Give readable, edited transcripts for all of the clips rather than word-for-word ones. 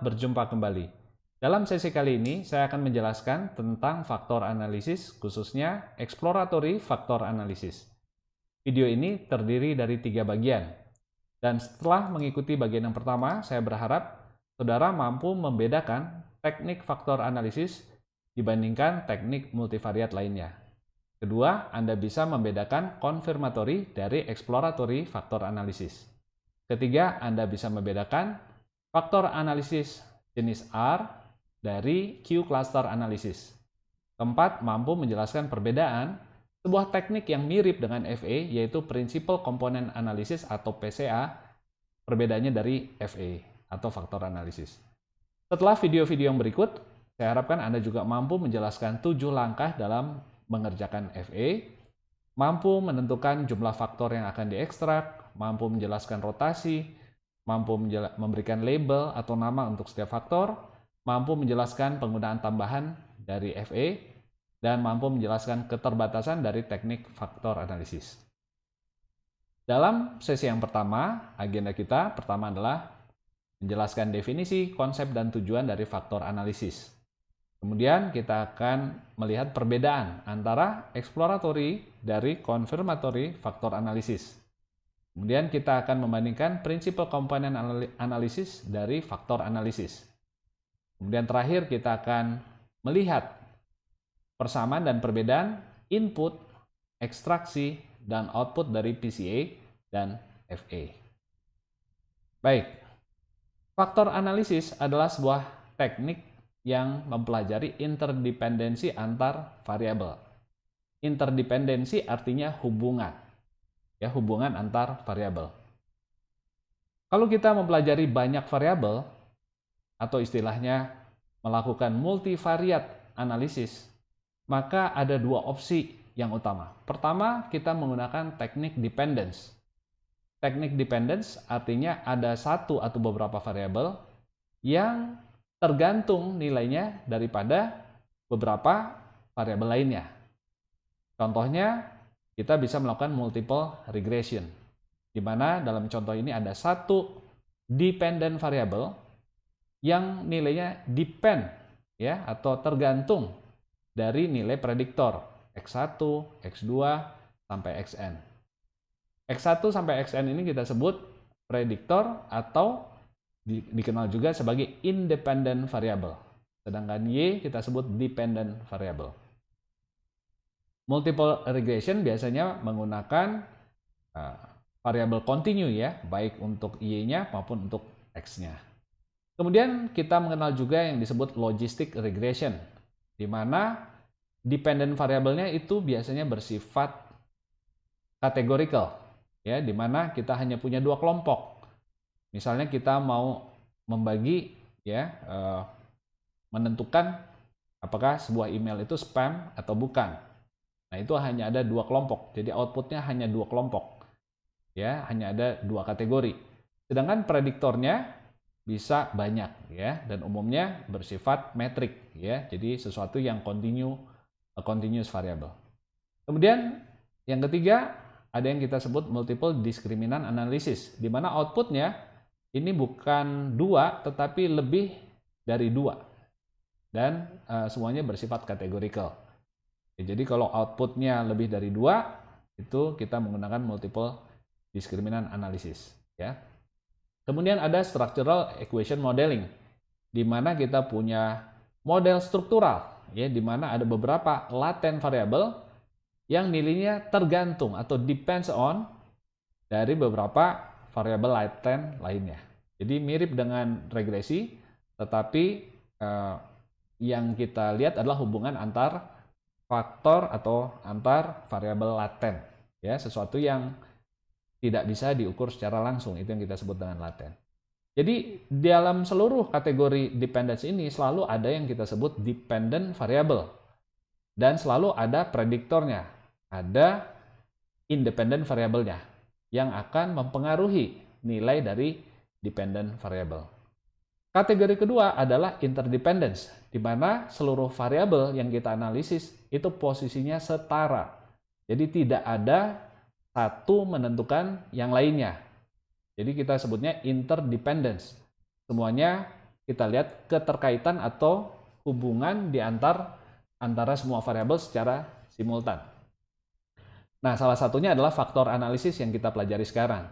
Selamat berjumpa kembali. Dalam sesi kali ini, saya akan menjelaskan tentang faktor analisis, khususnya exploratory faktor analisis. Video ini terdiri dari 3 bagian. Dan setelah mengikuti bagian yang pertama, saya berharap saudara mampu membedakan teknik faktor analisis dibandingkan teknik multivariat lainnya. Kedua, Anda bisa membedakan confirmatory dari exploratory faktor analisis. Ketiga, Anda bisa membedakan faktor analisis jenis R dari Q-cluster analisis. Keempat, mampu menjelaskan perbedaan sebuah teknik yang mirip dengan FA, yaitu Principal Component Analysis atau PCA, perbedaannya dari FA atau faktor analisis. Setelah video-video yang berikut, saya harapkan Anda juga mampu menjelaskan 7 langkah dalam mengerjakan FA, mampu menentukan jumlah faktor yang akan diekstrak, mampu menjelaskan rotasi, mampu memberikan label atau nama untuk setiap faktor, mampu menjelaskan penggunaan tambahan dari FA, dan mampu menjelaskan keterbatasan dari teknik faktor analisis. Dalam sesi yang pertama, agenda kita pertama adalah menjelaskan definisi, konsep, dan tujuan dari faktor analisis. Kemudian kita akan melihat perbedaan antara exploratory dari confirmatory faktor analisis. Kemudian kita akan membandingkan Principal Component Analysis dari faktor analisis. Kemudian terakhir kita akan melihat persamaan dan perbedaan input, ekstraksi, dan output dari PCA dan FA. Baik, faktor analisis adalah sebuah teknik yang mempelajari interdependensi antar variabel. Interdependensi artinya hubungan. Hubungan antar variabel. Kalau kita mempelajari banyak variabel atau istilahnya melakukan multivariate analisis, maka ada 2 opsi yang utama. Pertama, kita menggunakan teknik dependence. Teknik dependence artinya ada satu atau beberapa variabel yang tergantung nilainya daripada beberapa variabel lainnya. Contohnya, kita bisa melakukan multiple regression, di mana dalam contoh ini ada satu dependent variable yang nilainya depend atau tergantung dari nilai prediktor x1, x2 sampai xn. x1 sampai xn ini kita sebut prediktor atau dikenal juga sebagai independent variable. Sedangkan y kita sebut dependent variable. Multiple regression biasanya menggunakan variabel kontinu baik untuk y-nya maupun untuk x-nya. Kemudian kita mengenal juga yang disebut logistic regression, di mana dependent variabelnya itu biasanya bersifat categorical, di mana kita hanya punya 2 kelompok. Misalnya kita mau membagi, menentukan apakah sebuah email itu spam atau bukan. Nah, itu hanya ada 2 kelompok. Jadi outputnya hanya 2 kelompok. Hanya ada 2 kategori. Sedangkan prediktornya bisa banyak dan umumnya bersifat metrik Jadi sesuatu yang continuous variable. Kemudian yang ketiga ada yang kita sebut multiple discriminant analysis, di mana outputnya ini bukan 2 tetapi lebih dari 2 dan semuanya bersifat categorical. Jadi kalau outputnya lebih dari 2, itu kita menggunakan multiple discriminant analysis. Kemudian ada structural equation modeling, di mana kita punya model struktural, di mana ada beberapa latent variable yang nilainya tergantung atau depends on dari beberapa variabel latent lainnya. Jadi mirip dengan regresi, tetapi yang kita lihat adalah hubungan antar faktor atau antar variabel laten, sesuatu yang tidak bisa diukur secara langsung, itu yang kita sebut dengan laten. Jadi dalam seluruh kategori dependence ini selalu ada yang kita sebut dependent variable dan selalu ada prediktornya, ada independent variabelnya yang akan mempengaruhi nilai dari dependent variable. Kategori kedua adalah interdependence, di mana seluruh variabel yang kita analisis itu posisinya setara. Jadi tidak ada satu menentukan yang lainnya. Jadi kita sebutnya interdependence. Semuanya kita lihat keterkaitan atau hubungan di antara semua variabel secara simultan. Nah, salah satunya adalah faktor analisis yang kita pelajari sekarang.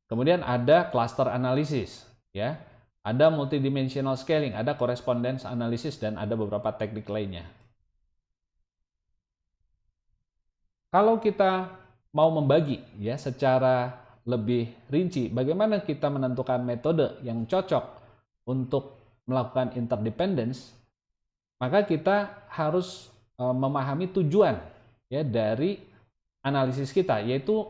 Kemudian ada cluster analisis, ya. Ada multidimensional scaling, ada correspondence analysis, dan ada beberapa teknik lainnya. Kalau kita mau membagi ya secara lebih rinci bagaimana kita menentukan metode yang cocok untuk melakukan interdependence, maka kita harus memahami tujuan ya dari analisis kita, yaitu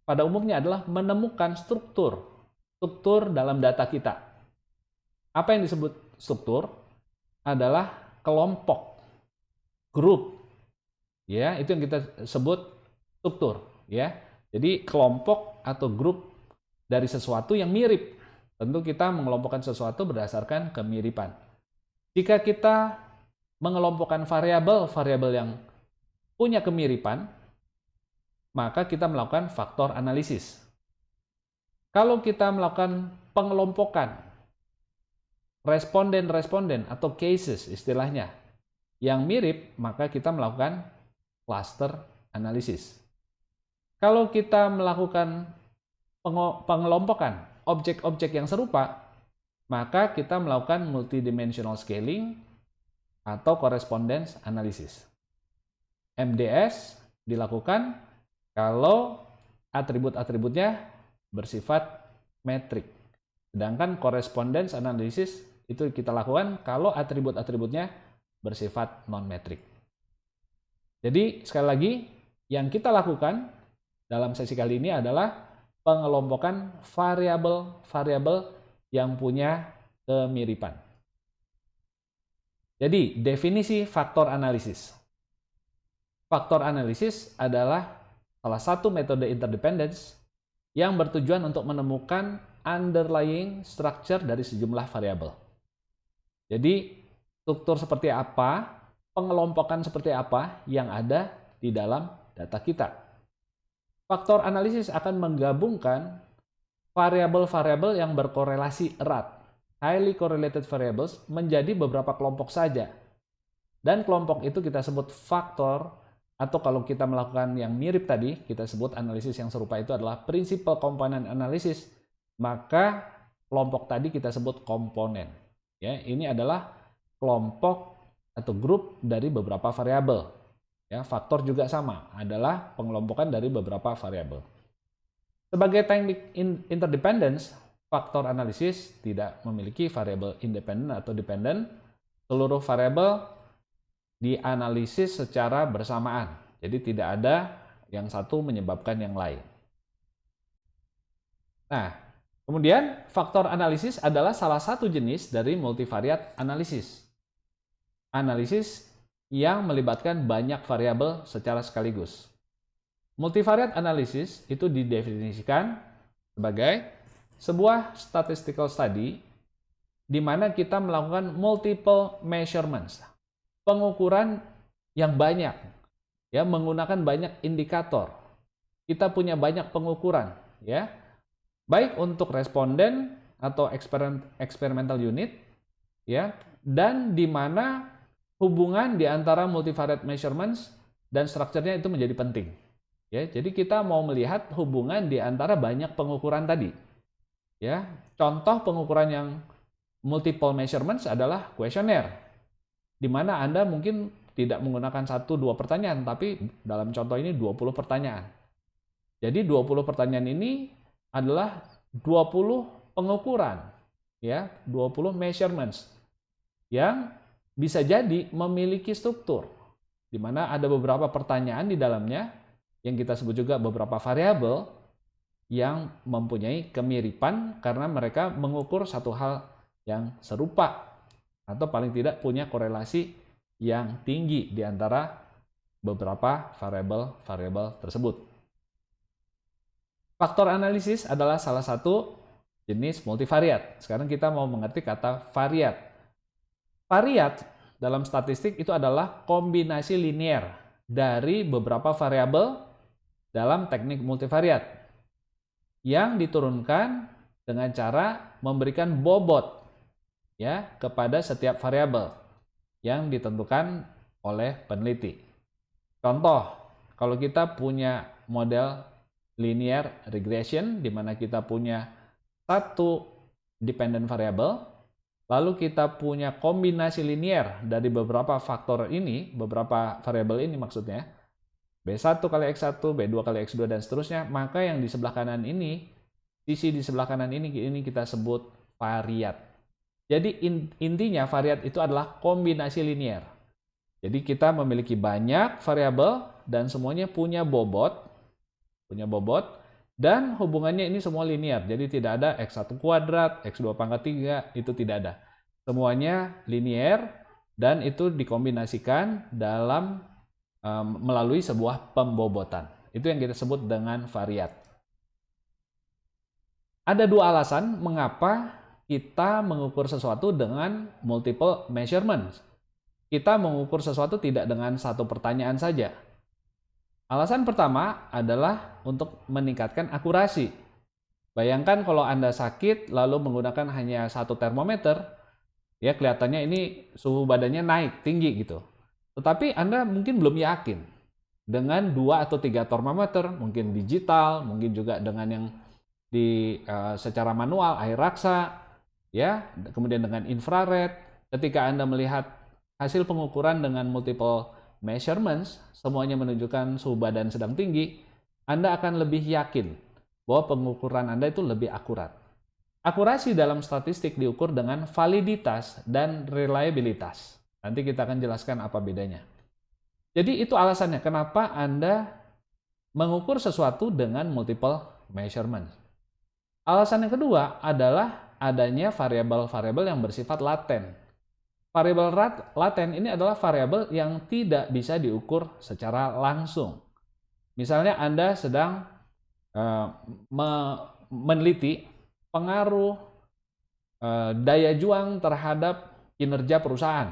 pada umumnya adalah menemukan struktur dalam data kita. Apa yang disebut struktur adalah kelompok, grup, ya itu yang kita sebut struktur, ya. Jadi kelompok atau grup dari sesuatu yang mirip. Tentu kita mengelompokkan sesuatu berdasarkan kemiripan. Jika kita mengelompokkan variabel yang punya kemiripan, maka kita melakukan faktor analisis. Kalau kita melakukan pengelompokan responden atau cases istilahnya yang mirip, maka kita melakukan cluster analisis. Kalau kita melakukan pengelompokan objek-objek yang serupa, maka kita melakukan multidimensional scaling atau correspondence analysis. MDS dilakukan kalau atribut-atributnya bersifat metrik. Sedangkan correspondence analysis itu kita lakukan kalau atribut-atributnya bersifat non-metrik. Jadi sekali lagi yang kita lakukan dalam sesi kali ini adalah pengelompokan variabel-variabel yang punya kemiripan. Jadi definisi faktor analisis. Faktor analisis adalah salah satu metode interdependence yang bertujuan untuk menemukan underlying structure dari sejumlah variabel. Jadi struktur seperti apa, pengelompokan seperti apa yang ada di dalam data kita. Faktor analisis akan menggabungkan variabel-variabel yang berkorelasi erat, highly correlated variables, menjadi beberapa kelompok saja. Dan kelompok itu kita sebut faktor, atau kalau kita melakukan yang mirip tadi, kita sebut analisis yang serupa itu adalah principal component analysis, maka kelompok tadi kita sebut komponen. Ya, ini adalah kelompok atau grup dari beberapa variabel. Ya, faktor juga sama, adalah pengelompokan dari beberapa variabel. Sebagai teknik interdependence, faktor analisis tidak memiliki variabel independen atau dependen. Seluruh variabel dianalisis secara bersamaan. Jadi tidak ada yang satu menyebabkan yang lain. Nah, kemudian faktor analisis adalah salah satu jenis dari multivariate analisis. Analisis yang melibatkan banyak variabel secara sekaligus. Multivariate analysis itu didefinisikan sebagai sebuah statistical study di mana kita melakukan multiple measurements, pengukuran yang banyak, ya, menggunakan banyak indikator. Kita punya banyak pengukuran, ya, baik untuk responden atau experimental unit, ya, dan di mana hubungan di antara multivariate measurements dan strukturnya itu menjadi penting. Ya, jadi kita mau melihat hubungan di antara banyak pengukuran tadi. Ya, contoh pengukuran yang multiple measurements adalah kuesioner, di mana Anda mungkin tidak menggunakan 1-2 pertanyaan, tapi dalam contoh ini 20 pertanyaan. Jadi 20 pertanyaan ini adalah 20 pengukuran, ya, 20 measurements yang bisa jadi memiliki struktur, di mana ada beberapa pertanyaan di dalamnya yang kita sebut juga beberapa variabel yang mempunyai kemiripan karena mereka mengukur satu hal yang serupa atau paling tidak punya korelasi yang tinggi di antara beberapa variabel tersebut. Faktor analisis adalah salah satu jenis multivariate. Sekarang kita mau mengerti kata variat. Variat dalam statistik itu adalah kombinasi linear dari beberapa variabel dalam teknik multivariat yang diturunkan dengan cara memberikan bobot, ya kepada setiap variabel yang ditentukan oleh peneliti. Contoh, kalau kita punya model linear regression di mana kita punya satu dependent variable, lalu kita punya kombinasi linear dari beberapa faktor ini, beberapa variabel ini maksudnya, B1 kali X1, B2 kali X2, dan seterusnya, maka yang di sebelah kanan ini, sisi di sebelah kanan ini kita sebut variat. Jadi intinya variat itu adalah kombinasi linear. Jadi kita memiliki banyak variabel dan semuanya punya bobot, dan hubungannya ini semua linear. Jadi tidak ada X1 kuadrat, X2 pangkat 3, itu tidak ada. Semuanya linear dan itu dikombinasikan dalam melalui sebuah pembobotan. Itu yang kita sebut dengan variat. Ada dua alasan mengapa kita mengukur sesuatu dengan multiple measurements. Kita mengukur sesuatu tidak dengan satu pertanyaan saja. Alasan pertama adalah untuk meningkatkan akurasi. Bayangkan kalau Anda sakit lalu menggunakan hanya satu termometer, ya kelihatannya ini suhu badannya naik, tinggi gitu. Tetapi Anda mungkin belum yakin. Dengan 2 atau 3 termometer, mungkin digital, mungkin juga dengan yang secara manual, air raksa, ya, kemudian dengan infrared, ketika Anda melihat hasil pengukuran dengan multiple measurements, semuanya menunjukkan suhu badan sedang tinggi, Anda akan lebih yakin bahwa pengukuran Anda itu lebih akurat. Akurasi dalam statistik diukur dengan validitas dan reliabilitas. Nanti kita akan jelaskan apa bedanya. Jadi itu alasannya kenapa Anda mengukur sesuatu dengan multiple measurement. Alasan yang kedua adalah adanya variabel-variabel yang bersifat laten. Variabel laten ini adalah variabel yang tidak bisa diukur secara langsung. Misalnya Anda sedang meneliti pengaruh daya juang terhadap kinerja perusahaan.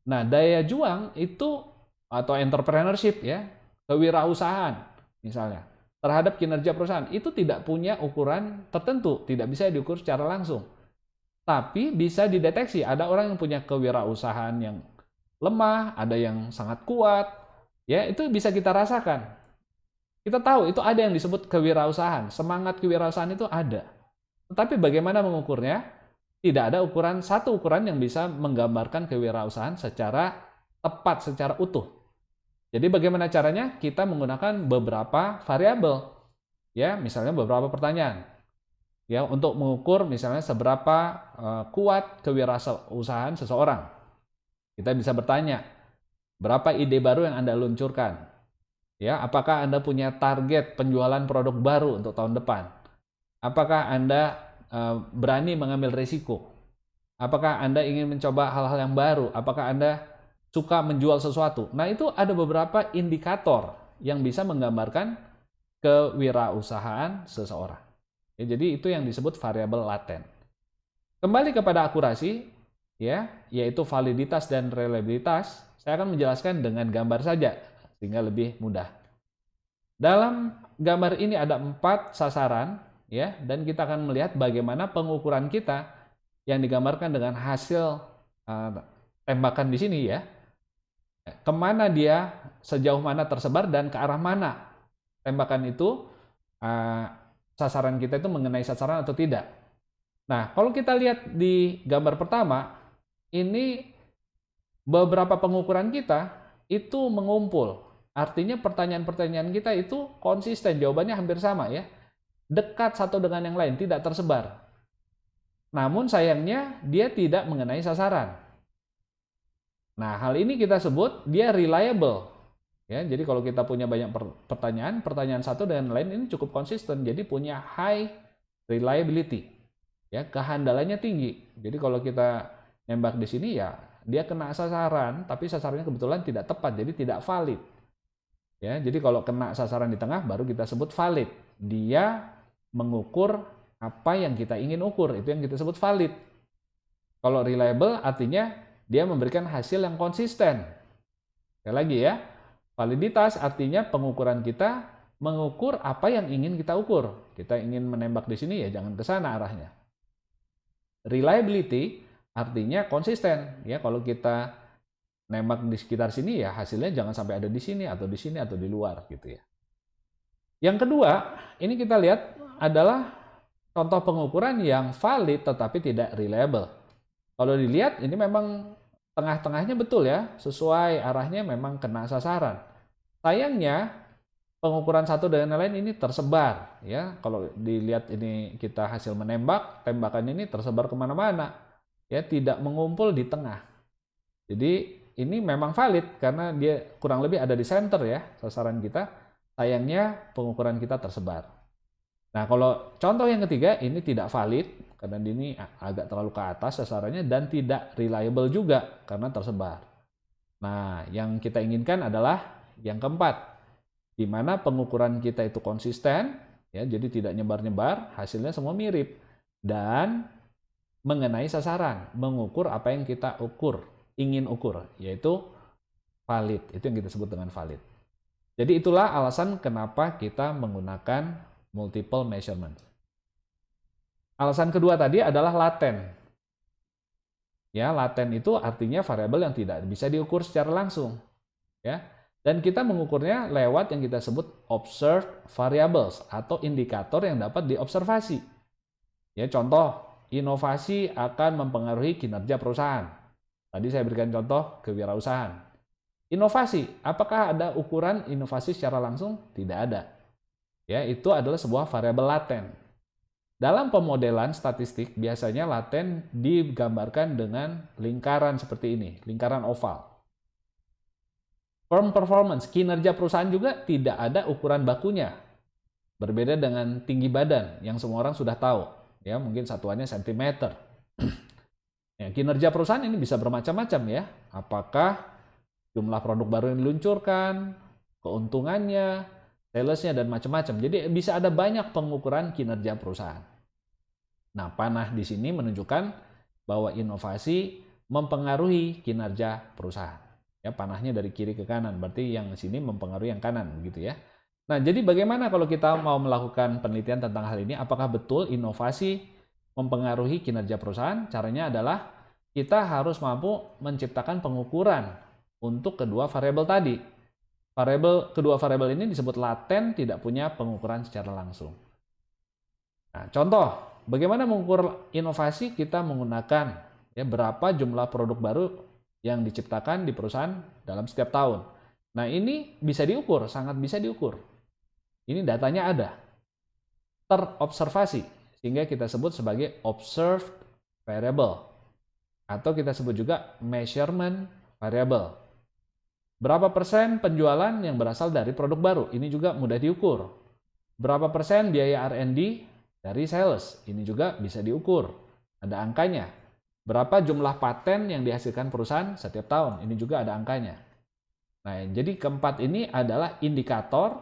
Nah, daya juang itu atau entrepreneurship ya, kewirausahaan misalnya, terhadap kinerja perusahaan itu tidak punya ukuran tertentu, tidak bisa diukur secara langsung. Tapi bisa dideteksi, ada orang yang punya kewirausahaan yang lemah, ada yang sangat kuat, ya itu bisa kita rasakan. Kita tahu itu ada yang disebut kewirausahaan, semangat kewirausahaan itu ada. Tetapi bagaimana mengukurnya? Tidak ada satu ukuran yang bisa menggambarkan kewirausahaan secara tepat, secara utuh. Jadi bagaimana caranya? Kita menggunakan beberapa variabel, ya, misalnya beberapa pertanyaan, ya, untuk mengukur misalnya seberapa kuat kewirausahaan seseorang. Kita bisa bertanya, berapa ide baru yang Anda luncurkan? Ya, apakah Anda punya target penjualan produk baru untuk tahun depan? Apakah Anda berani mengambil risiko? Apakah Anda ingin mencoba hal-hal yang baru? Apakah Anda suka menjual sesuatu? Nah, itu ada beberapa indikator yang bisa menggambarkan kewirausahaan seseorang. Ya, jadi itu yang disebut variabel laten. Kembali kepada akurasi, ya, yaitu validitas dan reliabilitas, saya akan menjelaskan dengan gambar saja sehingga lebih mudah. Dalam gambar ini ada 4 sasaran, ya, dan kita akan melihat bagaimana pengukuran kita yang digambarkan dengan hasil tembakan di sini, ya, kemana dia, sejauh mana tersebar dan ke arah mana tembakan itu, sasaran kita itu mengenai sasaran atau tidak. Nah, kalau kita lihat di gambar pertama, ini beberapa pengukuran kita itu mengumpul. Artinya pertanyaan-pertanyaan kita itu konsisten, jawabannya hampir sama, ya. Dekat satu dengan yang lain, tidak tersebar. Namun sayangnya dia tidak mengenai sasaran. Nah, hal ini kita sebut dia reliable. Ya, jadi kalau kita punya banyak pertanyaan satu dengan lain ini cukup konsisten, jadi punya high reliability. Ya, kehandalannya tinggi. Jadi kalau kita nembak di sini ya dia kena sasaran, tapi sasarannya kebetulan tidak tepat, jadi tidak valid. Ya, jadi kalau kena sasaran di tengah baru kita sebut valid. Dia mengukur apa yang kita ingin ukur, itu yang kita sebut valid. Kalau reliable artinya dia memberikan hasil yang konsisten. Sekali lagi ya, validitas artinya pengukuran kita mengukur apa yang ingin kita ukur. Kita ingin menembak di sini ya jangan ke sana arahnya. Reliability artinya konsisten. Ya, kalau kita nembak di sekitar sini ya hasilnya jangan sampai ada di sini atau di sini atau di luar gitu ya. Yang kedua, ini kita lihat adalah contoh pengukuran yang valid tetapi tidak reliable. Kalau dilihat ini memang tengah-tengahnya betul ya, sesuai arahnya memang kena sasaran. Sayangnya pengukuran satu dengan yang lain ini tersebar ya. Kalau dilihat ini kita hasil menembak, tembakan ini tersebar kemana-mana ya, tidak mengumpul di tengah. Jadi ini memang valid karena dia kurang lebih ada di center ya sasaran kita. Sayangnya pengukuran kita tersebar. Nah, kalau contoh yang ketiga ini tidak valid karena ini agak terlalu ke atas sasarannya dan tidak reliable juga karena tersebar. Nah, yang kita inginkan adalah yang keempat, di mana pengukuran kita itu konsisten, ya, jadi tidak nyebar-nyebar, hasilnya semua mirip dan mengenai sasaran, mengukur apa yang kita ingin ukur, yaitu valid. Itu yang kita sebut dengan valid. Jadi itulah alasan kenapa kita menggunakan multiple measurement. Alasan kedua tadi adalah laten. Ya, laten itu artinya variabel yang tidak bisa diukur secara langsung. Ya, dan kita mengukurnya lewat yang kita sebut observed variables atau indikator yang dapat diobservasi. Ya, contoh, inovasi akan mempengaruhi kinerja perusahaan. Tadi saya berikan contoh kewirausahaan. Inovasi, apakah ada ukuran inovasi secara langsung? Tidak ada. Ya, itu adalah sebuah variabel laten. Dalam pemodelan statistik, biasanya laten digambarkan dengan lingkaran seperti ini, lingkaran oval. Firm performance, kinerja perusahaan juga tidak ada ukuran bakunya. Berbeda dengan tinggi badan yang semua orang sudah tahu, ya, mungkin satuannya sentimeter. Ya, kinerja perusahaan ini bisa bermacam-macam ya. Apakah jumlah produk baru yang diluncurkan, keuntungannya, salesnya, dan macam-macam. Jadi bisa ada banyak pengukuran kinerja perusahaan. Nah, panah di sini menunjukkan bahwa inovasi mempengaruhi kinerja perusahaan. Ya, panahnya dari kiri ke kanan, berarti yang sini mempengaruhi yang kanan, gitu ya. Nah, jadi bagaimana kalau kita mau melakukan penelitian tentang hal ini? Apakah betul inovasi mempengaruhi kinerja perusahaan? Caranya adalah kita harus mampu menciptakan pengukuran untuk kedua variabel tadi. Kedua variabel ini disebut laten, tidak punya pengukuran secara langsung. Nah, contoh, bagaimana mengukur inovasi? Kita menggunakan ya, berapa jumlah produk baru yang diciptakan di perusahaan dalam setiap tahun. Nah, ini bisa diukur, sangat bisa diukur. Ini datanya ada, terobservasi, sehingga kita sebut sebagai observed variable, atau kita sebut juga measurement variable. Berapa persen penjualan yang berasal dari produk baru? Ini juga mudah diukur. Berapa persen biaya R&D dari sales? Ini juga bisa diukur. Ada angkanya. Berapa jumlah paten yang dihasilkan perusahaan setiap tahun? Ini juga ada angkanya. Nah, jadi keempat ini adalah indikator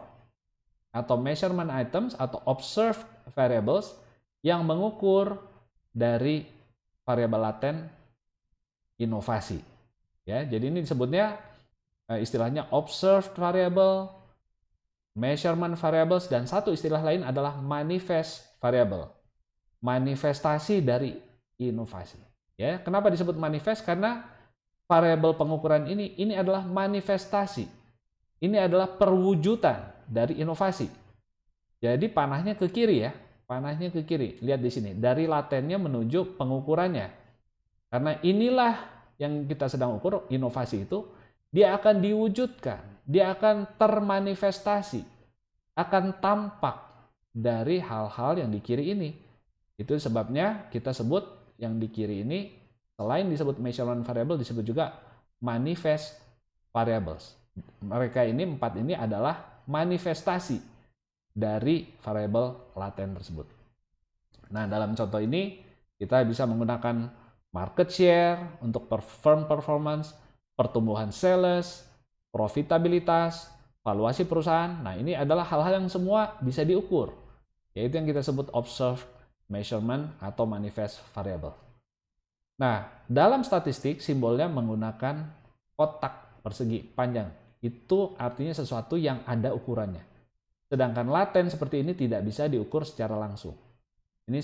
atau measurement items atau observed variables yang mengukur dari variabel laten inovasi. Ya, jadi ini disebutnya istilahnya observed variable, measurement variables, dan satu istilah lain adalah manifest variable. Manifestasi dari inovasi. Ya, kenapa disebut manifest? Karena variabel pengukuran ini adalah manifestasi. Ini adalah perwujudan dari inovasi. Jadi panahnya ke kiri ya, panahnya ke kiri. Lihat di sini, dari latennya menuju pengukurannya. Karena inilah yang kita sedang ukur, inovasi itu. Dia akan diwujudkan, dia akan termanifestasi, akan tampak dari hal-hal yang di kiri ini. Itu sebabnya kita sebut yang di kiri ini, selain disebut measurement variable, disebut juga manifest variables. Mereka ini, empat ini adalah manifestasi dari variabel laten tersebut. Nah, dalam contoh ini, kita bisa menggunakan market share untuk firm performance, pertumbuhan sales, profitabilitas, valuasi perusahaan. Nah, ini adalah hal-hal yang semua bisa diukur, yaitu yang kita sebut observed measurement atau manifest variable. Nah, dalam statistik simbolnya menggunakan kotak persegi panjang. Itu artinya sesuatu yang ada ukurannya. Sedangkan laten seperti ini tidak bisa diukur secara langsung. Ini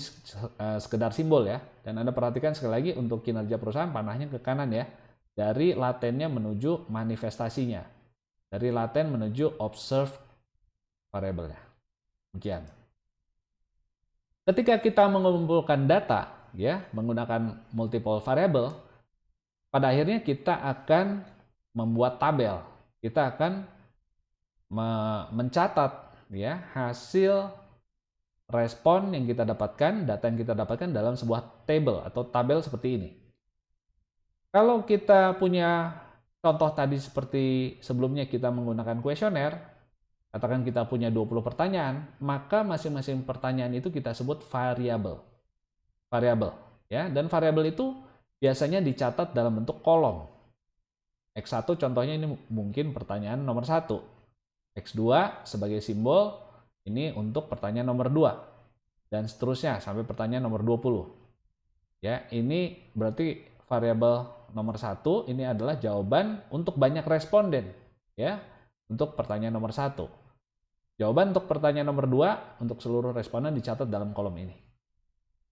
sekedar simbol ya. Dan Anda perhatikan sekali lagi untuk kinerja perusahaan panahnya ke kanan ya. Dari latennya menuju manifestasinya. Dari laten menuju observe variable-nya. Demikian. Ketika kita mengumpulkan data ya menggunakan multiple variable, pada akhirnya kita akan membuat tabel. Kita akan mencatat ya hasil respon yang kita dapatkan, data yang kita dapatkan dalam sebuah table atau tabel seperti ini. Kalau kita punya contoh tadi seperti sebelumnya kita menggunakan kuesioner, katakan kita punya 20 pertanyaan, maka masing-masing pertanyaan itu kita sebut variabel. Variabel ya, dan variabel itu biasanya dicatat dalam bentuk kolom. X1 contohnya ini mungkin pertanyaan nomor 1. X2 sebagai simbol ini untuk pertanyaan nomor 2. Dan seterusnya sampai pertanyaan nomor 20. Ya, ini berarti variabel nomor 1 ini adalah jawaban untuk banyak responden. Ya, untuk pertanyaan nomor 1. Jawaban untuk pertanyaan nomor 2 untuk seluruh responden dicatat dalam kolom ini.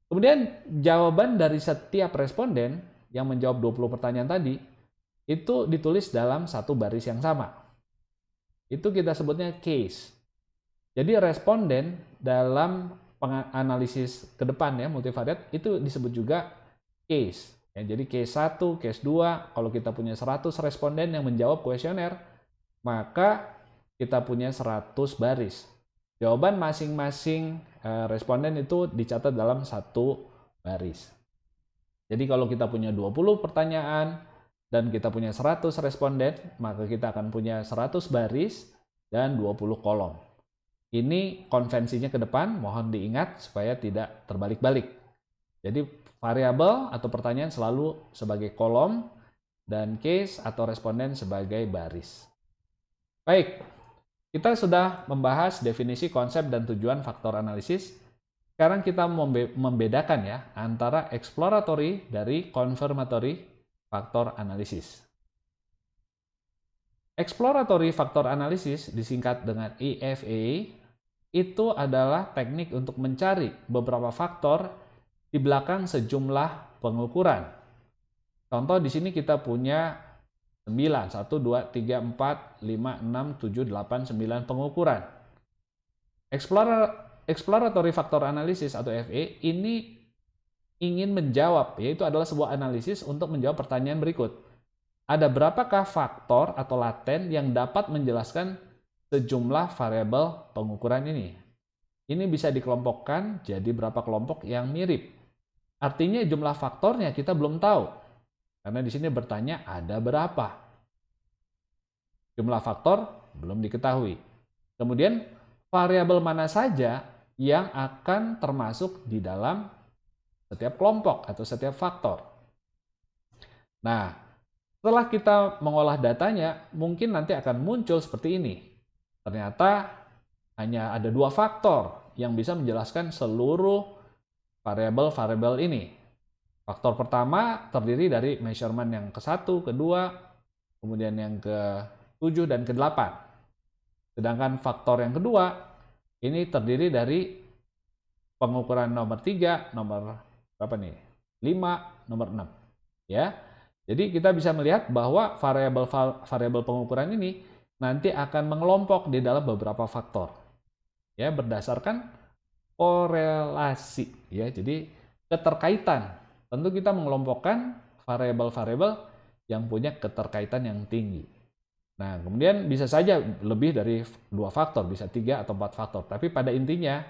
Kemudian jawaban dari setiap responden yang menjawab 20 pertanyaan tadi itu ditulis dalam satu baris yang sama. Itu kita sebutnya case. Jadi responden dalam analisis ke depan ya multivariate itu disebut juga case. Ya, jadi case 1, case 2, kalau kita punya 100 responden yang menjawab kuesioner, maka kita punya 100 baris. Jawaban masing-masing responden itu dicatat dalam satu baris. Jadi kalau kita punya 20 pertanyaan dan kita punya 100 responden, maka kita akan punya 100 baris dan 20 kolom. Ini konvensinya ke depan, mohon diingat supaya tidak terbalik-balik. Jadi variabel atau pertanyaan selalu sebagai kolom dan case atau responden sebagai baris. Baik, kita sudah membahas definisi, konsep, dan tujuan faktor analisis. Sekarang kita membedakan ya antara exploratory dari confirmatory faktor analisis. Exploratory faktor analisis disingkat dengan EFA itu adalah teknik untuk mencari beberapa faktor di belakang sejumlah pengukuran. Contoh di sini kita punya 9, 1, 2, 3, 4, 5, 6, 7, 8, 9 pengukuran. Exploratory factor analysis atau FA ini ingin menjawab, yaitu adalah sebuah analisis untuk menjawab pertanyaan berikut. Ada berapakah faktor atau laten yang dapat menjelaskan sejumlah variabel pengukuran ini? Ini bisa dikelompokkan jadi berapa kelompok yang mirip. Artinya jumlah faktornya kita belum tahu. Karena di sini bertanya ada berapa. Jumlah faktor belum diketahui. Kemudian variabel mana saja yang akan termasuk di dalam setiap kelompok atau setiap faktor. Nah, setelah kita mengolah datanya, mungkin nanti akan muncul seperti ini. Ternyata hanya ada 2 faktor yang bisa menjelaskan seluruh variabel-variabel ini. Faktor pertama terdiri dari measurement yang ke-1, kedua, kemudian yang ke-7 dan ke-8. Sedangkan faktor yang kedua ini terdiri dari pengukuran nomor 3, nomor berapa nih? 5, nomor 6. Ya. Jadi kita bisa melihat bahwa variabel pengukuran ini nanti akan mengelompok di dalam beberapa faktor. Ya, berdasarkan korelasi ya. Jadi keterkaitan. Tentu kita mengelompokkan variabel-variabel yang punya keterkaitan yang tinggi. Nah, kemudian bisa saja lebih dari 2 faktor, bisa 3 atau 4 faktor. Tapi pada intinya,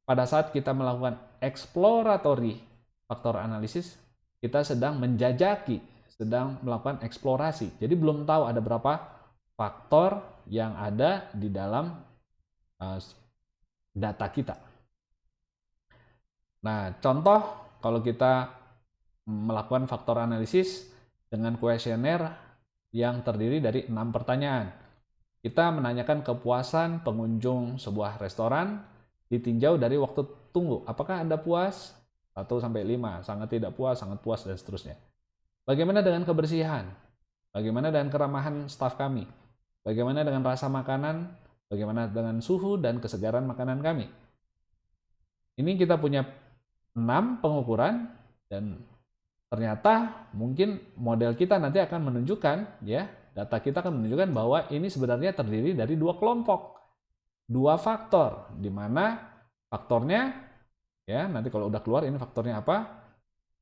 pada saat kita melakukan exploratory faktor analisis, kita sedang menjajaki, sedang melakukan eksplorasi. Jadi belum tahu ada berapa faktor yang ada di dalam data kita. Nah, contoh kalau kita melakukan faktor analisis dengan kuesioner yang terdiri dari 6 pertanyaan. Kita menanyakan kepuasan pengunjung sebuah restoran ditinjau dari waktu tunggu. Apakah Anda puas? 1-5, sangat tidak puas, sangat puas, dan seterusnya. Bagaimana dengan kebersihan? Bagaimana dengan keramahan staf kami? Bagaimana dengan rasa makanan? Bagaimana dengan suhu dan kesegaran makanan kami? Ini kita punya 6 pengukuran, dan ternyata mungkin model kita nanti akan menunjukkan, ya, data kita akan menunjukkan bahwa ini sebenarnya terdiri dari 2 kelompok, 2 faktor, di mana faktornya, ya, nanti kalau udah keluar ini faktornya apa,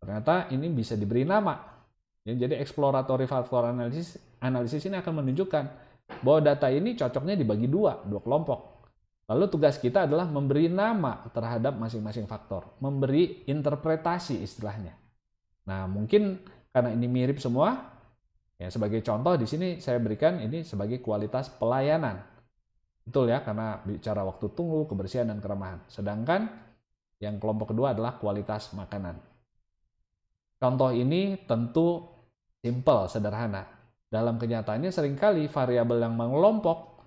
ternyata ini bisa diberi nama. Ya, jadi exploratory factor analisis ini akan menunjukkan bahwa data ini cocoknya dibagi dua kelompok. Lalu tugas kita adalah memberi nama terhadap masing-masing faktor, memberi interpretasi istilahnya. Nah, mungkin karena ini mirip semua, ya sebagai contoh di sini saya berikan ini sebagai kualitas pelayanan. Betul ya, karena bicara waktu tunggu, kebersihan, dan keramahan. Sedangkan yang kelompok kedua adalah kualitas makanan. Contoh ini tentu simple, sederhana. Dalam kenyataannya seringkali variabel yang mengelompok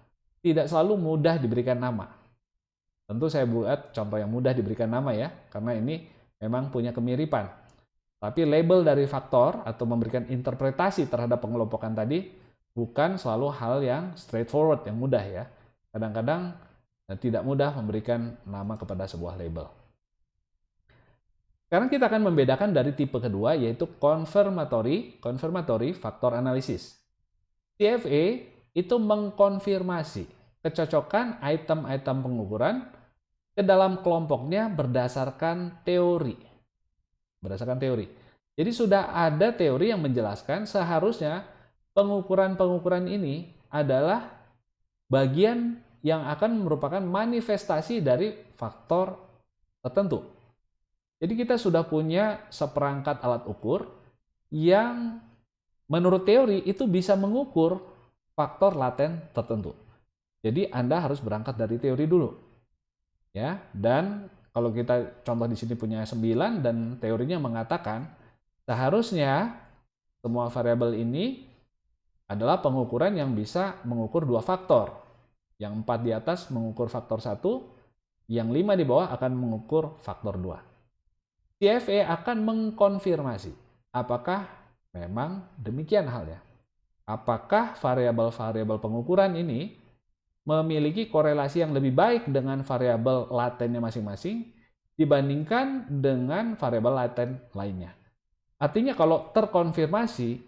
tidak selalu mudah diberikan nama. Tentu saya buat contoh yang mudah diberikan nama ya, karena ini memang punya kemiripan. Tapi label dari faktor atau memberikan interpretasi terhadap pengelompokan tadi bukan selalu hal yang straightforward, yang mudah ya. Kadang-kadang tidak mudah memberikan nama kepada sebuah label. Sekarang kita akan membedakan dari tipe kedua, yaitu confirmatory factor analysis. CFA itu mengkonfirmasi kecocokan item-item pengukuran ke dalam kelompoknya berdasarkan teori. Jadi sudah ada teori yang menjelaskan seharusnya pengukuran-pengukuran ini adalah bagian yang akan merupakan manifestasi dari faktor tertentu. Jadi kita sudah punya seperangkat alat ukur yang menurut teori itu bisa mengukur faktor laten tertentu. Jadi Anda harus berangkat dari teori dulu. Ya, dan kalau kita contoh di sini punya 9 dan teorinya mengatakan seharusnya semua variabel ini adalah pengukuran yang bisa mengukur 2 faktor. Yang 4 di atas mengukur faktor 1, yang 5 di bawah akan mengukur faktor 2. CFA akan mengkonfirmasi apakah memang demikian halnya. Apakah variabel-variabel pengukuran ini memiliki korelasi yang lebih baik dengan variabel latennya masing-masing dibandingkan dengan variabel laten lainnya. Artinya kalau terkonfirmasi,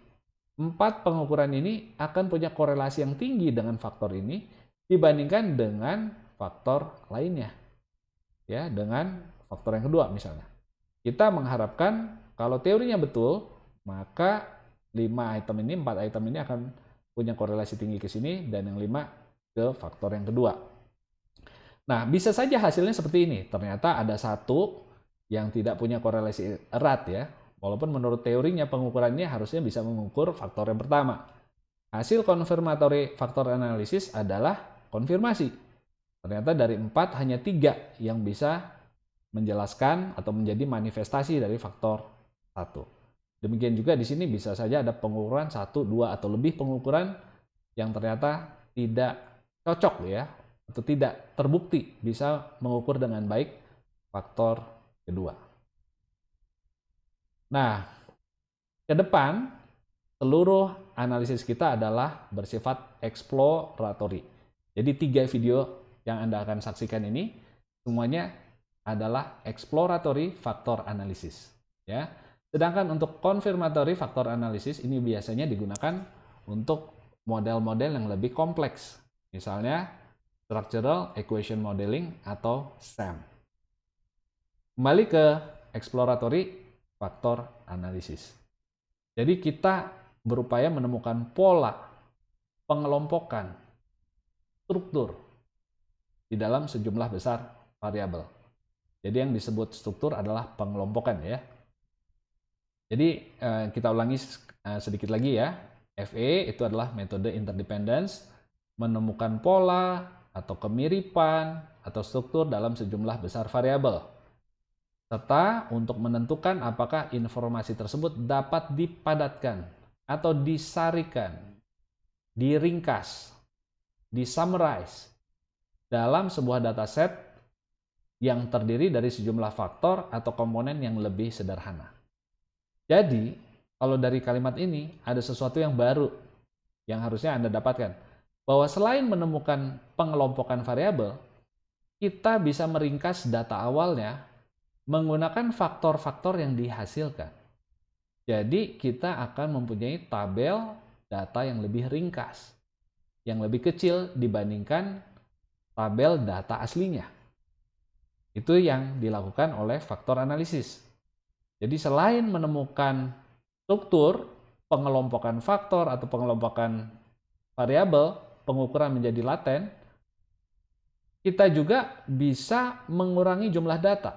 4 pengukuran ini akan punya korelasi yang tinggi dengan faktor ini dibandingkan dengan faktor lainnya. Ya, dengan faktor yang kedua misalnya. Kita mengharapkan kalau teorinya betul, maka 4 item ini akan punya korelasi tinggi ke sini, dan yang 5 ke faktor yang kedua. Nah, bisa saja hasilnya seperti ini. Ternyata ada satu yang tidak punya korelasi erat ya. Walaupun menurut teorinya pengukurannya harusnya bisa mengukur faktor yang pertama. Hasil confirmatory factor analysis adalah konfirmasi. Ternyata dari 4 hanya 3 yang bisa menjelaskan atau menjadi manifestasi dari faktor 1. Demikian juga di sini bisa saja ada pengukuran 1, 2, atau lebih pengukuran yang ternyata tidak cocok ya, atau tidak terbukti bisa mengukur dengan baik faktor kedua. Nah, ke depan seluruh analisis kita adalah bersifat exploratory. Jadi 3 video yang Anda akan saksikan ini semuanya adalah exploratory factor analysis ya. Sedangkan untuk confirmatory factor analysis ini biasanya digunakan untuk model-model yang lebih kompleks. Misalnya structural equation modeling atau SEM. Kembali ke exploratory factor analysis. Jadi kita berupaya menemukan pola pengelompokan struktur di dalam sejumlah besar variabel. Jadi yang disebut struktur adalah pengelompokan ya. Jadi kita ulangi sedikit lagi ya. FA itu adalah metode interdependence, menemukan pola atau kemiripan atau struktur dalam sejumlah besar variabel. Serta untuk menentukan apakah informasi tersebut dapat dipadatkan atau disarikan, diringkas, disummarize dalam sebuah dataset yang terdiri dari sejumlah faktor atau komponen yang lebih sederhana. Jadi, kalau dari kalimat ini ada sesuatu yang baru yang harusnya Anda dapatkan. Bahwa selain menemukan pengelompokan variabel, kita bisa meringkas data awalnya menggunakan faktor-faktor yang dihasilkan. Jadi kita akan mempunyai tabel data yang lebih ringkas, yang lebih kecil dibandingkan tabel data aslinya. Itu yang dilakukan oleh faktor analisis. Jadi selain menemukan struktur, pengelompokan faktor atau pengelompokan variabel, pengukuran menjadi laten, kita juga bisa mengurangi jumlah data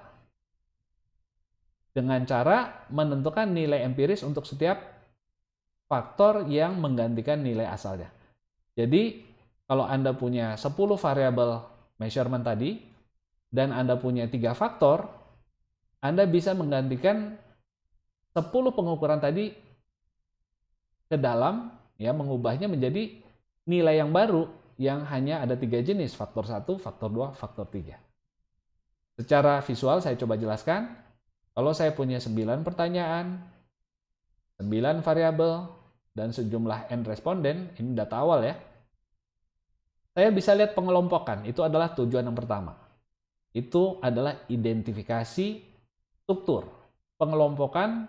dengan cara menentukan nilai empiris untuk setiap faktor yang menggantikan nilai asalnya. Jadi, kalau Anda punya 10 variabel measurement tadi, dan Anda punya 3 faktor, Anda bisa menggantikan 10 pengukuran tadi ke dalam, ya, mengubahnya menjadi nilai yang baru yang hanya ada 3 jenis, faktor 1, faktor 2, faktor 3. Secara visual saya coba jelaskan. Kalau saya punya 9 pertanyaan, 9 variabel, dan sejumlah n responden, ini data awal ya, saya bisa lihat pengelompokan. Itu adalah tujuan yang pertama. Itu adalah identifikasi struktur, pengelompokan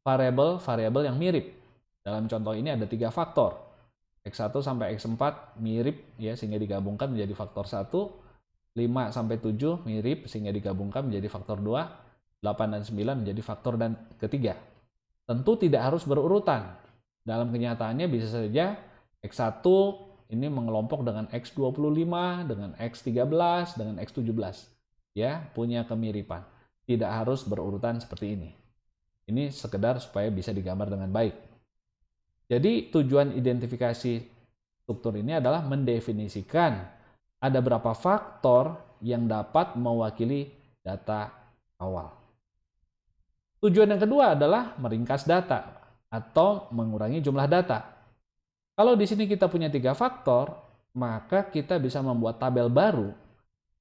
variabel-variabel yang mirip. Dalam contoh ini ada 3 faktor. X1 sampai X4 mirip ya, sehingga digabungkan menjadi faktor 1. 5 sampai 7 mirip sehingga digabungkan menjadi faktor 2. 8 dan 9 menjadi faktor dan ketiga. Tentu tidak harus berurutan. Dalam kenyataannya bisa saja X1 ini mengelompok dengan X25, dengan X13, dengan X17. Ya, punya kemiripan. Tidak harus berurutan seperti ini. Ini sekedar supaya bisa digambar dengan baik. Jadi tujuan identifikasi struktur ini adalah mendefinisikan ada berapa faktor yang dapat mewakili data awal. Tujuan yang kedua adalah meringkas data atau mengurangi jumlah data. Kalau di sini kita punya 3 faktor, maka kita bisa membuat tabel baru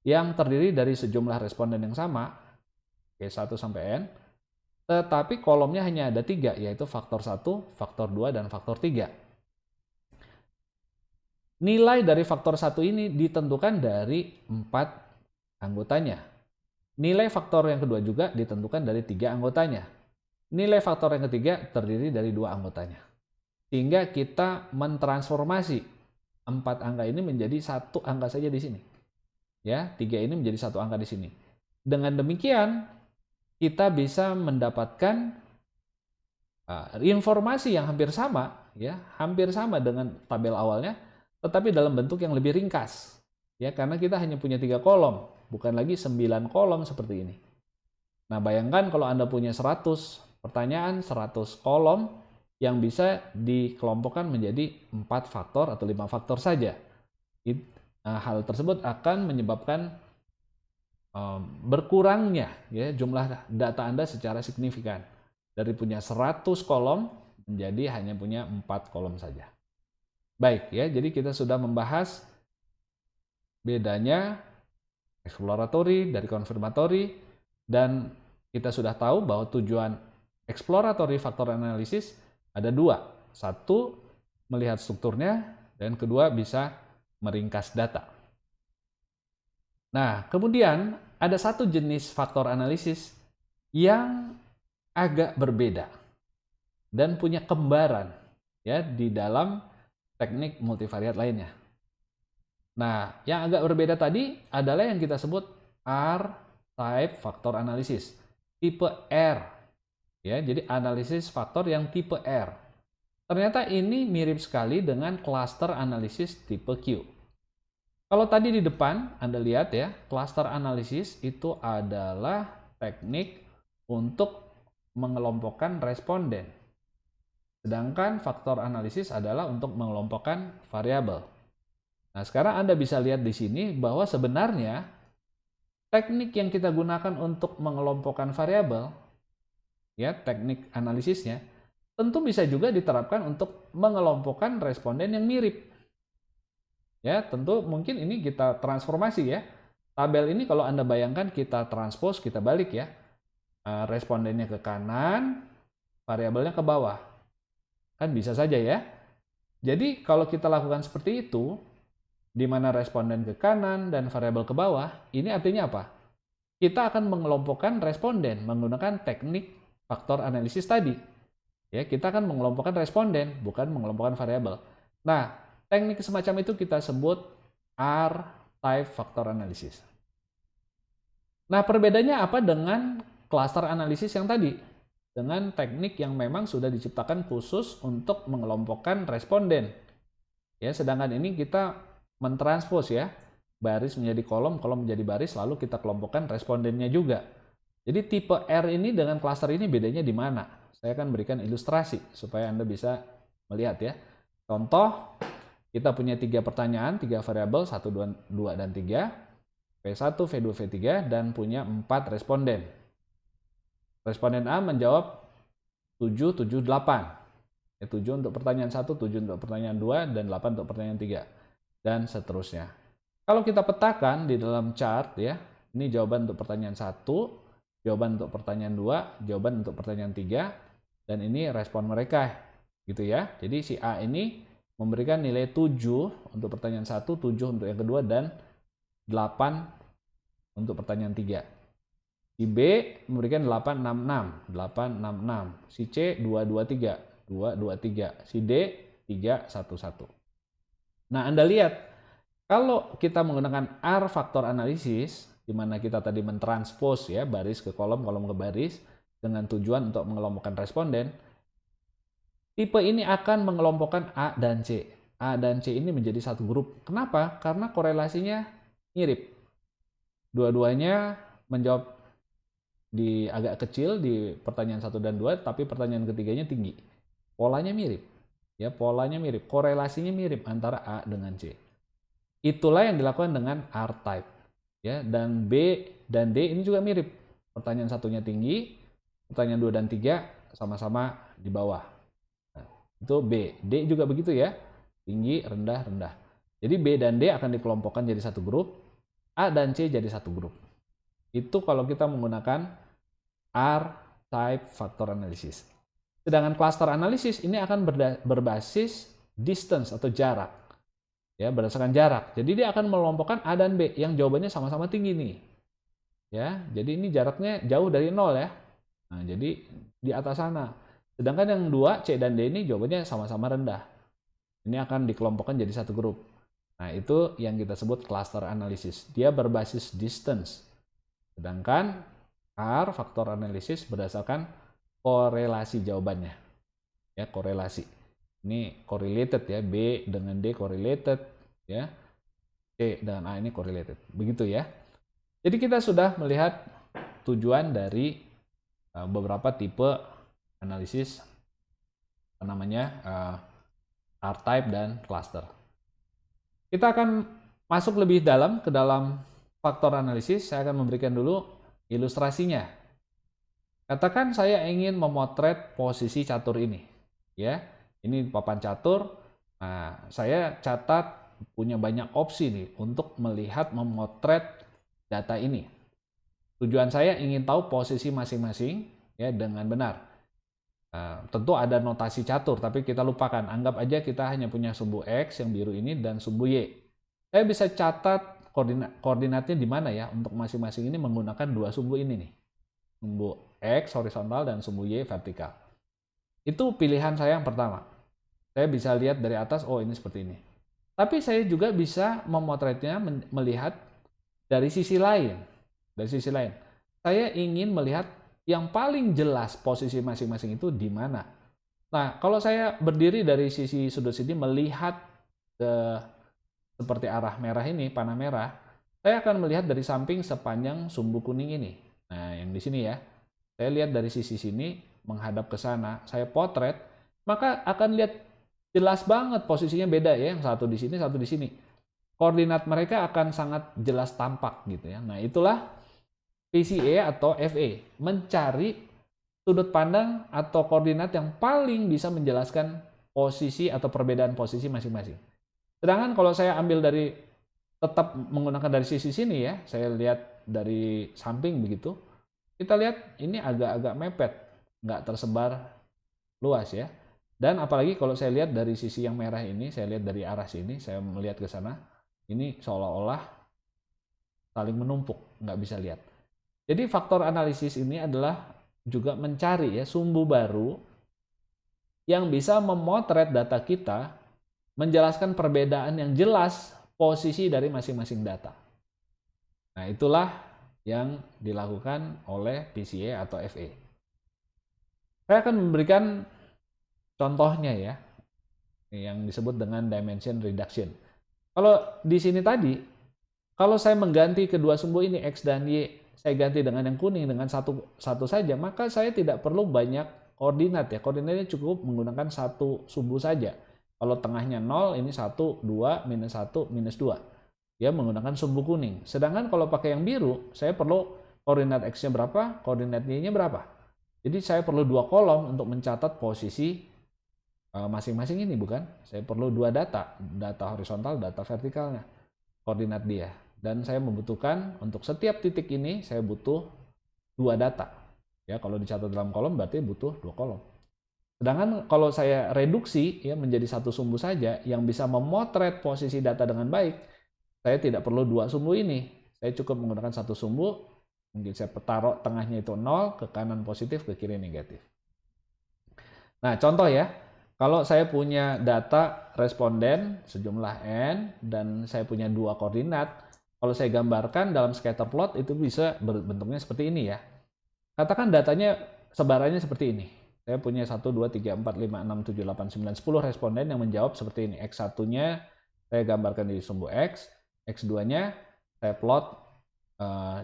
yang terdiri dari sejumlah responden yang sama, K1 sampai N, tetapi kolomnya hanya ada 3, yaitu faktor 1, faktor 2, dan faktor 3. Nilai dari faktor 1 ini ditentukan dari 4 anggotanya. Nilai faktor yang kedua juga ditentukan dari 3 anggotanya. Nilai faktor yang ketiga terdiri dari 2 anggotanya. Sehingga kita mentransformasi 4 angka ini menjadi 1 angka saja di sini. Ya, 3 ini menjadi 1 angka di sini. Dengan demikian, kita bisa mendapatkan informasi yang hampir sama, ya, hampir sama dengan tabel awalnya, tetapi dalam bentuk yang lebih ringkas. Ya, karena kita hanya punya 3 kolom, bukan lagi 9 kolom seperti ini. Nah, bayangkan kalau Anda punya 100 pertanyaan, 100 kolom yang bisa dikelompokkan menjadi 4 faktor atau 5 faktor saja. Hal tersebut akan menyebabkan berkurangnya ya jumlah data Anda secara signifikan. Dari punya 100 kolom menjadi hanya punya 4 kolom saja. Baik ya, jadi kita sudah membahas bedanya exploratory dari confirmatory, dan kita sudah tahu bahwa tujuan exploratory faktor analisis ada 2. Satu, melihat strukturnya, dan kedua bisa meringkas data. Nah, kemudian ada satu jenis faktor analisis yang agak berbeda dan punya kembaran ya di dalam teknik multivariat lainnya. Nah, yang agak berbeda tadi adalah yang kita sebut R-type faktor analisis, tipe R. Ya, jadi analisis faktor yang tipe R. Ternyata ini mirip sekali dengan cluster analisis tipe Q. Kalau tadi di depan Anda lihat ya, cluster analisis itu adalah teknik untuk mengelompokkan responden. Sedangkan faktor analisis adalah untuk mengelompokkan variabel. Nah, sekarang Anda bisa lihat di sini bahwa sebenarnya teknik yang kita gunakan untuk mengelompokkan variabel, ya, teknik analisisnya, tentu bisa juga diterapkan untuk mengelompokkan responden yang mirip. Ya, tentu mungkin ini kita transformasi ya. Tabel ini kalau Anda bayangkan kita transpose, kita balik ya. Respondennya ke kanan, variabelnya ke bawah. Kan bisa saja ya. Jadi kalau kita lakukan seperti itu, di mana responden ke kanan dan variabel ke bawah, ini artinya apa? kita akan mengelompokkan responden menggunakan teknik faktor analisis tadi. Ya, kita akan mengelompokkan responden, bukan mengelompokkan variabel. Nah, teknik semacam itu kita sebut R-type faktor analisis. Nah, perbedaannya apa dengan cluster analisis yang tadi? Dengan teknik yang memang sudah diciptakan khusus untuk mengelompokkan responden. Ya, sedangkan ini kita mentranspos ya, baris menjadi kolom, kolom menjadi baris, lalu kita kelompokkan respondennya juga. Jadi tipe R ini dengan cluster ini bedanya di mana? Saya akan berikan ilustrasi supaya Anda bisa melihat ya. Contoh, kita punya 3 pertanyaan, 3 variabel, 1, 2, dan 3. V1, V2, V3, dan punya 4 responden. Responden A menjawab 7, 7, 8. 7 untuk pertanyaan 1, 7 untuk pertanyaan 2, dan 8 untuk pertanyaan 3. Dan seterusnya. Kalau kita petakan di dalam chart ya, ini jawaban untuk pertanyaan 1, jawaban untuk pertanyaan 2, jawaban untuk pertanyaan 3, dan ini respon mereka. Gitu ya. Jadi si A ini memberikan nilai 7 untuk pertanyaan 1, 7 untuk yang kedua, dan 8 untuk pertanyaan 3. Si B memberikan 866, 866. Si C 223, 223. Si D 311. Nah, Anda lihat kalau kita menggunakan R faktor analisis, di mana kita tadi mentranspos ya baris ke kolom, kolom ke baris dengan tujuan untuk mengelompokkan responden, tipe ini akan mengelompokkan A dan C. A dan C ini menjadi satu grup. Kenapa? Karena korelasinya mirip. Dua-duanya menjawab di agak kecil di pertanyaan 1 dan 2, tapi pertanyaan ketiganya tinggi. Polanya mirip. Ya, polanya mirip, korelasinya mirip antara A dengan C. Itulah yang dilakukan dengan R-type. Ya, dan B dan D ini juga mirip. Pertanyaan satunya tinggi, pertanyaan 2 dan 3 sama-sama di bawah. Nah, itu B. D juga begitu ya. Tinggi, rendah, rendah. Jadi B dan D akan dikelompokkan jadi satu grup, A dan C jadi satu grup. Itu kalau kita menggunakan R-type faktor analisis. Sedangkan cluster analisis ini akan berbasis distance atau jarak. Ya, berdasarkan jarak. Jadi dia akan mengelompokkan A dan B yang jawabannya sama-sama tinggi nih. Ya, jadi ini jaraknya jauh dari 0 ya. Nah, jadi di atas sana. Sedangkan yang 2 C dan D ini jawabannya sama-sama rendah. Ini akan dikelompokkan jadi satu grup. Nah, itu yang kita sebut cluster analisis. Dia berbasis distance. Sedangkan R faktor analisis berdasarkan korelasi jawabannya. Ya, korelasi. Ini correlated ya, B dengan D correlated ya. C dengan A ini correlated. Begitu ya. Jadi kita sudah melihat tujuan dari beberapa tipe analisis R-type dan cluster. Kita akan masuk lebih dalam ke dalam faktor analisis. Saya akan memberikan dulu ilustrasinya. Katakan saya ingin memotret posisi catur ini. Ya, ini papan catur. Nah, saya catat punya banyak opsi nih untuk melihat memotret data ini. Tujuan saya ingin tahu posisi masing-masing ya dengan benar. Tentu ada notasi catur, tapi kita lupakan. Anggap aja kita hanya punya sumbu X yang biru ini dan sumbu Y. Saya bisa catat koordinatnya di mana ya untuk masing-masing ini menggunakan dua sumbu ini nih. Sumbu X horizontal dan sumbu Y vertikal. Itu pilihan saya yang pertama. Saya bisa lihat dari atas, oh ini seperti ini. Tapi saya juga bisa memotretnya melihat dari sisi lain. Dari sisi lain. Saya ingin melihat yang paling jelas posisi masing-masing itu di mana. Nah, kalau saya berdiri dari sisi sudut sini melihat ke seperti arah merah ini, panah merah, saya akan melihat dari samping sepanjang sumbu kuning ini. Nah, yang di sini ya. Saya lihat dari sisi sini, menghadap ke sana, saya potret, maka akan lihat jelas banget posisinya beda ya, yang satu di sini, satu di sini. Koordinat mereka akan sangat jelas tampak gitu ya. Nah, itulah PCA atau FA, mencari sudut pandang atau koordinat yang paling bisa menjelaskan posisi atau perbedaan posisi masing-masing. Sedangkan kalau saya ambil dari tetap menggunakan dari sisi sini ya, saya lihat dari samping begitu, kita lihat ini agak-agak mepet, nggak tersebar luas ya. Dan apalagi kalau saya lihat dari sisi yang merah ini, saya lihat dari arah sini, saya melihat ke sana, ini seolah-olah saling menumpuk, nggak bisa lihat. Jadi faktor analisis ini adalah juga mencari ya sumbu baru yang bisa memotret data kita, menjelaskan perbedaan yang jelas posisi dari masing-masing data. Nah, itulah yang dilakukan oleh PCA atau FA. Saya akan memberikan contohnya ya, yang disebut dengan dimension reduction. Kalau di sini tadi, kalau saya mengganti kedua sumbu ini X dan Y, saya ganti dengan yang kuning dengan satu saja, maka saya tidak perlu banyak koordinat ya. Koordinatnya cukup menggunakan satu sumbu saja. Kalau tengahnya 0, ini 1, 2, minus 1, minus 2. Ya, menggunakan sumbu kuning. Sedangkan kalau pakai yang biru, saya perlu koordinat X-nya berapa, koordinat Y-nya berapa. Jadi saya perlu 2 kolom untuk mencatat posisi masing-masing ini, bukan? Saya perlu 2 data horizontal, data vertikalnya, koordinat dia. Dan saya membutuhkan untuk setiap titik ini saya butuh 2 data. Ya, kalau dicatat dalam kolom berarti butuh 2 kolom. Sedangkan kalau saya reduksi ya menjadi satu sumbu saja yang bisa memotret posisi data dengan baik, saya tidak perlu 2 sumbu ini. Saya cukup menggunakan satu sumbu, mungkin saya taruh tengahnya itu 0, ke kanan positif, ke kiri negatif. Nah, contoh ya, kalau saya punya data responden sejumlah N dan saya punya 2 koordinat, kalau saya gambarkan dalam scatter plot itu bisa bentuknya seperti ini ya. Katakan datanya sebarannya seperti ini. Saya punya 1, 2, 3, 4, 5, 6, 7, 8, 9, 10 responden yang menjawab seperti ini. X1-nya saya gambarkan di sumbu X, X2-nya saya plot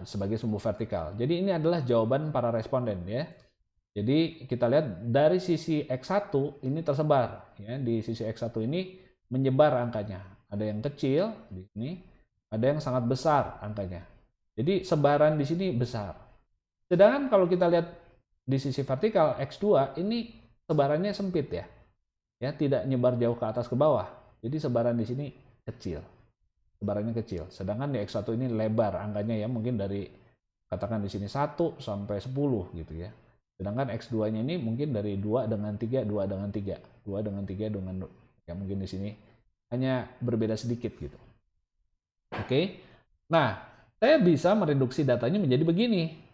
sebagai sumbu vertikal. Jadi ini adalah jawaban para responden ya. Jadi kita lihat dari sisi X1 ini tersebar ya, di sisi X1 ini menyebar angkanya. Ada yang kecil di sini, ada yang sangat besar angkanya. Jadi sebaran di sini besar. Sedangkan kalau kita lihat di sisi vertikal X2 ini sebarannya sempit ya. Ya, tidak nyebar jauh ke atas ke bawah. Jadi sebaran di sini kecil. Sebarannya kecil. Sedangkan di X1 ini lebar angkanya ya, mungkin dari katakan di sini 1 sampai 10 gitu ya. Sedangkan X2-nya ini mungkin dari 2 dengan 3, 2 dengan 3, 2 dengan 3 dengan ya mungkin di sini hanya berbeda sedikit gitu. Oke. Nah, saya bisa mereduksi datanya menjadi begini.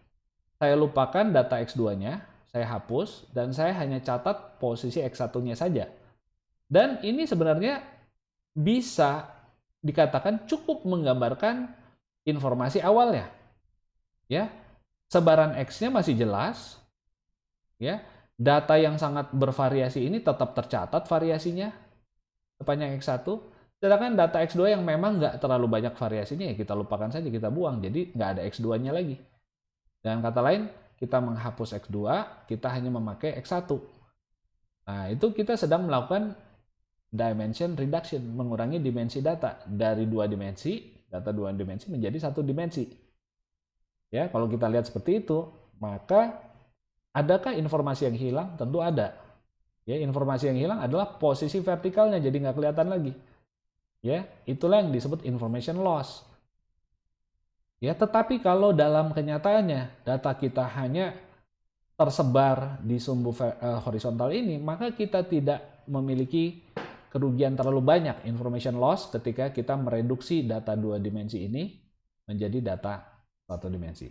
Saya lupakan data X2-nya, saya hapus, dan saya hanya catat posisi X1-nya saja. Dan ini sebenarnya bisa dikatakan cukup menggambarkan informasi awalnya. Ya, sebaran X-nya masih jelas. Ya, data yang sangat bervariasi ini tetap tercatat variasinya sepanjang X1. Sedangkan data X2 yang memang nggak terlalu banyak variasinya, ya kita lupakan saja, kita buang. Jadi nggak ada X2-nya lagi. Dengan kata lain, kita menghapus X2, kita hanya memakai X1. Nah, itu kita sedang melakukan dimension reduction, mengurangi dimensi data dari 2 dimensi, data 2 dimensi menjadi 1 dimensi. Ya, kalau kita lihat seperti itu, maka adakah informasi yang hilang? Tentu ada. Ya, informasi yang hilang adalah posisi vertikalnya, jadi nggak kelihatan lagi. Ya, itulah yang disebut information loss. Ya, tetapi kalau dalam kenyataannya data kita hanya tersebar di sumbu horizontal ini, maka kita tidak memiliki kerugian terlalu banyak information loss ketika kita mereduksi data 2 dimensi ini menjadi data 1 dimensi.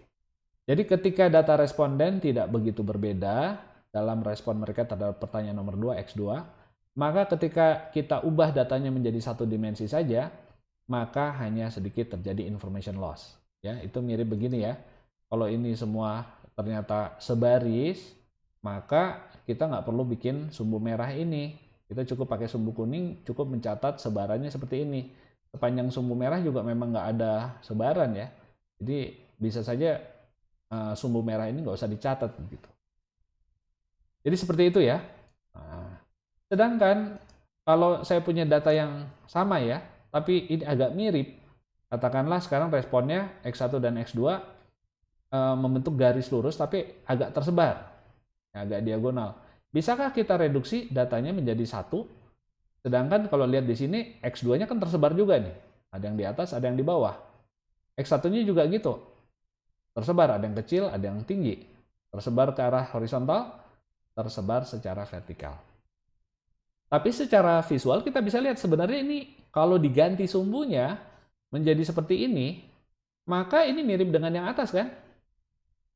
Jadi ketika data responden tidak begitu berbeda dalam respon mereka terhadap pertanyaan nomor 2 X2, maka ketika kita ubah datanya menjadi 1 dimensi saja, maka hanya sedikit terjadi information loss. Ya, itu mirip begini ya. Kalau ini semua ternyata sebaris, maka kita nggak perlu bikin sumbu merah ini. Kita cukup pakai sumbu kuning, cukup mencatat sebarannya seperti ini. Sepanjang sumbu merah juga memang nggak ada sebaran ya. Jadi bisa saja sumbu merah ini nggak usah dicatat begitu. Jadi seperti itu ya. Nah, sedangkan kalau saya punya data yang sama ya, tapi ini agak mirip. Katakanlah sekarang responnya X1 dan X2 membentuk garis lurus tapi agak tersebar, agak diagonal. Bisakah kita reduksi datanya menjadi 1? Sedangkan kalau lihat di sini X2-nya kan tersebar juga nih. Ada yang di atas, ada yang di bawah. X1-nya juga gitu. Tersebar, ada yang kecil, ada yang tinggi. Tersebar ke arah horizontal, tersebar secara vertikal. Tapi secara visual kita bisa lihat sebenarnya ini kalau diganti sumbunya menjadi seperti ini, maka ini mirip dengan yang atas kan?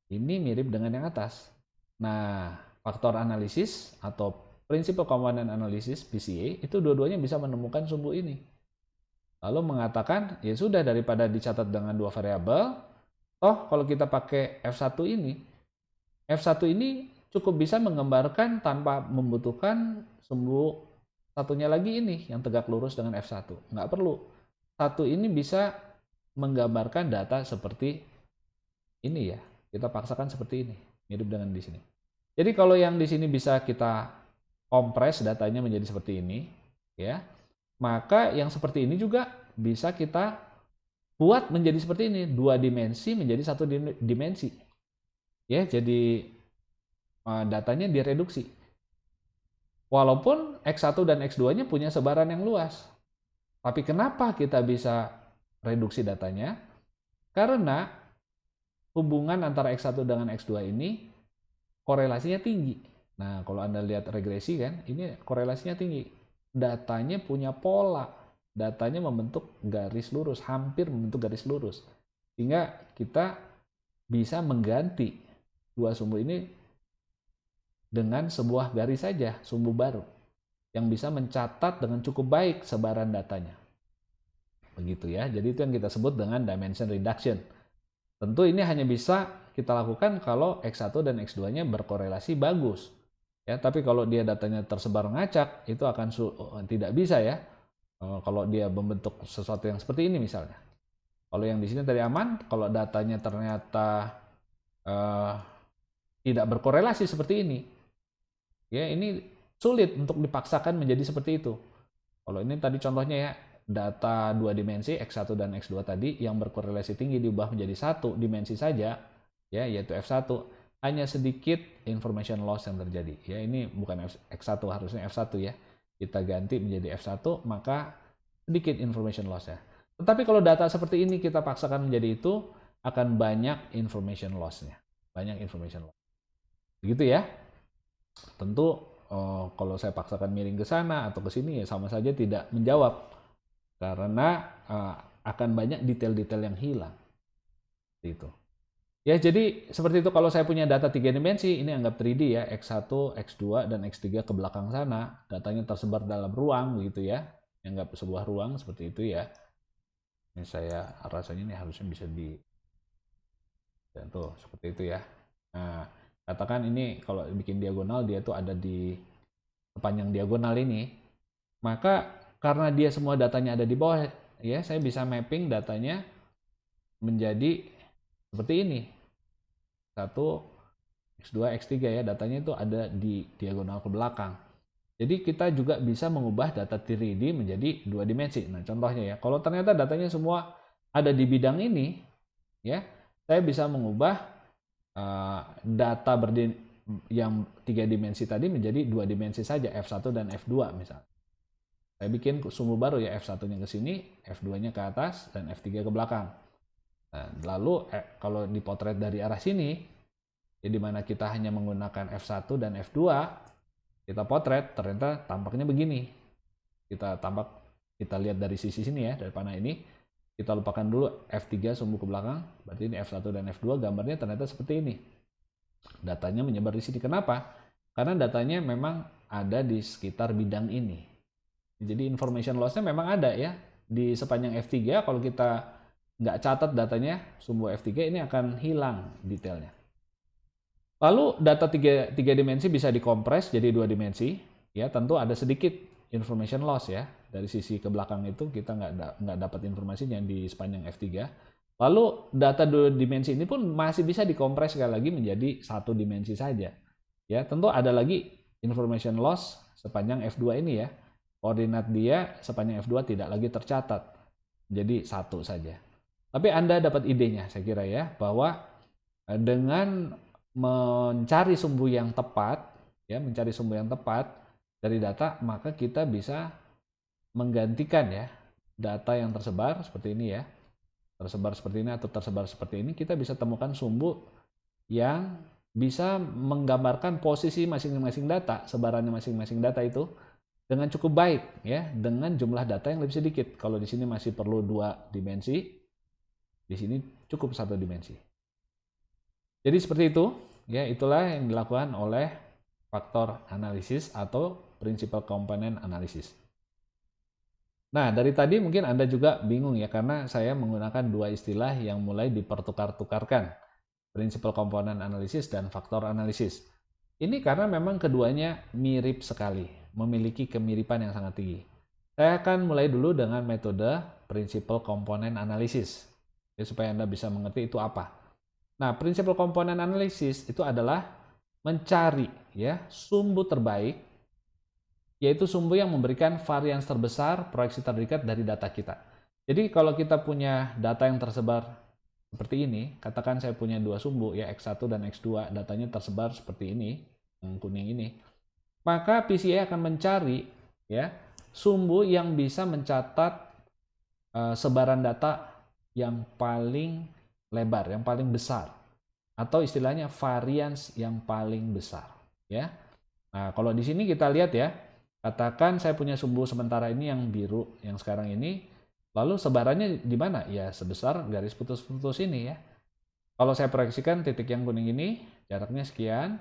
Ini mirip dengan yang atas. Nah, faktor analisis atau Principal Component Analysis (PCA) itu dua-duanya bisa menemukan sumbu ini. Lalu mengatakan, ya sudah, daripada dicatat dengan dua variabel, toh kalau kita pakai F1 ini cukup bisa menggambarkan tanpa membutuhkan sumbu satunya lagi ini yang tegak lurus dengan F1. Nggak perlu. Satu ini bisa menggambarkan data seperti ini ya. Kita paksakan seperti ini, mirip dengan di sini. Jadi kalau yang di sini bisa kita kompres datanya menjadi seperti ini, ya, maka yang seperti ini juga bisa kita buat menjadi seperti ini, dua dimensi menjadi satu dimensi. Ya, jadi datanya direduksi. Walaupun X1 dan X2-nya punya sebaran yang luas. Tapi kenapa kita bisa reduksi datanya? Karena hubungan antara X1 dengan X2 ini korelasinya tinggi. Nah, kalau Anda lihat regresi kan, ini korelasinya tinggi. Datanya punya pola. Datanya membentuk garis lurus, hampir membentuk garis lurus. Sehingga kita bisa mengganti dua sumbu ini dengan sebuah garis saja, sumbu baru, yang bisa mencatat dengan cukup baik sebaran datanya. Begitu ya, jadi itu yang kita sebut dengan dimension reduction. Tentu ini hanya bisa kita lakukan kalau X1 dan X2-nya berkorelasi bagus. Ya, tapi kalau dia datanya tersebar ngacak, itu akan tidak bisa ya. Kalau dia membentuk sesuatu yang seperti ini misalnya. Kalau yang di sini tadi aman, kalau datanya ternyata tidak berkorelasi seperti ini, ya ini sulit untuk dipaksakan menjadi seperti itu. Kalau ini tadi contohnya ya, data dua dimensi X1 dan X2 tadi yang berkorelasi tinggi diubah menjadi satu dimensi saja, ya, yaitu F1, hanya sedikit information loss yang terjadi. Ya, ini bukan X1, harusnya F1 ya. Kita ganti menjadi F1, maka sedikit information loss ya. Tetapi kalau data seperti ini kita paksakan menjadi itu, akan banyak information loss-nya. Banyak information loss. Begitu ya. Tentu kalau saya paksakan miring ke sana atau ke sini ya sama saja tidak menjawab. Karena akan banyak detail-detail yang hilang. Itu. Ya, jadi seperti itu kalau saya punya data 3 dimensi, ini anggap 3D ya, X1, X2, dan X3 ke belakang sana. Datanya tersebar dalam ruang, begitu ya. Anggap sebuah ruang seperti itu ya. Ini saya rasanya ini harusnya bisa tuh, seperti itu ya. Nah, katakan ini kalau bikin diagonal, dia tuh ada di sepanjang diagonal ini. Maka karena dia semua datanya ada di bawah, ya saya bisa mapping datanya menjadi seperti ini. 1, X2, X3 ya, datanya itu ada di diagonal ke belakang. Jadi kita juga bisa mengubah data 3D menjadi dua dimensi. Nah, contohnya ya, kalau ternyata datanya semua ada di bidang ini, ya, saya bisa mengubah data yang 3 dimensi tadi menjadi 2 dimensi saja, F1 dan F2 misalnya. Saya bikin sumbu baru ya, F1-nya ke sini, F2-nya ke atas, dan F3 ke belakang. Nah, lalu kalau dipotret dari arah sini, ya di mana kita hanya menggunakan F1 dan F2, kita potret, ternyata tampaknya begini. Kita lihat dari sisi sini ya, dari panah ini, kita lupakan dulu F3 sumbu ke belakang, berarti ini F1 dan F2, gambarnya ternyata seperti ini. Datanya menyebar di sini. Kenapa? Karena datanya memang ada di sekitar bidang ini. Jadi information loss-nya memang ada ya. Di sepanjang F3, kalau kita nggak catat datanya, sumbu F3 ini akan hilang detailnya. Lalu data 3 dimensi bisa dikompres jadi 2 dimensi. Ya, tentu ada sedikit information loss ya. Dari sisi ke belakang itu kita nggak dapat informasinya di sepanjang F3. Lalu data 2 dimensi ini pun masih bisa dikompres sekali lagi menjadi 1 dimensi saja. Ya, tentu ada lagi information loss sepanjang F2 ini ya. Koordinat dia sepanjang F2 tidak lagi tercatat. Jadi 1 saja. Tapi Anda dapat idenya, saya kira ya, bahwa dengan mencari sumbu yang tepat, ya, mencari sumbu yang tepat dari data, maka kita bisa menggantikan ya data yang tersebar seperti ini ya. Tersebar seperti ini atau tersebar seperti ini, kita bisa temukan sumbu yang bisa menggambarkan posisi masing-masing data, sebarannya masing-masing data itu dengan cukup baik ya, dengan jumlah data yang lebih sedikit. Kalau di sini masih perlu 2 dimensi, di sini cukup 1 dimensi. Jadi seperti itu, ya itulah yang dilakukan oleh faktor analisis atau principal component analysis. Nah, dari tadi mungkin Anda juga bingung ya, karena saya menggunakan dua istilah yang mulai dipertukar-tukarkan, principal component analysis dan faktor analisis. Ini karena memang keduanya mirip sekali, memiliki kemiripan yang sangat tinggi. Saya akan mulai dulu dengan metode principal component analysis, ya, supaya Anda bisa mengerti itu apa. Nah, principal component analysis itu adalah mencari ya sumbu terbaik, yaitu sumbu yang memberikan varians terbesar proyeksi terdekat dari data kita. Jadi kalau kita punya data yang tersebar seperti ini, katakan saya punya dua sumbu ya X1 dan X2, datanya tersebar seperti ini, yang kuning ini, maka PCA akan mencari ya sumbu yang bisa mencatat sebaran data yang paling lebar, yang paling besar, atau istilahnya varians yang paling besar ya. Nah, kalau di sini kita lihat ya, katakan saya punya sumbu sementara ini yang biru, yang sekarang ini, lalu sebarannya di mana? Ya sebesar garis putus-putus ini ya. Kalau saya proyeksikan titik yang kuning ini, jaraknya sekian,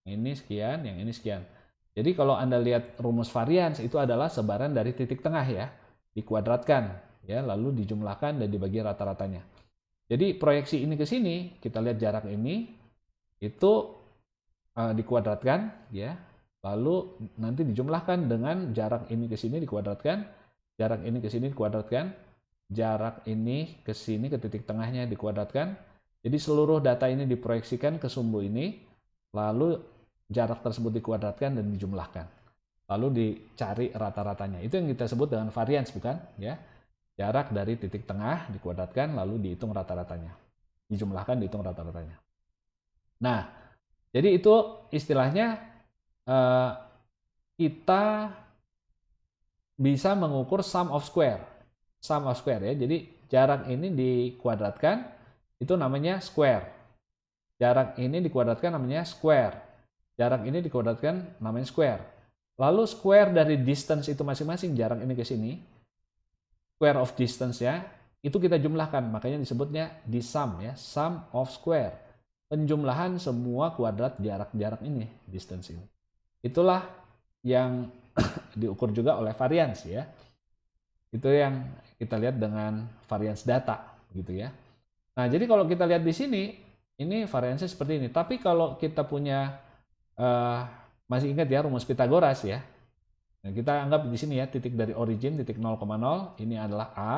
ini sekian, yang ini sekian. Jadi kalau Anda lihat rumus varians itu adalah sebaran dari titik tengah ya, dikuadratkan ya, lalu dijumlahkan dan dibagi rata-ratanya. Jadi proyeksi ini ke sini, kita lihat jarak ini, itu dikuadratkan ya, lalu nanti dijumlahkan dengan jarak ini ke sini dikuadratkan, jarak ini ke sini dikuadratkan, jarak ini ke sini ke titik tengahnya dikuadratkan. Jadi seluruh data ini diproyeksikan ke sumbu ini, lalu jarak tersebut dikuadratkan dan dijumlahkan, lalu dicari rata-ratanya. Itu yang kita sebut dengan varians, bukan ya? Jarak dari titik tengah dikuadratkan lalu dihitung rata-ratanya, dijumlahkan dihitung rata-ratanya. Nah, jadi itu istilahnya kita bisa mengukur sum of square ya. Jadi jarak ini dikuadratkan itu namanya square, jarak ini dikuadratkan namanya square, jarak ini dikuadratkan namanya square. Lalu square dari distance itu masing-masing, jarak ini ke sini, square of distance ya, itu kita jumlahkan, makanya disebutnya di sum ya, sum of square, penjumlahan semua kuadrat jarak-jarak ini, distance ini. Itulah yang diukur juga oleh varians ya. Itu yang kita lihat dengan varians data gitu ya. Nah, jadi kalau kita lihat di sini, ini variansnya seperti ini. Tapi kalau kita punya masih ingat ya rumus Pythagoras ya. Nah, kita anggap di sini ya titik dari origin, titik 0,0, ini adalah A.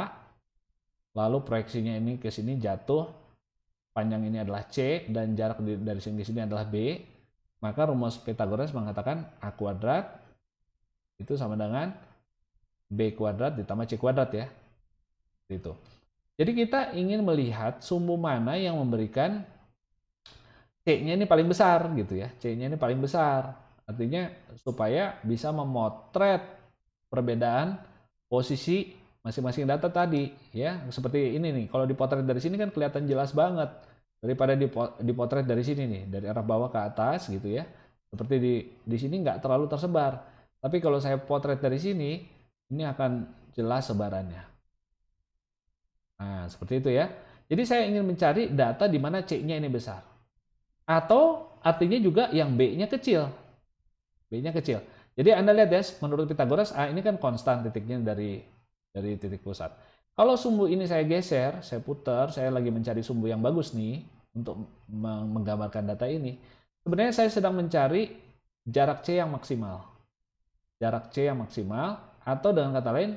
Lalu proyeksinya ini ke sini jatuh, panjang ini adalah C, dan jarak dari sini ke sini adalah B. Maka rumus Pythagoras mengatakan A kuadrat itu sama dengan B kuadrat ditambah C kuadrat ya. Itu. Jadi kita ingin melihat sumbu mana yang memberikan C-nya ini paling besar gitu ya. C-nya ini paling besar. Artinya supaya bisa memotret perbedaan posisi masing-masing data tadi ya. Seperti ini nih. Kalau dipotret dari sini kan kelihatan jelas banget daripada dipotret dari sini nih, dari arah bawah ke atas gitu ya. Seperti di sini nggak terlalu tersebar. Tapi kalau saya potret dari sini, ini akan jelas sebarannya. Nah, seperti itu ya. Jadi saya ingin mencari data di mana C-nya ini besar. Atau artinya juga yang B-nya kecil. B-nya kecil. Jadi Anda lihat ya, menurut Pythagoras A ini kan konstan titiknya dari titik pusat. Kalau sumbu ini saya geser, saya putar, saya lagi mencari sumbu yang bagus nih untuk menggambarkan data ini. Sebenarnya saya sedang mencari jarak C yang maksimal. Jarak C yang maksimal, atau dengan kata lain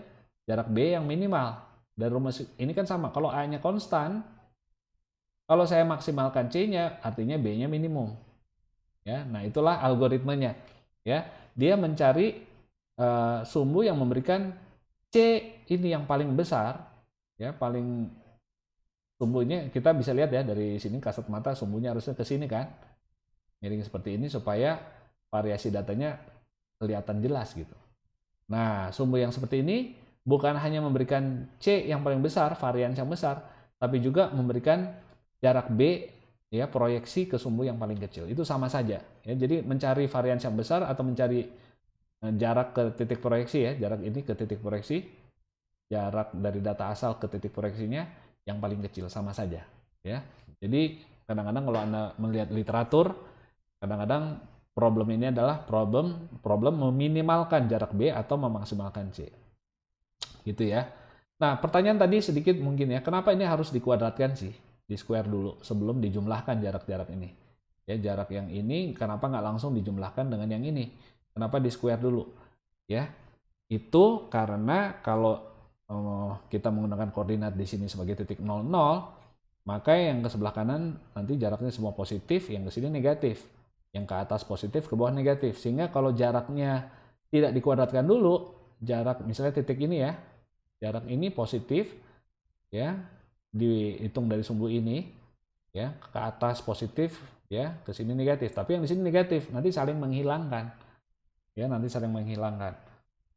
jarak B yang minimal. Dan rumus ini kan sama. Kalau A-nya konstan, kalau saya maksimalkan C-nya, artinya B-nya minimum. Ya, nah itulah algoritmenya. Ya, dia mencari sumbu yang memberikan C ini yang paling besar, ya paling sumbunya kita bisa lihat ya dari sini kasat mata sumbunya harusnya ke sini kan, miring seperti ini supaya variasi datanya kelihatan jelas gitu. Nah, sumbu yang seperti ini bukan hanya memberikan C yang paling besar, varians yang besar, tapi juga memberikan jarak B ya proyeksi ke sumbu yang paling kecil. Itu sama saja ya. Jadi mencari varians yang besar atau mencari jarak ke titik proyeksi ya, jarak ini ke titik proyeksi, jarak dari data asal ke titik proyeksinya yang paling kecil sama saja ya. Jadi Kadang-kadang kalau Anda melihat literatur, kadang-kadang problem ini adalah problem meminimalkan jarak B atau memaksimalkan C. Gitu ya. Nah, pertanyaan tadi sedikit mungkin ya, kenapa ini harus dikuadratkan sih? Di square dulu sebelum dijumlahkan jarak-jarak ini. Ya, jarak yang ini kenapa nggak langsung dijumlahkan dengan yang ini? Kenapa di square dulu? Ya, itu karena kalau kita menggunakan koordinat di sini sebagai titik 00, maka yang ke sebelah kanan nanti jaraknya semua positif, yang ke sini negatif. Yang ke atas positif, ke bawah negatif. Sehingga kalau jaraknya tidak dikuadratkan dulu, jarak misalnya titik ini ya, jarak ini positif, ya, dihitung dari sumbu ini, ya, ke atas positif, ya, ke sini negatif. Tapi yang di sini negatif, nanti saling menghilangkan, ya, nanti saling menghilangkan.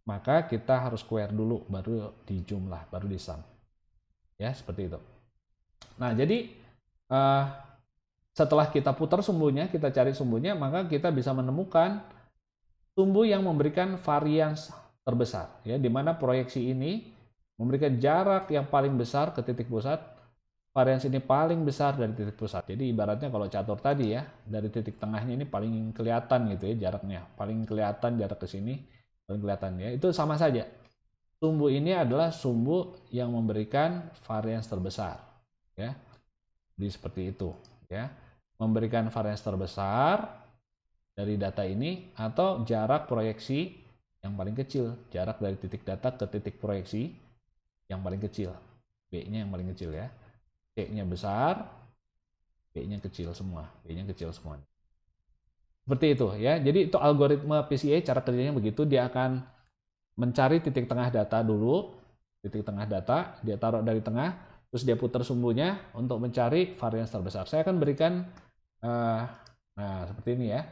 Maka kita harus square dulu, baru dijumlah, baru disum, ya, seperti itu. Nah, jadi setelah kita putar sumbunya, kita cari sumbunya, maka kita bisa menemukan sumbu yang memberikan varians terbesar, ya, di mana proyeksi ini memberikan jarak yang paling besar ke titik pusat, varians ini paling besar dari titik pusat. Jadi ibaratnya kalau catur tadi ya, dari titik tengahnya ini paling kelihatan gitu ya jaraknya, paling kelihatan jarak ke sini, paling kelihatan ya. Itu sama saja. Sumbu ini adalah sumbu yang memberikan varians terbesar, ya. Jadi seperti itu, ya. Memberikan varians terbesar dari data ini atau jarak proyeksi yang paling kecil, jarak dari titik data ke titik proyeksi yang paling kecil, B-nya yang paling kecil ya, C-nya besar, B-nya kecil semua, B-nya kecil semua. Seperti itu ya. Jadi itu algoritma PCA, cara kerjanya begitu. Dia akan mencari titik tengah data dulu, titik tengah data, dia taruh dari tengah, terus dia putar sumbunya untuk mencari varians terbesar. Saya akan berikan, nah seperti ini ya.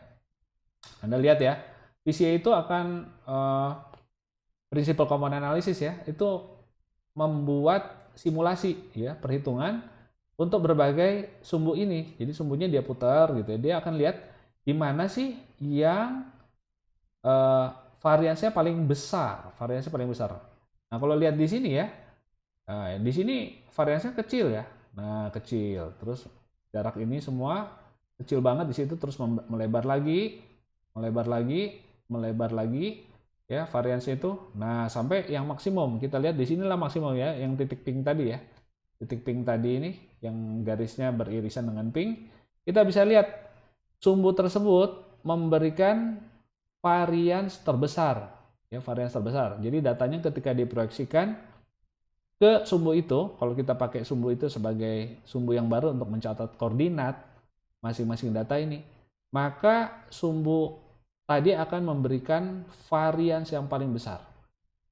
Anda lihat ya, PCA itu akan principal component analysis ya, itu membuat simulasi ya, perhitungan untuk berbagai sumbu ini. Jadi sumbunya dia putar gitu ya. Dia akan lihat di mana sih yang variansnya paling besar, variansnya paling besar. Nah, kalau lihat di sini ya, di sini variansnya kecil ya. Nah, kecil. Terus jarak ini semua kecil banget di situ, terus melebar lagi, melebar lagi, melebar lagi. Ya, variansnya itu. Nah, sampai yang maksimum. Kita lihat di sinilah maksimum ya, yang titik pink tadi ya. Titik pink tadi ini yang garisnya beririsan dengan pink. Kita bisa lihat sumbu tersebut memberikan varians terbesar. Ya, varians terbesar. Jadi datanya ketika diproyeksikan ke sumbu itu, kalau kita pakai sumbu itu sebagai sumbu yang baru untuk mencatat koordinat masing-masing data ini, maka sumbu tadi akan memberikan varians yang paling besar.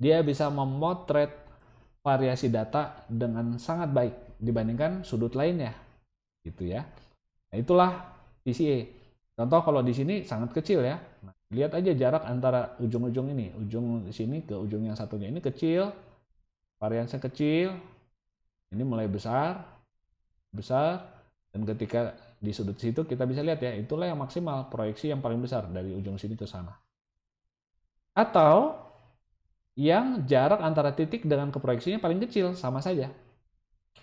Dia bisa memotret variasi data dengan sangat baik dibandingkan sudut lainnya, gitu ya. Nah, itulah PCA. Contoh kalau di sini sangat kecil ya. Nah, lihat aja jarak antara ujung-ujung ini, ujung sini ke ujung yang satunya ini kecil, variansnya kecil, ini mulai besar, besar, dan ketika di sudut situ kita bisa lihat ya, itulah yang maksimal, proyeksi yang paling besar dari ujung sini ke sana. Atau yang jarak antara titik dengan keproyeksinya paling kecil, sama saja.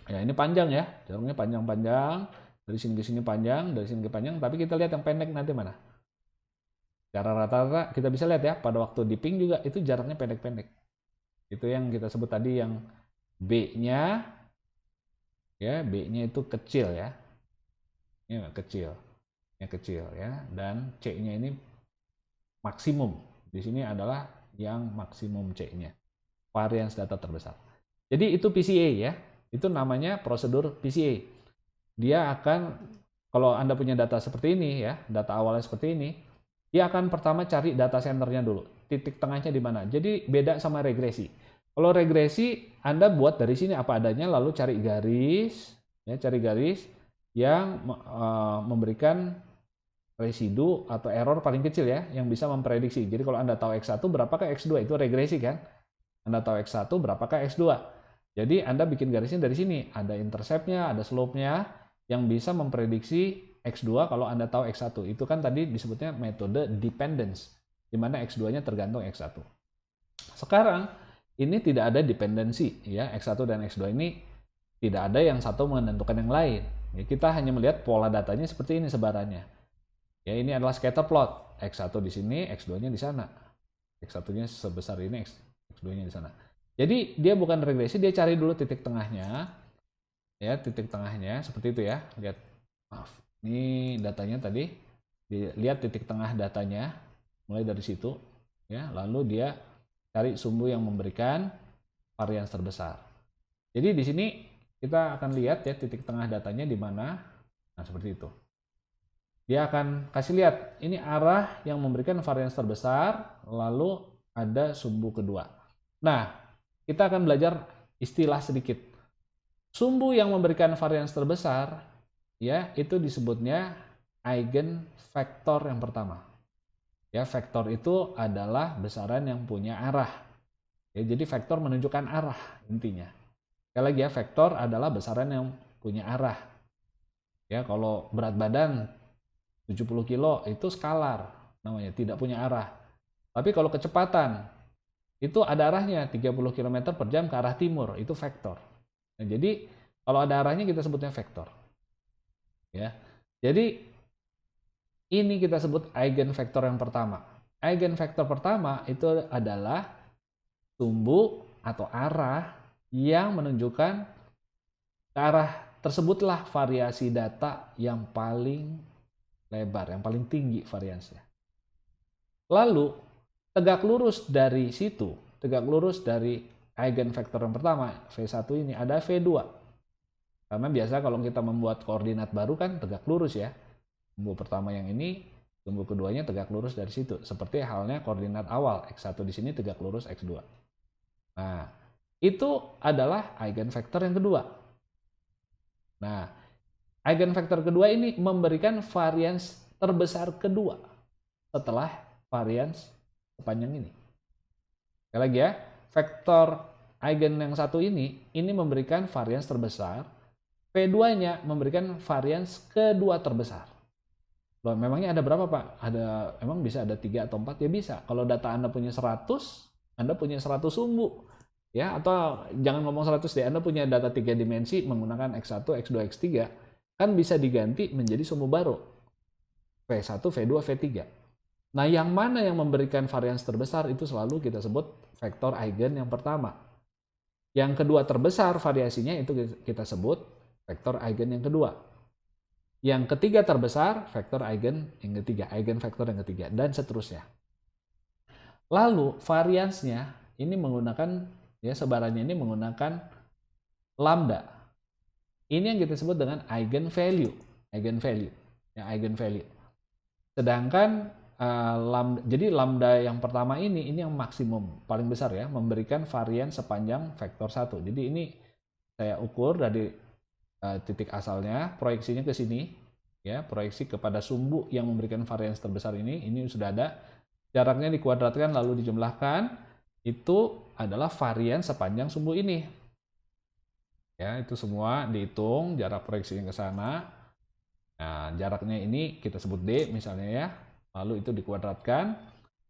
Ya, ini panjang ya, jaraknya panjang-panjang, dari sini ke sini panjang, dari sini ke panjang, tapi kita lihat yang pendek nanti mana. Secara rata-rata kita bisa lihat ya, pada waktu di pink juga itu jaraknya pendek-pendek. Itu yang kita sebut tadi yang B-nya, ya, B-nya itu kecil ya. Ini kecil ya, dan C-nya ini maksimum. Di sini adalah yang maksimum C-nya, varians data terbesar. Jadi itu PCA ya, itu namanya prosedur PCA. Dia akan, kalau Anda punya data seperti ini ya, data awalnya seperti ini, dia akan pertama cari data centernya dulu, titik tengahnya di mana. Jadi beda sama regresi. Kalau regresi Anda buat dari sini apa adanya, lalu cari garis, ya, cari garis yang memberikan residu atau error paling kecil ya, yang bisa memprediksi. Jadi kalau Anda tahu X1 berapakah X2, itu regresi kan. Anda tahu X1 berapakah X2. Jadi Anda bikin garisnya dari sini, ada intercept-nya, ada slope-nya yang bisa memprediksi X2 kalau Anda tahu X1. Itu kan tadi disebutnya metode dependence, di mana X2-nya tergantung X1. Sekarang ini tidak ada dependensi ya, X1 dan X2 ini tidak ada yang satu menentukan yang lain. Ya, kita hanya melihat pola datanya seperti ini sebarannya. Ya, ini adalah scatter plot. X1 di sini, X2-nya di sana. X1-nya sebesar ini, X2-nya di sana. Jadi dia bukan regresi, dia cari dulu titik tengahnya. Ya, titik tengahnya seperti itu ya. Lihat. Maaf. Ini datanya tadi. Lihat titik tengah datanya mulai dari situ ya. Lalu dia cari sumbu yang memberikan varians terbesar. Jadi di sini kita akan lihat ya titik tengah datanya di mana. Nah, seperti itu. Dia akan kasih lihat ini arah yang memberikan varians terbesar, lalu ada sumbu kedua. Nah, kita akan belajar istilah sedikit. Sumbu yang memberikan varians terbesar ya itu disebutnya eigenvektor yang pertama. Ya, vektor itu adalah besaran yang punya arah. Ya, jadi vektor menunjukkan arah intinya. Sekali lagi ya, vektor adalah besaran yang punya arah. Ya, kalau berat badan 70 kilo itu skalar namanya, tidak punya arah. Tapi kalau kecepatan itu ada arahnya 30 km per jam ke arah timur, itu vektor. Nah, jadi kalau ada arahnya kita sebutnya vektor. Ya. Jadi ini kita sebut eigenvektor yang pertama. Eigenvektor pertama itu adalah sumbu atau arah yang menunjukkan ke arah tersebutlah variasi data yang paling lebar, yang paling tinggi variansnya. Lalu tegak lurus dari situ, tegak lurus dari eigenvektor yang pertama, V1 ini ada V2. Karena biasa kalau kita membuat koordinat baru kan tegak lurus ya. Sumbu pertama yang ini, sumbu keduanya tegak lurus dari situ. Seperti halnya koordinat awal, X1 di sini tegak lurus X2. Nah, itu adalah eigenvektor yang kedua. Nah, eigenvektor kedua ini memberikan varians terbesar kedua setelah varians sepanjang ini. Sekali lagi ya, vektor eigen yang satu ini memberikan varians terbesar, V2-nya memberikan varians kedua terbesar. Loh, memangnya ada berapa Pak? Emang bisa ada 3 atau 4? Ya bisa. Kalau data Anda punya 100, Anda punya 100 sumbu. Ya, atau jangan ngomong 100 deh, Anda punya data 3 dimensi menggunakan X1, X2, X3, kan bisa diganti menjadi sumbu baru. V1, V2, V3. Nah, yang mana yang memberikan varians terbesar itu selalu kita sebut vektor eigen yang pertama. Yang kedua terbesar variasinya itu kita sebut vektor eigen yang kedua. Yang ketiga terbesar vektor eigen yang ketiga, eigenvektor yang ketiga, dan seterusnya. Lalu variansnya ini menggunakan ya sebarannya ini menggunakan lambda. Ini yang kita sebut dengan eigenvalue, ya eigenvalue. Sedangkan jadi lambda yang pertama ini yang maksimum paling besar ya, memberikan varians sepanjang vektor 1. Jadi ini saya ukur dari titik asalnya, proyeksinya ke sini ya, proyeksi kepada sumbu yang memberikan varians terbesar ini sudah ada. Jaraknya dikuadratkan lalu dijumlahkan, itu adalah varians sepanjang sumbu ini. Ya, itu semua dihitung, jarak proyeksinya ke sana. Nah, jaraknya ini kita sebut D misalnya ya. Lalu itu dikuadratkan,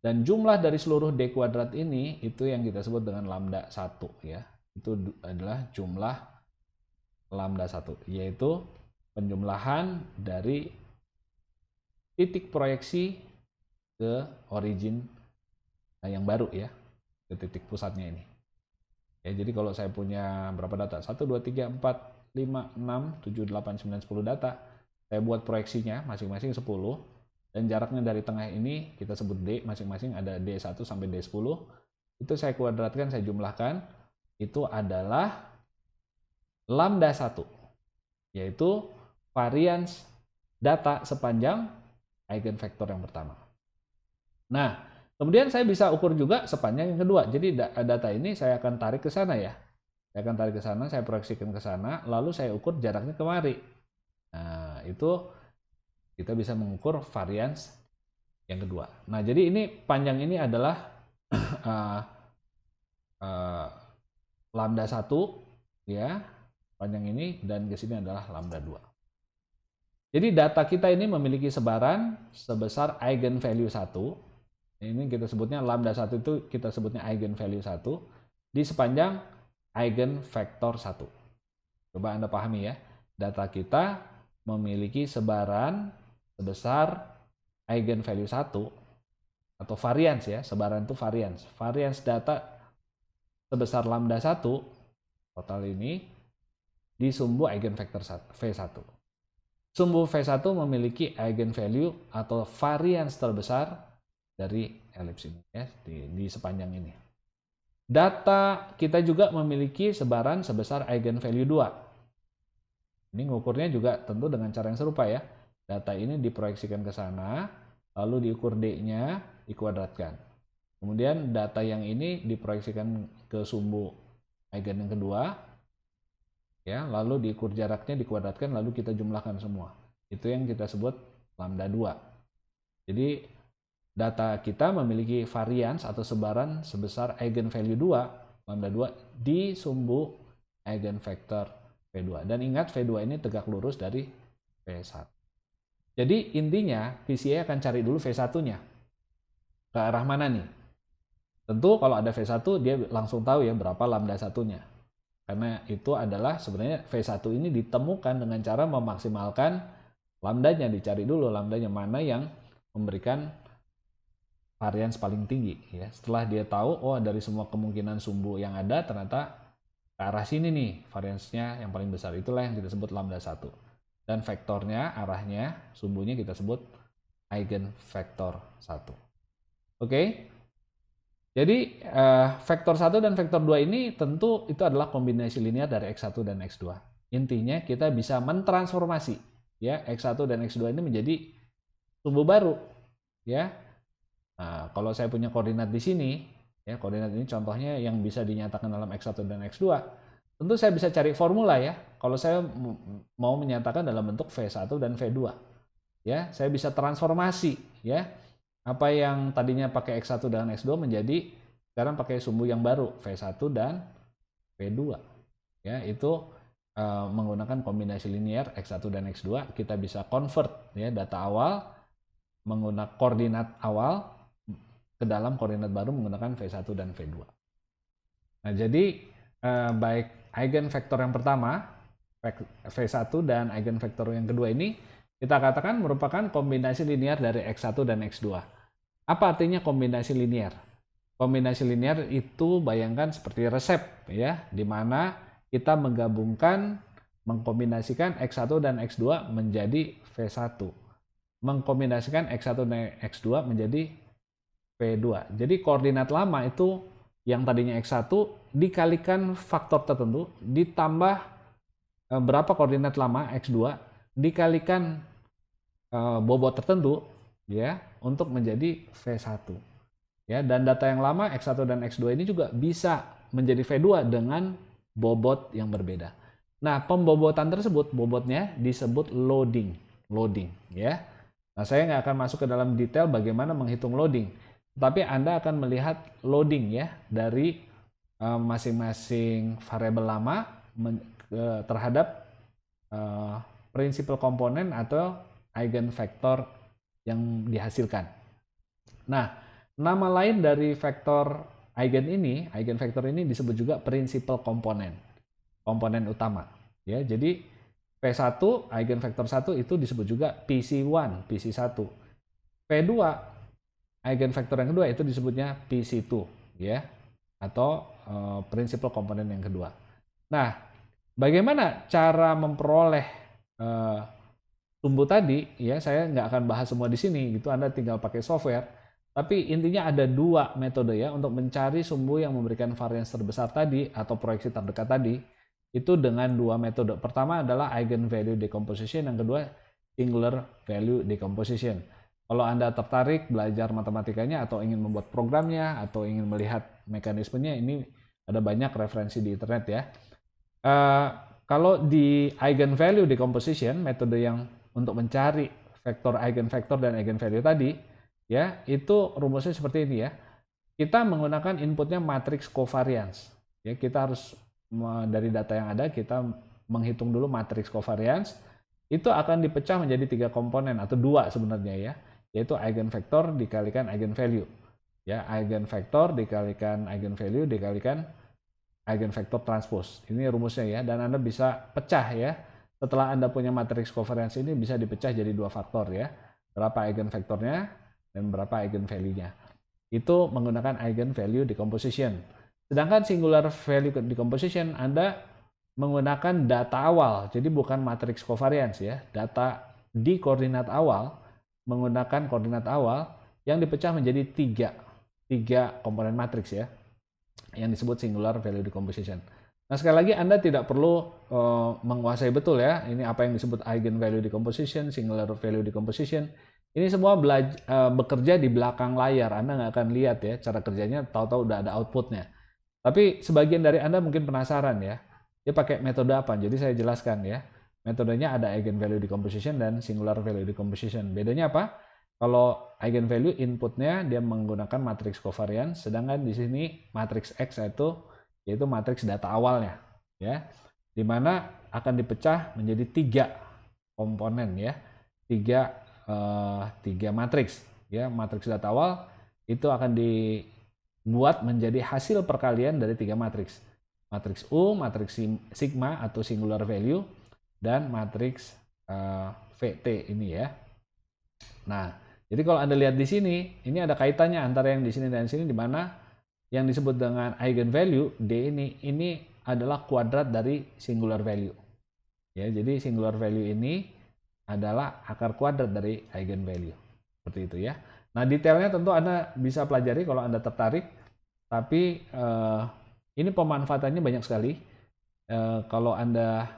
dan jumlah dari seluruh D kuadrat ini itu yang kita sebut dengan lambda 1 ya. Itu adalah jumlah lambda 1, yaitu penjumlahan dari titik proyeksi ke origin yang baru ya, ke titik pusatnya ini. Ya, jadi kalau saya punya berapa data? 1, 2, 3, 4, 5, 6, 7, 8, 9, 10 data. Saya buat proyeksinya masing-masing 10. Dan jaraknya dari tengah ini kita sebut D, masing-masing ada D1 sampai D10. Itu saya kuadratkan, saya jumlahkan. Itu adalah lambda 1. Yaitu varians data sepanjang eigenvektor yang pertama. Nah, kemudian saya bisa ukur juga sepanjang yang kedua. Jadi data ini saya akan tarik ke sana ya. Saya akan tarik ke sana, saya proyeksikan ke sana, lalu saya ukur jaraknya kemari. Nah, itu kita bisa mengukur varians yang kedua. Nah, jadi ini panjang ini adalah lambda 1 ya, panjang ini, dan ke sini adalah lambda 2. Jadi data kita ini memiliki sebaran sebesar eigenvalue 1. Ini kita sebutnya lambda 1 itu kita sebutnya eigenvalue 1 di sepanjang eigenvektor 1. Coba Anda pahami ya. Data kita memiliki sebaran sebesar eigenvalue 1 atau varians ya, sebaran itu varians. Varians data sebesar lambda 1 total ini di sumbu eigenvektor V1. Sumbu V1 memiliki eigenvalue atau varians terbesar dari elips ini ya, di sepanjang ini. Data kita juga memiliki sebaran sebesar eigenvalue 2. Ini ngukurnya juga tentu dengan cara yang serupa ya. Data ini diproyeksikan ke sana, lalu diukur D-nya, dikuadratkan. Kemudian data yang ini diproyeksikan ke sumbu eigen yang kedua, ya, lalu diukur jaraknya, dikuadratkan, lalu kita jumlahkan semua. Itu yang kita sebut lambda 2. Jadi data kita memiliki varians atau sebaran sebesar eigenvalue 2, lambda 2, di sumbu eigenvektor V2. Dan ingat V2 ini tegak lurus dari V1. Jadi intinya PCA akan cari dulu V1-nya. Ke arah mana nih? Tentu kalau ada V1 dia langsung tahu ya berapa lambda 1-nya. Karena itu adalah sebenarnya V1 ini ditemukan dengan cara memaksimalkan lambdanya. Dicari dulu lambdanya mana yang memberikan varians paling tinggi ya. Setelah dia tahu oh dari semua kemungkinan sumbu yang ada ternyata ke arah sini nih variansnya yang paling besar, itulah yang kita sebut lambda 1. Dan vektornya, arahnya, sumbunya kita sebut eigenvektor 1. Oke? Jadi vektor 1 dan vektor 2 ini tentu itu adalah kombinasi linear dari X1 dan X2. Intinya kita bisa mentransformasi ya X1 dan X2 ini menjadi sumbu baru ya. Nah, kalau saya punya koordinat di sini, ya koordinat ini contohnya yang bisa dinyatakan dalam X1 dan X2, tentu saya bisa cari formula ya. Kalau saya mau menyatakan dalam bentuk V1 dan V2, ya saya bisa transformasi ya. Apa yang tadinya pakai X1 dan X2 menjadi sekarang pakai sumbu yang baru V1 dan V2. Ya, itu menggunakan kombinasi linear X1 dan X2, kita bisa convert ya data awal menggunakan koordinat awal ke dalam koordinat baru menggunakan V1 dan V2. Nah, jadi baik eigenvektor yang pertama V1 dan eigenvektor yang kedua ini kita katakan merupakan kombinasi linear dari X1 dan X2. Apa artinya kombinasi linear? Kombinasi linear itu bayangkan seperti resep ya, di mana kita menggabungkan, mengkombinasikan X1 dan X2 menjadi V1. Mengkombinasikan X1 dan X2 menjadi V2. Jadi koordinat lama itu yang tadinya X1 dikalikan faktor tertentu ditambah berapa koordinat lama X2 dikalikan bobot tertentu ya untuk menjadi V1. Ya, dan data yang lama X1 dan X2 ini juga bisa menjadi V2 dengan bobot yang berbeda. Nah, pembobotan tersebut bobotnya disebut loading ya. Nah, saya nggak akan masuk ke dalam detail bagaimana menghitung loading. Tapi Anda akan melihat loading ya dari masing-masing variabel lama terhadap prinsipal komponen atau eigenvektor yang dihasilkan. Nah, nama lain dari vektor eigenvektor ini disebut juga prinsipal komponen utama. Ya, jadi P1 eigenvektor 1 itu disebut juga PC1, PC1. P2 eigenvektor yang kedua itu disebutnya PC2 ya, atau prinsipal komponen yang kedua. Nah, bagaimana cara memperoleh sumbu tadi ya, saya nggak akan bahas semua di sini gitu, Anda tinggal pakai software. Tapi intinya ada dua metode ya untuk mencari sumbu yang memberikan varians terbesar tadi atau proyeksi terdekat tadi, itu dengan dua metode. Pertama adalah eigenvalue decomposition, yang kedua singular value decomposition. Kalau Anda tertarik belajar matematikanya atau ingin membuat programnya atau ingin melihat mekanismenya, ini ada banyak referensi di internet ya. Kalau di eigenvalue decomposition, metode yang untuk mencari vektor eigenvektor dan eigenvalue tadi, ya itu rumusnya seperti ini ya. Kita menggunakan inputnya matriks covariance. Ya, kita harus dari data yang ada kita menghitung dulu matriks covariance. Itu akan dipecah menjadi 3 komponen atau 2 sebenarnya ya, yaitu eigenvektor dikalikan eigenvalue. Ya, eigenvektor dikalikan eigenvalue dikalikan eigenvektor transpose. Ini rumusnya ya, dan Anda bisa pecah ya setelah Anda punya matriks covariance ini bisa dipecah jadi dua faktor ya. Berapa eigenvektornya dan berapa eigenvalue-nya. Itu menggunakan eigenvalue decomposition. Sedangkan singular value decomposition Anda menggunakan data awal. Jadi bukan matriks covariance ya. Data di koordinat awal menggunakan koordinat awal yang dipecah menjadi tiga komponen matriks ya. Yang disebut singular value decomposition. Nah, sekali lagi Anda tidak perlu menguasai betul ya, ini apa yang disebut eigenvalue decomposition, singular value decomposition. Ini semua bekerja di belakang layar, Anda nggak akan lihat ya cara kerjanya, tahu-tahu udah ada outputnya. Tapi sebagian dari Anda mungkin penasaran ya, dia pakai metode apa? Jadi saya jelaskan ya, metodenya ada eigenvalue decomposition dan singular value decomposition. Bedanya apa? Kalau eigenvalue inputnya dia menggunakan matriks covariance, sedangkan di sini matriks X yaitu matriks data awalnya ya, dimana akan dipecah menjadi tiga komponen ya, tiga matriks ya. Matriks data awal itu akan dibuat menjadi hasil perkalian dari tiga matriks U, matriks sigma atau singular value, dan matriks VT ini ya. Nah, jadi kalau Anda lihat di sini, ini ada kaitannya antara yang di sini dan sini, di mana yang disebut dengan eigenvalue D ini adalah kuadrat dari singular value. Ya, jadi singular value ini adalah akar kuadrat dari eigenvalue. Seperti itu ya. Nah, detailnya tentu Anda bisa pelajari kalau Anda tertarik. Tapi ini pemanfaatannya banyak sekali. Kalau Anda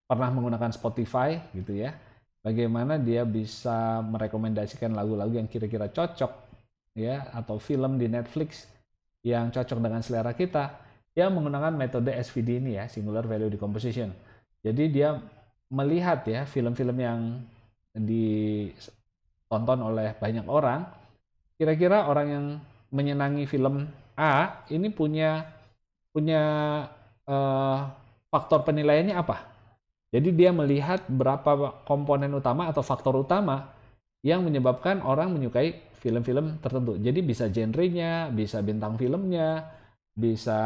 pernah menggunakan Spotify gitu ya, bagaimana dia bisa merekomendasikan lagu-lagu yang kira-kira cocok ya, atau film di Netflix yang cocok dengan selera kita, dia menggunakan metode SVD ini ya, singular value decomposition. Jadi dia melihat ya film-film yang ditonton oleh banyak orang, kira-kira orang yang menyenangi film A ini punya faktor penilaiannya apa. Jadi dia melihat berapa komponen utama atau faktor utama yang menyebabkan orang menyukai film-film tertentu. Jadi bisa genrenya, bisa bintang filmnya, bisa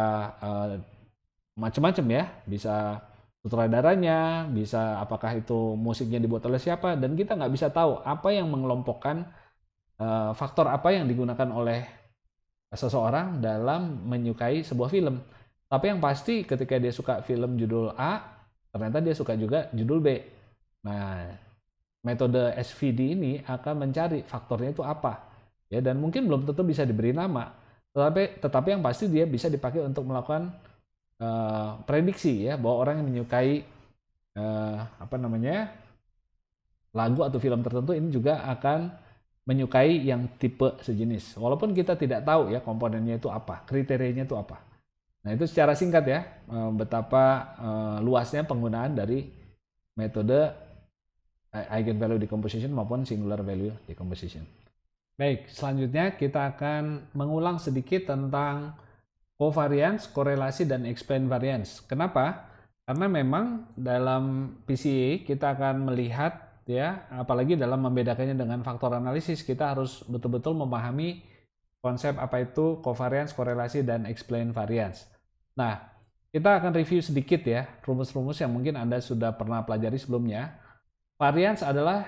macam-macam ya, bisa sutradaranya, bisa apakah itu musiknya dibuat oleh siapa, dan kita nggak bisa tahu apa yang mengelompokkan faktor apa yang digunakan oleh seseorang dalam menyukai sebuah film. Tapi yang pasti ketika dia suka film judul A, ternyata dia suka juga judul B. Nah, metode SVD ini akan mencari faktornya itu apa ya, dan mungkin belum tentu bisa diberi nama, tetapi yang pasti dia bisa dipakai untuk melakukan prediksi ya, bahwa orang yang menyukai lagu atau film tertentu ini juga akan menyukai yang tipe sejenis, walaupun kita tidak tahu ya komponennya itu apa, kriterianya itu apa. Nah, itu secara singkat ya betapa luasnya penggunaan dari metode eigenvalue decomposition maupun singular value decomposition. Baik, selanjutnya kita akan mengulang sedikit tentang covariance, korelasi, dan explain variance. Kenapa? Karena memang dalam PCA kita akan melihat ya, apalagi dalam membedakannya dengan faktor analisis, kita harus betul-betul memahami konsep apa itu covariance, korelasi, dan explain variance. Nah, kita akan review sedikit ya rumus-rumus yang mungkin Anda sudah pernah pelajari sebelumnya. Variance adalah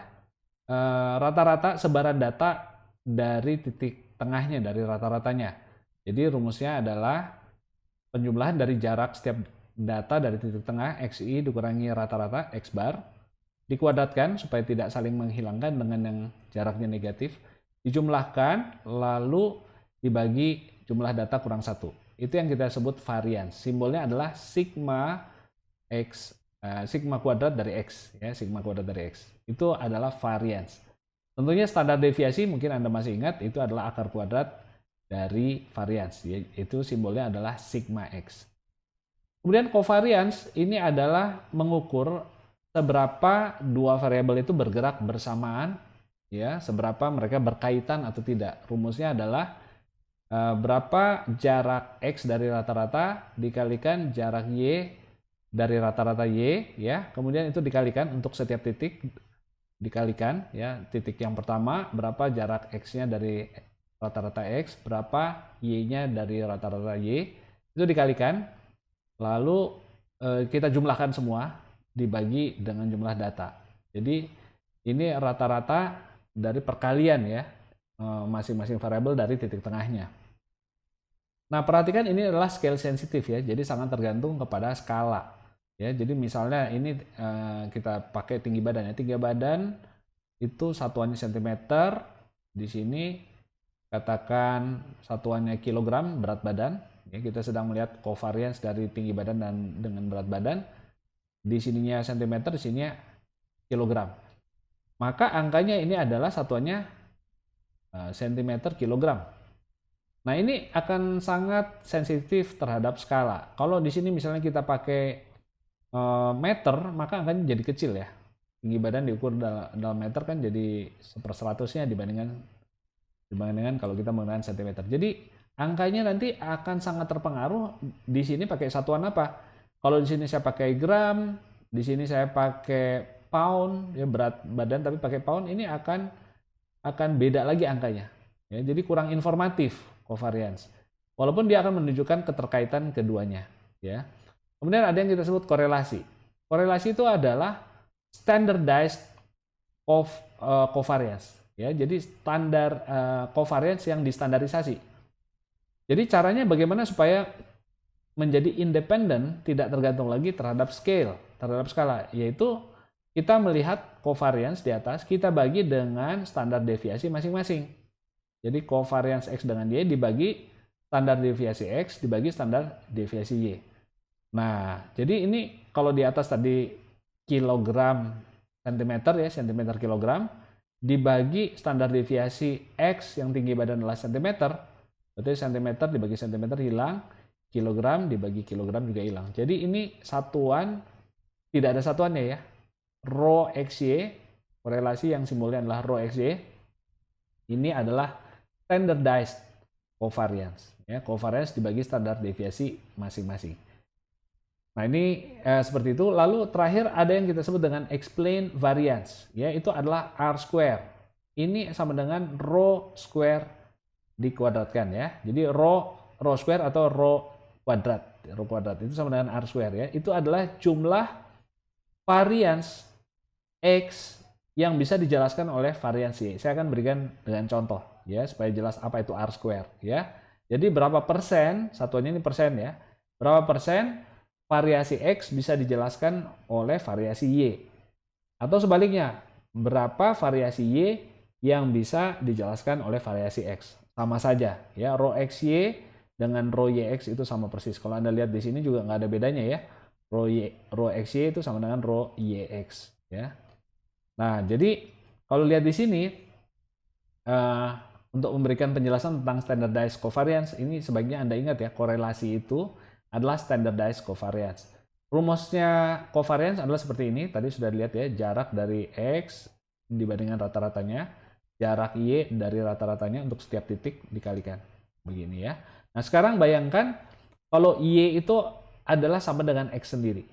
rata-rata sebaran data dari titik tengahnya, dari rata-ratanya. Jadi rumusnya adalah penjumlahan dari jarak setiap data dari titik tengah XI dikurangi rata-rata X bar, dikuadratkan supaya tidak saling menghilangkan dengan yang jaraknya negatif, dijumlahkan lalu dibagi jumlah data kurang 1. Itu yang kita sebut variance. Simbolnya adalah sigma X, sigma kuadrat dari X ya, sigma kuadrat dari X. Itu adalah variance. Tentunya standar deviasi mungkin Anda masih ingat, itu adalah akar kuadrat dari variance, yaitu simbolnya adalah sigma X. Kemudian covariance ini adalah mengukur seberapa dua variabel itu bergerak bersamaan, ya, seberapa mereka berkaitan atau tidak. Rumusnya adalah berapa jarak X dari rata-rata dikalikan jarak Y dari rata-rata Y, ya, kemudian itu dikalikan untuk setiap titik, dikalikan ya, titik yang pertama berapa jarak X-nya dari rata-rata X, berapa Y-nya dari rata-rata Y, itu dikalikan, lalu kita jumlahkan semua, dibagi dengan jumlah data. Jadi ini rata-rata dari perkalian ya, masing-masing variabel dari titik tengahnya. Nah, perhatikan ini adalah scale sensitif ya, jadi sangat tergantung kepada skala. Ya, jadi misalnya ini kita pakai tinggi badan ya, tinggi badan itu satuannya cm, di sini katakan satuannya kilogram berat badan. Ya, kita sedang melihat covariance dari tinggi badan dan dengan berat badan. Di sininya cm, di sininya kilogram. Maka angkanya ini adalah satuannya cm kilogram. Nah, ini akan sangat sensitif terhadap skala. Kalau di sini misalnya kita pakai meter, maka angkanya jadi kecil ya. Tinggi badan diukur dalam meter kan jadi 1/100-nya dibandingkan kalau kita menggunakan cm. Jadi angkanya nanti akan sangat terpengaruh. Di sini pakai satuan apa? Kalau di sini saya pakai gram, di sini saya pakai pound, ya berat badan tapi pakai pound, ini akan beda lagi angkanya. Ya, jadi kurang informatif covariance. Walaupun dia akan menunjukkan keterkaitan keduanya. Ya. Kemudian ada yang kita sebut korelasi. Korelasi itu adalah standardized covariance. Ya, jadi standar covariance yang distandarisasi. Jadi caranya bagaimana supaya menjadi independen, tidak tergantung lagi terhadap skala, yaitu kita melihat covariance di atas, kita bagi dengan standar deviasi masing-masing. Jadi covariance X dengan Y dibagi standar deviasi X dibagi standar deviasi Y. Nah, jadi ini kalau di atas tadi kilogram sentimeter ya, sentimeter kilogram, dibagi standar deviasi X yang tinggi badan adalah sentimeter, berarti sentimeter dibagi sentimeter hilang, kilogram dibagi kilogram juga hilang. Jadi ini satuan, tidak ada satuannya ya. Rho XY, korelasi yang simbolnya adalah Rho XY, ini adalah standardized covariance. Ya, covariance dibagi standar deviasi masing-masing. Nah, ini seperti itu. Lalu terakhir ada yang kita sebut dengan explain variance. Ya, itu adalah R square. Ini sama dengan rho square dikuadratkan ya. Jadi rho square atau rho kuadrat. Rho kuadrat itu sama dengan R square ya. Itu adalah jumlah variance X yang bisa dijelaskan oleh variance Y. Saya akan berikan dengan contoh ya supaya jelas apa itu R square ya. Jadi berapa persen, satuannya ini persen ya. Berapa persen variasi X bisa dijelaskan oleh variasi Y. Atau sebaliknya, berapa variasi Y yang bisa dijelaskan oleh variasi X. Sama saja ya, rho XY dengan rho YX itu sama persis. Kalau Anda lihat di sini juga nggak ada bedanya ya. Rho XY itu sama dengan rho YX ya. Nah, jadi kalau lihat di sini untuk memberikan penjelasan tentang standardized covariance, ini sebaiknya Anda ingat ya, korelasi itu adalah standardized covariance. Rumusnya covariance adalah seperti ini, tadi sudah dilihat ya, jarak dari X dibandingkan rata-ratanya, jarak Y dari rata-ratanya untuk setiap titik dikalikan. Begini ya. Nah, sekarang bayangkan kalau Y itu adalah sama dengan X sendiri.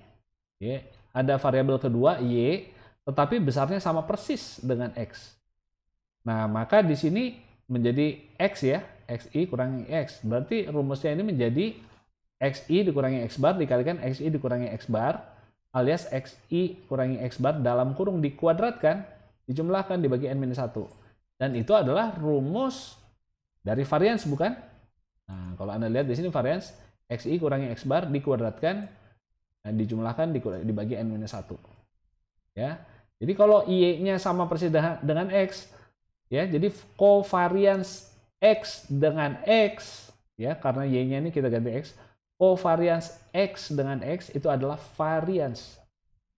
Ya, ada variabel kedua Y, tetapi besarnya sama persis dengan X. Nah, maka di sini menjadi X ya, XI kurangi X. Berarti rumusnya ini menjadi XI dikurangi X bar dikalikan XI dikurangi X bar, alias XI kurangi X bar dalam kurung dikuadratkan, dijumlahkan dibagi N-1. Dan itu adalah rumus dari variance, bukan? Nah, kalau Anda lihat di sini variance, XI kurangi X bar dikuadratkan, dijumlahkan dibagi N-1. Ya. Jadi kalau Y-nya sama persis dengan X, ya, jadi covariance X dengan X, ya, karena Y-nya ini kita ganti X, covariance X dengan X itu adalah variance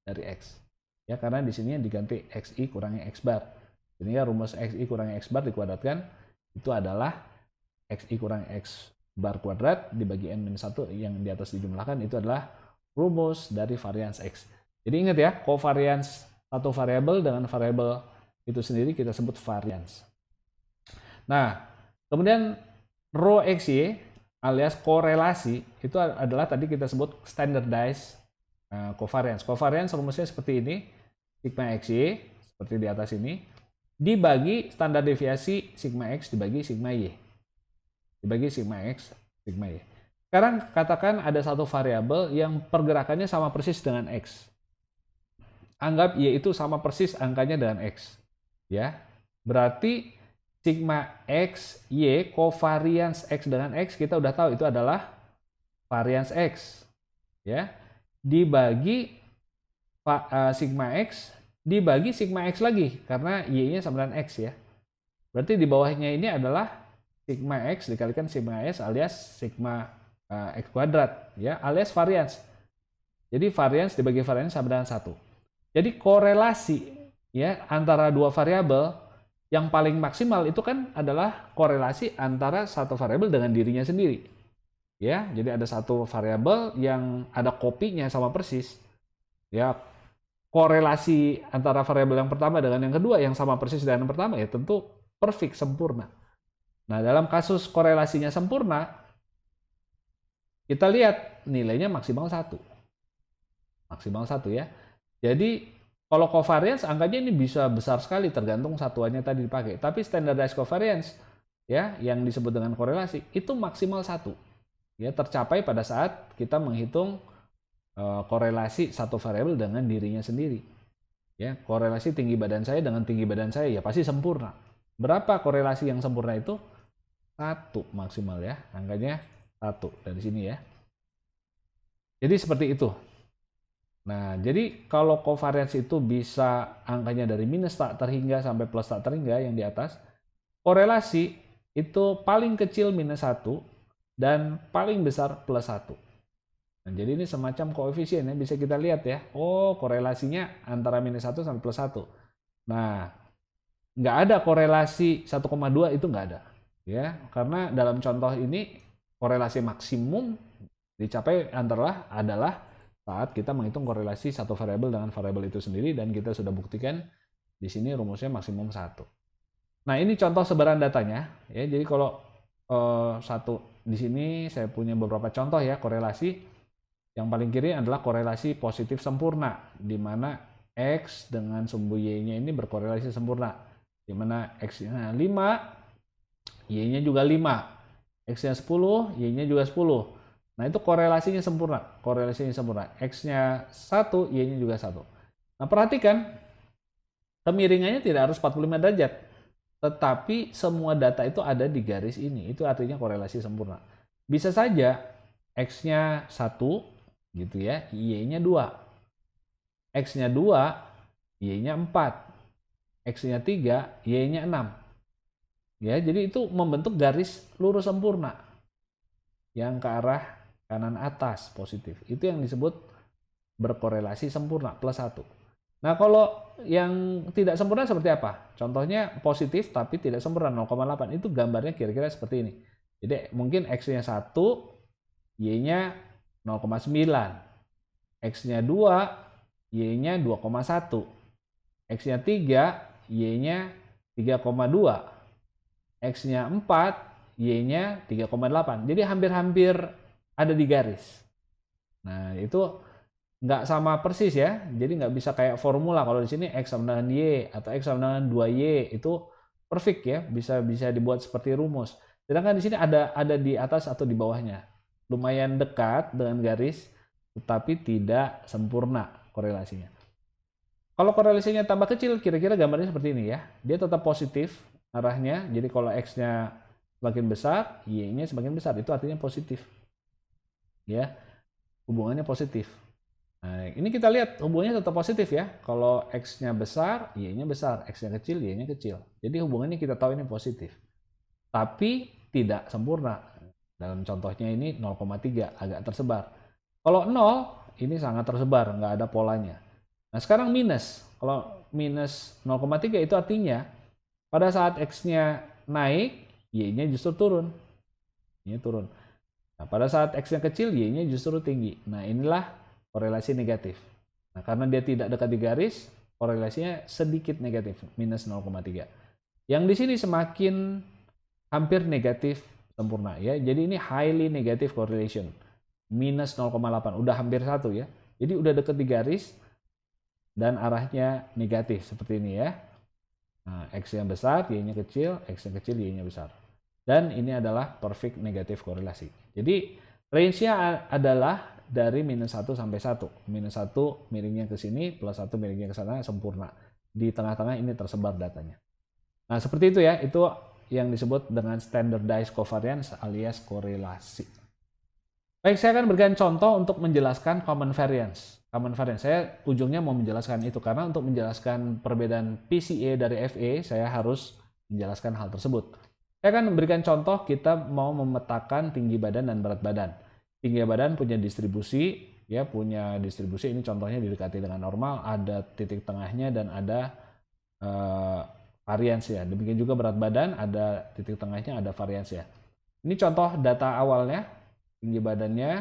dari X. Ya, karena di sini diganti XI kurangi X bar. Jadi ya rumus XI kurangi X bar dikuadratkan itu adalah XI kurangi X bar kuadrat dibagi N-1 yang di atas dijumlahkan itu adalah rumus dari variance X. Jadi ingat ya, covariance satu variabel dengan variabel itu sendiri kita sebut variance. Nah, kemudian rho XY alias korelasi itu adalah tadi kita sebut standardized covariance. Covariance rumusnya seperti ini, sigma XY seperti di atas ini dibagi standar deviasi sigma X dibagi sigma Y. Dibagi sigma X sigma Y. Sekarang katakan ada satu variabel yang pergerakannya sama persis dengan X. anggap Y itu sama persis angkanya dengan X. Ya, berarti sigma X, Y, covariance X dengan X, kita udah tahu itu adalah variance X. Ya, dibagi sigma X, dibagi sigma X lagi, karena Y-nya sama dengan X ya. Berarti di bawahnya ini adalah sigma X dikalikan sigma S alias sigma X kuadrat, ya, alias variance. Jadi variance dibagi variance sama dengan 1. Jadi korelasi ya antara dua variabel yang paling maksimal itu kan adalah korelasi antara satu variabel dengan dirinya sendiri. Ya, jadi ada satu variabel yang ada kopinya sama persis. Ya, korelasi antara variabel yang pertama dengan yang kedua yang sama persis dengan yang pertama ya tentu perfect, sempurna. Nah, dalam kasus korelasinya sempurna, kita lihat nilainya maksimal 1. Maksimal 1 ya. Jadi kalau covariance angkanya ini bisa besar sekali tergantung satuannya tadi dipakai. Tapi standardized covariance ya yang disebut dengan korelasi itu maksimal 1. Ya, tercapai pada saat kita menghitung korelasi satu variabel dengan dirinya sendiri. Ya, korelasi tinggi badan saya dengan tinggi badan saya ya pasti sempurna. Berapa korelasi yang sempurna itu? 1 maksimal ya. Angkanya 1 dari sini ya. Jadi seperti itu. Nah, jadi kalau covariance itu bisa angkanya dari minus tak terhingga sampai plus tak terhingga yang di atas, korelasi itu paling kecil minus 1 dan paling besar plus 1. Nah, jadi ini semacam koefisien ya, bisa kita lihat ya. Oh, korelasinya antara minus 1 sampai plus 1. Nah, nggak ada korelasi 1,2 itu nggak ada. Ya, karena dalam contoh ini korelasi maksimum dicapai adalah saat kita menghitung korelasi satu variabel dengan variabel itu sendiri dan kita sudah buktikan di sini rumusnya maksimum 1. Nah, ini contoh sebaran datanya ya. Jadi kalau di sini saya punya beberapa contoh ya korelasi. Yang paling kiri adalah korelasi positif sempurna di mana X dengan sumbu Y-nya ini berkorelasi sempurna. Di mana X-nya 5, Y-nya juga 5. X-nya 10, Y-nya juga 10. Nah, itu korelasinya sempurna. Korelasinya sempurna. X-nya 1, Y-nya juga 1. Nah, perhatikan. Kemiringannya tidak harus 45 derajat. Tetapi semua data itu ada di garis ini. Itu artinya korelasi sempurna. Bisa saja X-nya 1, gitu ya. Y-nya 2. X-nya 2, Y-nya 4. X-nya 3, Y-nya 6. Ya, jadi itu membentuk garis lurus sempurna. Yang ke arah kanan atas positif. Itu yang disebut berkorelasi sempurna plus 1. Nah, kalau yang tidak sempurna seperti apa? Contohnya positif tapi tidak sempurna 0,8. Itu gambarnya kira-kira seperti ini. Jadi mungkin X-nya 1, Y-nya 0,9. X-nya 2, Y-nya 2,1. X-nya 3, Y-nya 3,2. X-nya 4, Y-nya 3,8. Jadi hampir-hampir ada di garis. Nah, itu nggak sama persis ya. Jadi nggak bisa kayak formula. Kalau di sini X sama dengan Y atau X sama dengan 2Y itu perfect ya. Bisa dibuat seperti rumus. Sedangkan di sini ada di atas atau di bawahnya. Lumayan dekat dengan garis, tetapi tidak sempurna korelasinya. Kalau korelasinya tambah kecil, kira-kira gambarnya seperti ini ya. Dia tetap positif arahnya. Jadi kalau X-nya semakin besar, Y-nya semakin besar. Itu artinya positif. Ya, hubungannya positif. Nah, ini kita lihat hubungannya tetap positif ya. Kalau X-nya besar, Y-nya besar. X-nya kecil, Y-nya kecil. Jadi hubungannya kita tahu ini positif. Tapi tidak sempurna. Dalam contohnya ini 0,3, agak tersebar. Kalau 0, ini sangat tersebar, nggak ada polanya. Nah, sekarang minus. Kalau minus 0,3 itu artinya pada saat X-nya naik, Y-nya justru turun. Y-nya turun. Nah, pada saat X-nya kecil, Y-nya justru tinggi. Nah, inilah korelasi negatif. Nah, karena dia tidak dekat di garis, korelasinya sedikit negatif, minus 0,3. Yang di sini semakin hampir negatif sempurna ya. Jadi ini highly negative correlation. Minus 0,8, udah hampir 1 ya. Jadi udah dekat di garis dan arahnya negatif seperti ini ya. Nah, X-nya besar, Y-nya kecil, X-nya kecil, Y-nya besar. Dan ini adalah perfect negative korelasi. Jadi range-nya adalah dari minus 1 sampai 1. Minus 1 miringnya ke sini, plus 1 miringnya ke sana, sempurna. Di tengah-tengah ini tersebar datanya. Nah, seperti itu ya, itu yang disebut dengan standardized covariance alias korelasi. Baik, saya akan berikan contoh untuk menjelaskan common variance. Common variance, saya ujungnya mau menjelaskan itu, karena untuk menjelaskan perbedaan PCA dari FA, saya harus menjelaskan hal tersebut. Saya akan memberikan contoh, kita mau memetakan tinggi badan dan berat badan. Tinggi badan punya distribusi, ya punya distribusi, ini contohnya didekati dengan normal, ada titik tengahnya dan ada varians ya. Demikian juga berat badan, ada titik tengahnya, ada varians ya. Ini contoh data awalnya, tinggi badannya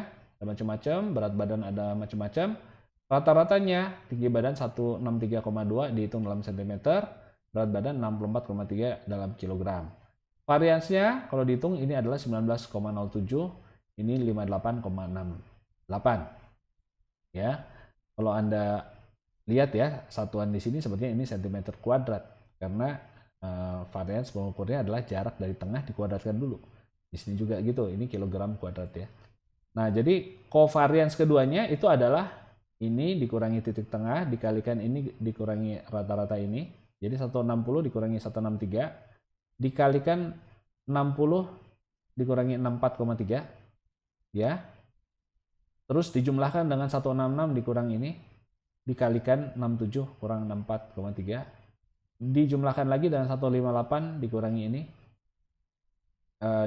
ada macam-macam, berat badan ada macam-macam. Rata-ratanya tinggi badan 163,2 dihitung dalam cm, berat badan 64,3 dalam kilogram. Variansnya kalau dihitung ini adalah 19,07, ini 58,68. Ya. Kalau Anda lihat ya, satuan di sini sepertinya ini cm kuadrat, karena varians pengukurnya adalah jarak dari tengah dikuadratkan dulu. Di sini juga gitu, ini kilogram kuadrat ya. Nah, jadi covariance keduanya itu adalah ini dikurangi titik tengah dikalikan ini dikurangi rata-rata ini. Jadi 160 dikurangi 163 dikalikan 60 dikurangi 64,3 ya. Terus dijumlahkan dengan 166 dikurang ini dikalikan 67 kurang 64,3 dijumlahkan lagi dengan 158 dikurangi ini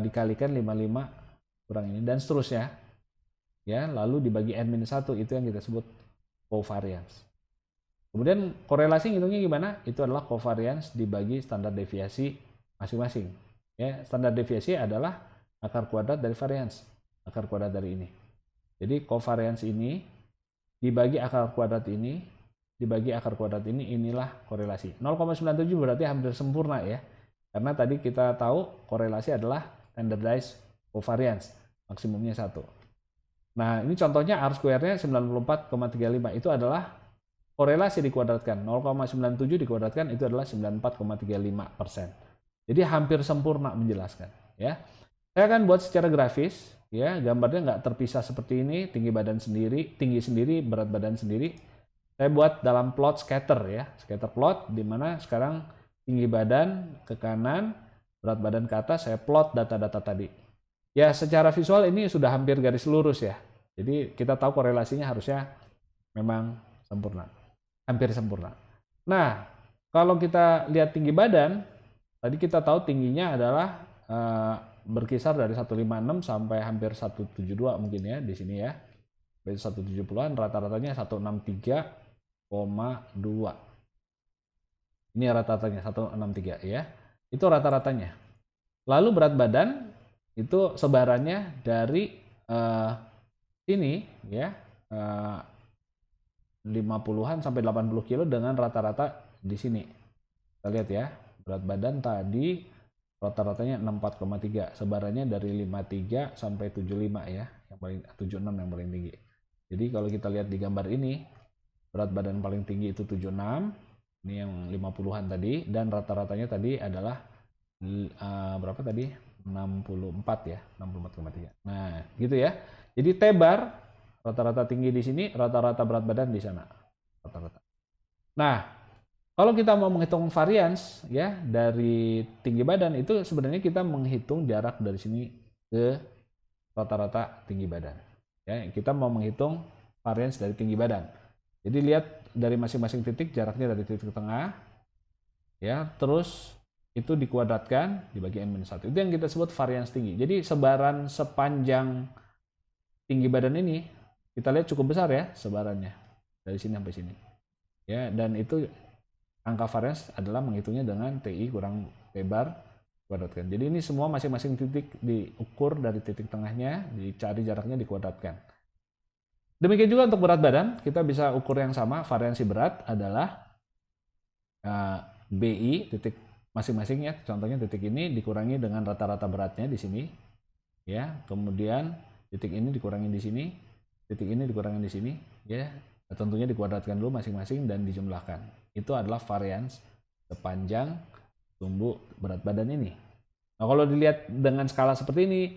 dikalikan 55 kurang ini dan seterusnya ya, lalu dibagi n-1, itu yang kita sebut covariance. Kemudian korelasi ngitungnya gimana? Itu adalah covariance dibagi standar deviasi masing-masing ya. Standar deviasi adalah akar kuadrat dari variance, akar kuadrat dari ini. Jadi covariance ini dibagi akar kuadrat ini dibagi akar kuadrat ini, inilah korelasi. 0,97 berarti hampir sempurna ya. Karena tadi kita tahu korelasi adalah standardized covariance, maksimumnya 1. Nah, ini contohnya R square-nya 94,35, itu adalah korelasi dikuadratkan. 0,97 dikuadratkan itu adalah 94,35%. Jadi hampir sempurna menjelaskan ya. Saya akan buat secara grafis ya, gambarnya nggak terpisah seperti ini, tinggi badan sendiri, tinggi sendiri, berat badan sendiri. Saya buat dalam plot scatter ya, scatter plot, di mana sekarang tinggi badan ke kanan, berat badan ke atas, saya plot data-data tadi. Ya, secara visual ini sudah hampir garis lurus ya. Jadi kita tahu korelasinya harusnya memang sempurna, hampir sempurna. Nah, kalau kita lihat tinggi badan, tadi kita tahu tingginya adalah berkisar dari 156 sampai hampir 172 mungkin ya di sini ya. Dari 170-an, rata-ratanya 163,2. Ini rata-ratanya 163 ya. Itu rata-ratanya. Lalu berat badan itu sebarannya dari sini ya, 50-an sampai 80 kilo dengan rata-rata di sini. Kita lihat ya, berat badan tadi rata-ratanya 64,3, sebarannya dari 53 sampai 75 ya, yang paling 76 yang paling tinggi. Jadi kalau kita lihat di gambar ini, berat badan paling tinggi itu 76, ini yang 50-an tadi, dan rata-ratanya tadi adalah berapa tadi? 64 ya, 64,3. Nah, gitu ya. Jadi tebar, rata-rata tinggi di sini, rata-rata berat badan di sana. Rata-rata. Nah, kalau kita mau menghitung varians ya dari tinggi badan, itu sebenarnya kita menghitung jarak dari sini ke rata-rata tinggi badan. Ya, kita mau menghitung varians dari tinggi badan. Jadi lihat dari masing-masing titik, jaraknya dari titik tengah, ya, terus itu dikuadratkan dibagi n-1. Itu yang kita sebut varians tinggi. Jadi sebaran sepanjang tinggi badan ini kita lihat cukup besar ya sebarannya dari sini sampai sini. Ya, dan itu angka varians adalah menghitungnya dengan TI kurang P bar kuadratkan. Jadi ini semua masing-masing titik diukur dari titik tengahnya, dicari jaraknya, dikuadratkan. Demikian juga untuk berat badan, kita bisa ukur yang sama. Variansi berat adalah BI titik masing-masing ya. Contohnya titik ini dikurangi dengan rata-rata beratnya di sini, ya. Kemudian titik ini dikurangi di sini, titik ini dikurangi di sini, ya. Tentunya dikuadratkan dulu masing-masing dan dijumlahkan. Itu adalah varians sepanjang sumbu berat badan ini. Nah, kalau dilihat dengan skala seperti ini,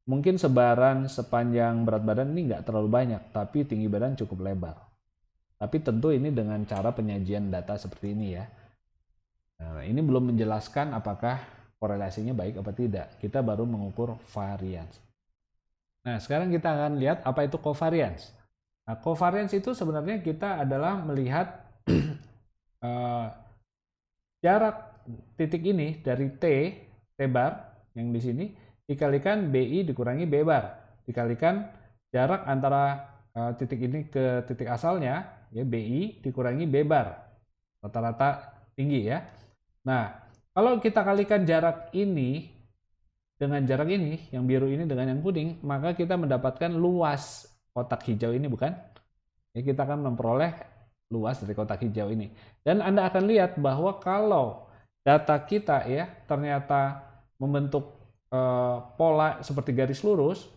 mungkin sebaran sepanjang berat badan ini nggak terlalu banyak, tapi tinggi badan cukup lebar. Tapi tentu ini dengan cara penyajian data seperti ini ya. Nah, ini belum menjelaskan apakah korelasinya baik apa tidak. Kita baru mengukur variance. Nah, sekarang kita akan lihat apa itu covariance. Nah, covariance itu sebenarnya kita adalah melihat jarak titik ini dari T bar yang di sini dikalikan BI dikurangi B bar, dikalikan jarak antara titik ini ke titik asalnya, ya BI dikurangi B bar, rata-rata tinggi ya. Nah, kalau kita kalikan jarak ini dengan jarak ini, yang biru ini dengan yang kuning, maka kita mendapatkan luas kotak hijau ini, bukan? Ya, kita akan memperoleh luas dari kotak hijau ini. Dan Anda akan lihat bahwa kalau data kita ya ternyata membentuk pola seperti garis lurus,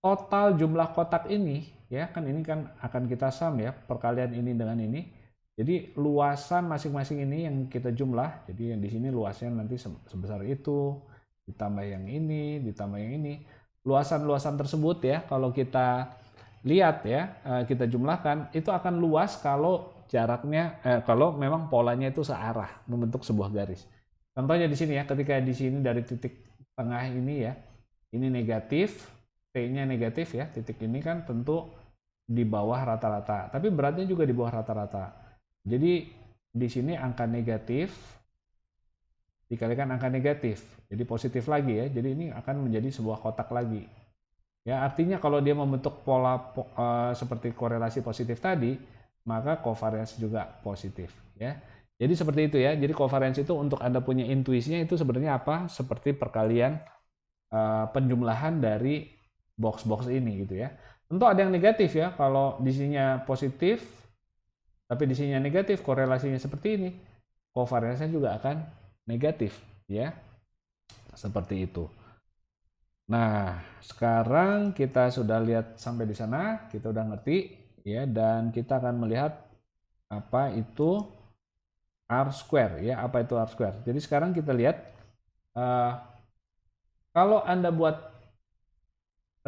total jumlah kotak ini ya kan ini kan akan kita sum ya, perkalian ini dengan ini. Jadi luasan masing-masing ini yang kita jumlah. Jadi yang di sini luasnya nanti sebesar itu, ditambah yang ini, ditambah yang ini. Luasan-luasan tersebut ya kalau kita lihat ya, kita jumlahkan, itu akan luas kalau jaraknya kalau memang polanya itu searah membentuk sebuah garis. Contohnya di sini ya, ketika di sini dari titik tengah ini ya, ini negatif, T-nya negatif ya, titik ini kan tentu di bawah rata-rata, tapi beratnya juga di bawah rata-rata. Jadi di sini angka negatif dikalikan angka negatif, jadi positif lagi ya, jadi ini akan menjadi sebuah kotak lagi. Ya, artinya kalau dia membentuk pola seperti korelasi positif tadi, maka covariance juga positif ya. Jadi seperti itu ya. Jadi covariance itu untuk Anda punya intuisinya itu sebenarnya apa? Seperti perkalian penjumlahan dari box-box ini gitu ya. Tentu ada yang negatif ya. Kalau di sininya positif, tapi di sininya negatif, korelasinya seperti ini, covariance-nya juga akan negatif ya. Seperti itu. Nah, sekarang kita sudah lihat sampai di sana, kita udah ngerti ya, dan kita akan melihat apa itu R square ya, apa itu R square. Jadi sekarang kita lihat kalau Anda buat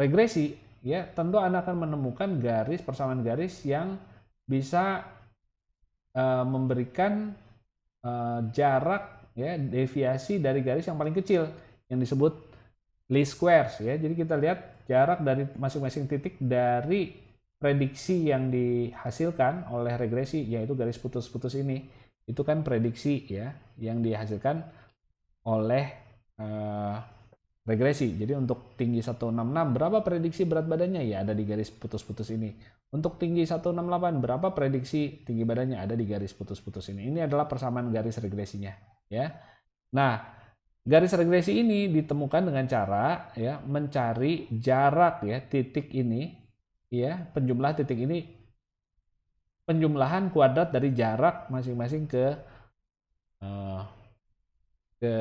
regresi ya, tentu Anda akan menemukan garis persamaan garis yang bisa memberikan jarak ya, deviasi dari garis yang paling kecil yang disebut least squares ya. Jadi kita lihat jarak dari masing-masing titik dari prediksi yang dihasilkan oleh regresi, yaitu garis putus-putus ini. Itu kan prediksi ya yang dihasilkan oleh regresi. Jadi untuk tinggi 166 berapa prediksi berat badannya? Ya ada di garis putus-putus ini. Untuk tinggi 168 berapa prediksi tinggi badannya? Ada di garis putus-putus ini. Ini adalah persamaan garis regresinya ya. Nah, garis regresi ini ditemukan dengan cara ya mencari jarak ya titik ini ya, penjumlah titik ini, penjumlahan kuadrat dari jarak masing-masing ke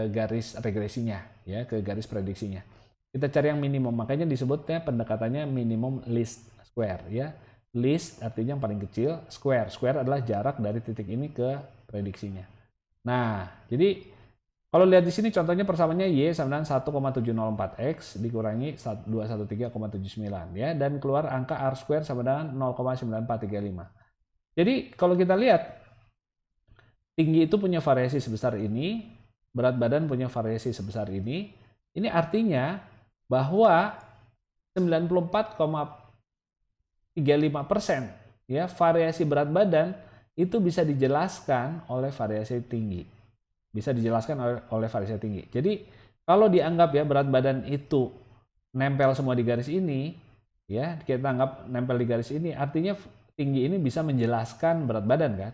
garis regresinya ya, ke garis prediksinya. Kita cari yang minimum, makanya disebutnya pendekatannya minimum least square ya. Least artinya yang paling kecil, square adalah jarak dari titik ini ke prediksinya. Nah, jadi kalau lihat di sini contohnya persamaannya Y sama dengan 1,704X dikurangi 213,79 ya, dan keluar angka R square sama dengan 0,9435. Jadi kalau kita lihat tinggi itu punya variasi sebesar ini, berat badan punya variasi sebesar ini artinya bahwa 94,35% ya variasi berat badan itu bisa dijelaskan oleh variasi tinggi. Bisa dijelaskan oleh variasi tinggi. Jadi kalau dianggap ya berat badan itu nempel semua di garis ini, ya kita anggap nempel di garis ini, artinya tinggi ini bisa menjelaskan berat badan kan.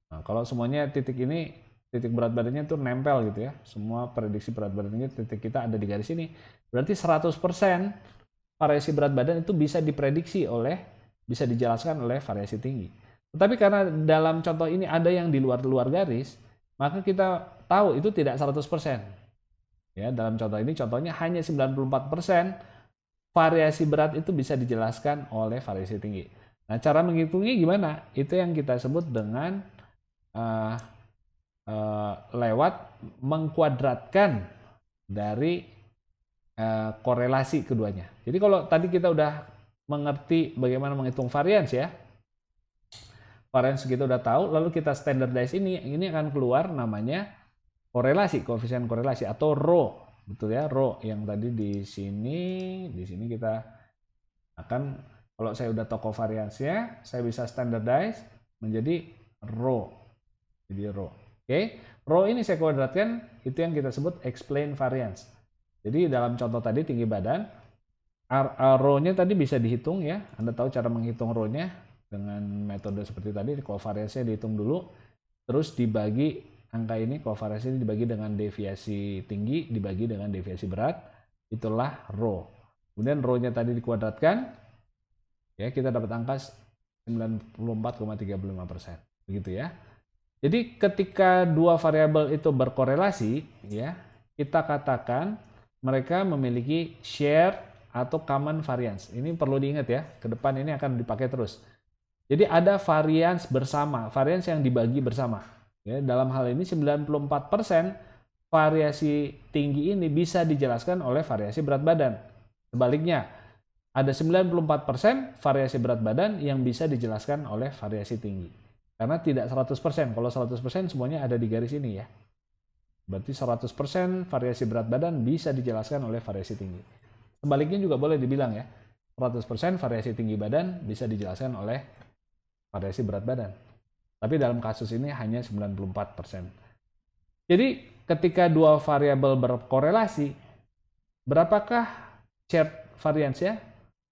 Nah, kalau semuanya titik ini, titik berat badannya itu nempel gitu ya, semua prediksi berat badannya titik kita ada di garis ini, berarti 100% variasi berat badan itu bisa diprediksi bisa dijelaskan oleh variasi tinggi. Tetapi karena dalam contoh ini ada yang di luar garis, maka kita tahu itu tidak 100%. Ya, dalam contoh ini contohnya hanya 94% variasi berat itu bisa dijelaskan oleh variasi tinggi. Nah, cara menghitungnya gimana? Itu yang kita sebut dengan lewat mengkuadratkan dari korelasi keduanya. Jadi kalau tadi kita udah mengerti bagaimana menghitung varians ya, varians kita udah tahu, lalu kita standardize ini akan keluar namanya korelasi, koefisien korelasi atau rho, betul ya, rho yang tadi di sini kita akan, kalau saya udah tahu covariance-nya, saya bisa standardize menjadi rho, jadi rho. Oke, rho ini saya kuadratkan, itu yang kita sebut explain variance. Jadi dalam contoh tadi tinggi badan, rho-nya tadi bisa dihitung ya. Anda tahu cara menghitung rho-nya dengan metode seperti tadi, covariance-nya dihitung dulu, terus dibagi angka ini, covariance ini dibagi dengan deviasi tinggi, dibagi dengan deviasi berat, itulah rho. Kemudian rho-nya tadi dikuadratkan, ya kita dapat angka 94,35%, begitu ya. Jadi ketika dua variabel itu berkorelasi, ya kita katakan mereka memiliki share atau common variance. Ini perlu diingat ya, ke depan ini akan dipakai terus. Jadi ada variance bersama, variance yang dibagi bersama. Ya, dalam hal ini 94% variasi tinggi ini bisa dijelaskan oleh variasi berat badan. Sebaliknya, ada 94% variasi berat badan yang bisa dijelaskan oleh variasi tinggi. Karena tidak 100%, kalau 100% semuanya ada di garis ini ya. Berarti 100% variasi berat badan bisa dijelaskan oleh variasi tinggi. Sebaliknya juga boleh dibilang ya, 100% variasi tinggi badan bisa dijelaskan oleh variasi berat badan. Tapi dalam kasus ini hanya 94%. Jadi ketika dua variabel berkorelasi, berapakah shared variance ya?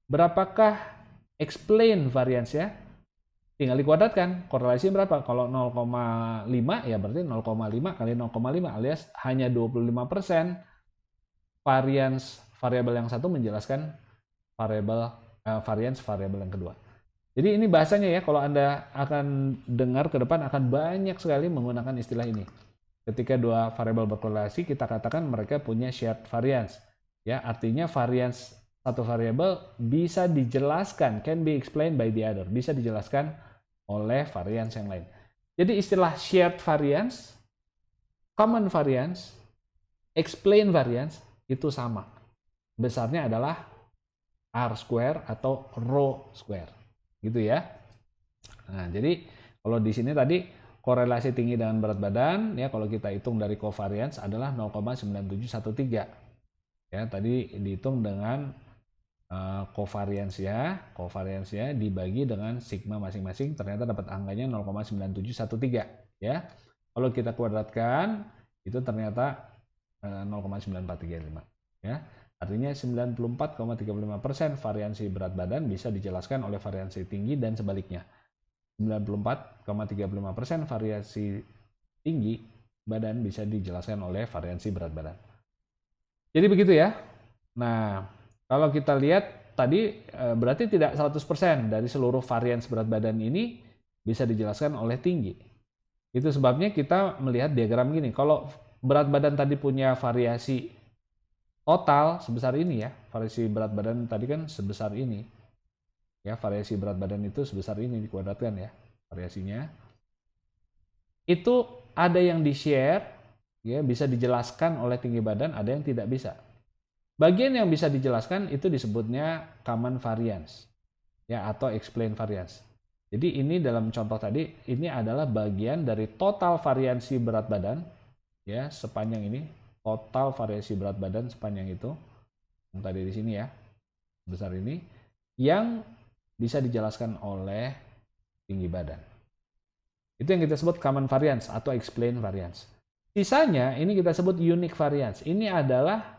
Berapakah explain variance ya? Tinggal dikuadratkan, korelasi berapa? Kalau 0,5 ya berarti 0,5 kali 0,5 alias hanya 25% variance variabel yang satu menjelaskan variance variabel yang kedua. Jadi ini bahasanya ya, kalau Anda akan dengar ke depan akan banyak sekali menggunakan istilah ini. Ketika dua variabel berkorelasi, kita katakan mereka punya shared variance. Ya, artinya variance satu variabel bisa dijelaskan, can be explained by the other, bisa dijelaskan oleh variance yang lain. Jadi istilah shared variance, common variance, explain variance itu sama. Besarnya adalah R square atau rho square. Gitu ya. Nah, jadi kalau di sini tadi korelasi tinggi dengan berat badan ya, kalau kita hitung dari covariance adalah 0,9713. Ya, tadi dihitung dengan covariance ya dibagi dengan sigma masing-masing, ternyata dapat angkanya 0,9713 ya. Kalau kita kuadratkan itu ternyata 0,9435 ya. Artinya 94,35% variansi berat badan bisa dijelaskan oleh variansi tinggi dan sebaliknya. 94,35% variasi tinggi badan bisa dijelaskan oleh variansi berat badan. Jadi begitu ya. Nah, kalau kita lihat tadi berarti tidak 100% dari seluruh varians berat badan ini bisa dijelaskan oleh tinggi. Itu sebabnya kita melihat diagram gini. Kalau berat badan tadi punya variasi total sebesar ini ya, variasi berat badan tadi kan sebesar ini. Ya, variasi berat badan itu sebesar ini dikuadratkan ya, variasinya. Itu ada yang di-share ya, bisa dijelaskan oleh tinggi badan, ada yang tidak bisa. Bagian yang bisa dijelaskan itu disebutnya common variance ya, atau explain variance. Jadi ini dalam contoh tadi ini adalah bagian dari total variansi berat badan ya, sepanjang ini, total variasi berat badan sepanjang itu yang tadi di sini ya, besar ini, yang bisa dijelaskan oleh tinggi badan. Itu yang kita sebut common variance atau explain variance. Sisanya ini kita sebut unique variance. Ini adalah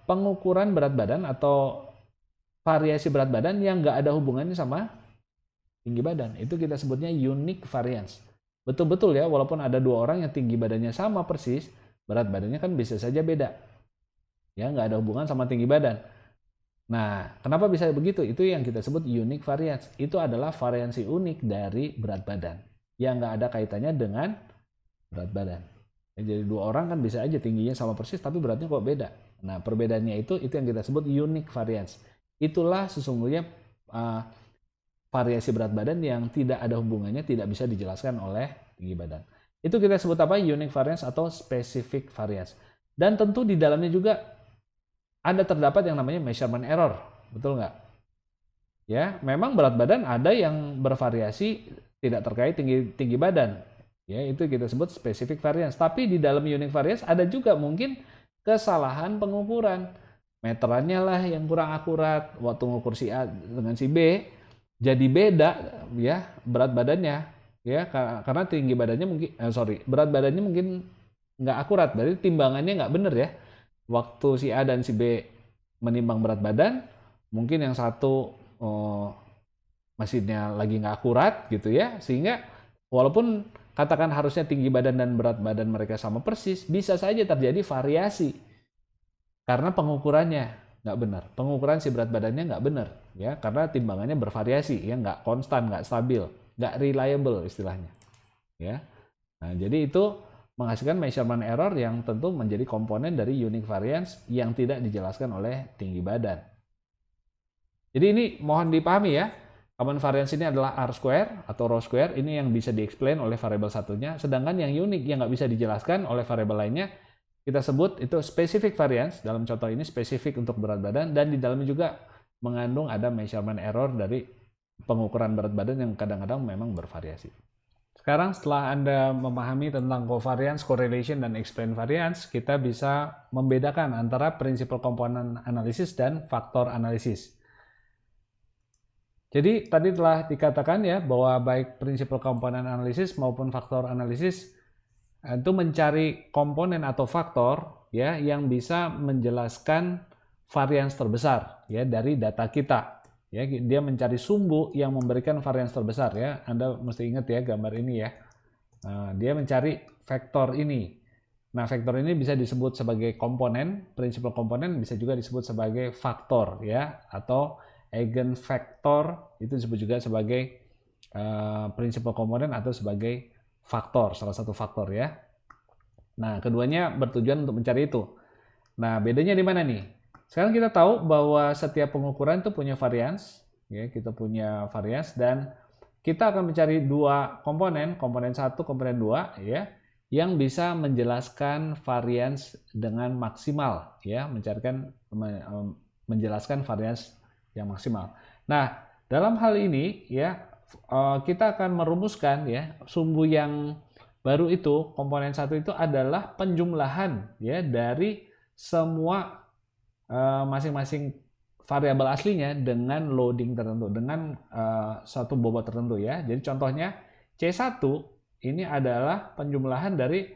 pengukuran berat badan atau variasi berat badan yang nggak ada hubungannya sama tinggi badan. Itu kita sebutnya unique variance. Betul-betul ya, walaupun ada dua orang yang tinggi badannya sama persis, berat badannya kan bisa saja beda. Ya, nggak ada hubungan sama tinggi badan. Nah, kenapa bisa begitu? Itu yang kita sebut unique variance. Itu adalah variansi unik dari berat badan yang nggak ada kaitannya dengan berat badan. Ya, jadi dua orang kan bisa aja tingginya sama persis tapi beratnya kok beda. Nah, perbedaannya itu yang kita sebut unique variance. Itulah sesungguhnya variasi berat badan yang tidak ada hubungannya, tidak bisa dijelaskan oleh tinggi badan. Itu kita sebut apa? Unique variance atau specific variance. Dan tentu di dalamnya juga ada terdapat yang namanya measurement error, betul nggak? Ya, memang berat badan ada yang bervariasi tidak terkait tinggi badan. Ya, itu kita sebut specific variance. Tapi di dalam unique variance ada juga mungkin kesalahan pengukuran. Meterannya lah yang kurang akurat. Waktu mengukur si A dengan si B jadi beda ya berat badannya. Ya, karena tinggi badannya mungkin berat badannya mungkin nggak akurat. Berarti timbangannya nggak benar ya. Waktu si A dan si B menimbang berat badan, mungkin yang satu mesinnya lagi nggak akurat gitu ya, sehingga walaupun katakan harusnya tinggi badan dan berat badan mereka sama persis, bisa saja terjadi variasi karena pengukurannya nggak benar, pengukuran si berat badannya nggak benar ya, karena timbangannya bervariasi ya, nggak konstan, nggak stabil, nggak reliable istilahnya ya. Nah, jadi itu menghasilkan measurement error yang tentu menjadi komponen dari unique variance yang tidak dijelaskan oleh tinggi badan. Jadi ini mohon dipahami ya, common variance ini adalah R square atau rho square, ini yang bisa di-explain oleh variabel satunya, sedangkan yang unik yang nggak bisa dijelaskan oleh variabel lainnya, kita sebut itu specific variance, dalam contoh ini spesifik untuk berat badan, dan di dalamnya juga mengandung ada measurement error dari pengukuran berat badan yang kadang-kadang memang bervariasi. Sekarang setelah Anda memahami tentang covariance, correlation, dan explain variance, kita bisa membedakan antara prinsipal komponen analisis dan faktor analisis. Jadi tadi telah dikatakan ya bahwa baik prinsipal komponen analisis maupun faktor analisis itu mencari komponen atau faktor ya yang bisa menjelaskan varians terbesar ya dari data kita. Ya, dia mencari sumbu yang memberikan varians terbesar ya. Anda mesti ingat ya gambar ini ya. Nah, dia mencari vektor ini. Nah, vektor ini bisa disebut sebagai komponen, prinsipal komponen bisa juga disebut sebagai faktor ya, atau eigenvektor itu disebut juga sebagai prinsipal komponen atau sebagai faktor, salah satu faktor ya. Nah, keduanya bertujuan untuk mencari itu. Nah, bedanya di mana nih? Sekarang kita tahu bahwa setiap pengukuran itu punya varians, ya, kita punya varians dan kita akan mencari dua komponen, komponen 1, komponen 2 ya, yang bisa menjelaskan varians dengan maksimal ya, menjelaskan varians yang maksimal. Nah, dalam hal ini ya kita akan merumuskan ya sumbu yang baru itu, komponen 1 itu adalah penjumlahan ya dari semua masing-masing variabel aslinya dengan loading tertentu, dengan suatu bobot tertentu ya. Jadi contohnya C1 ini adalah penjumlahan dari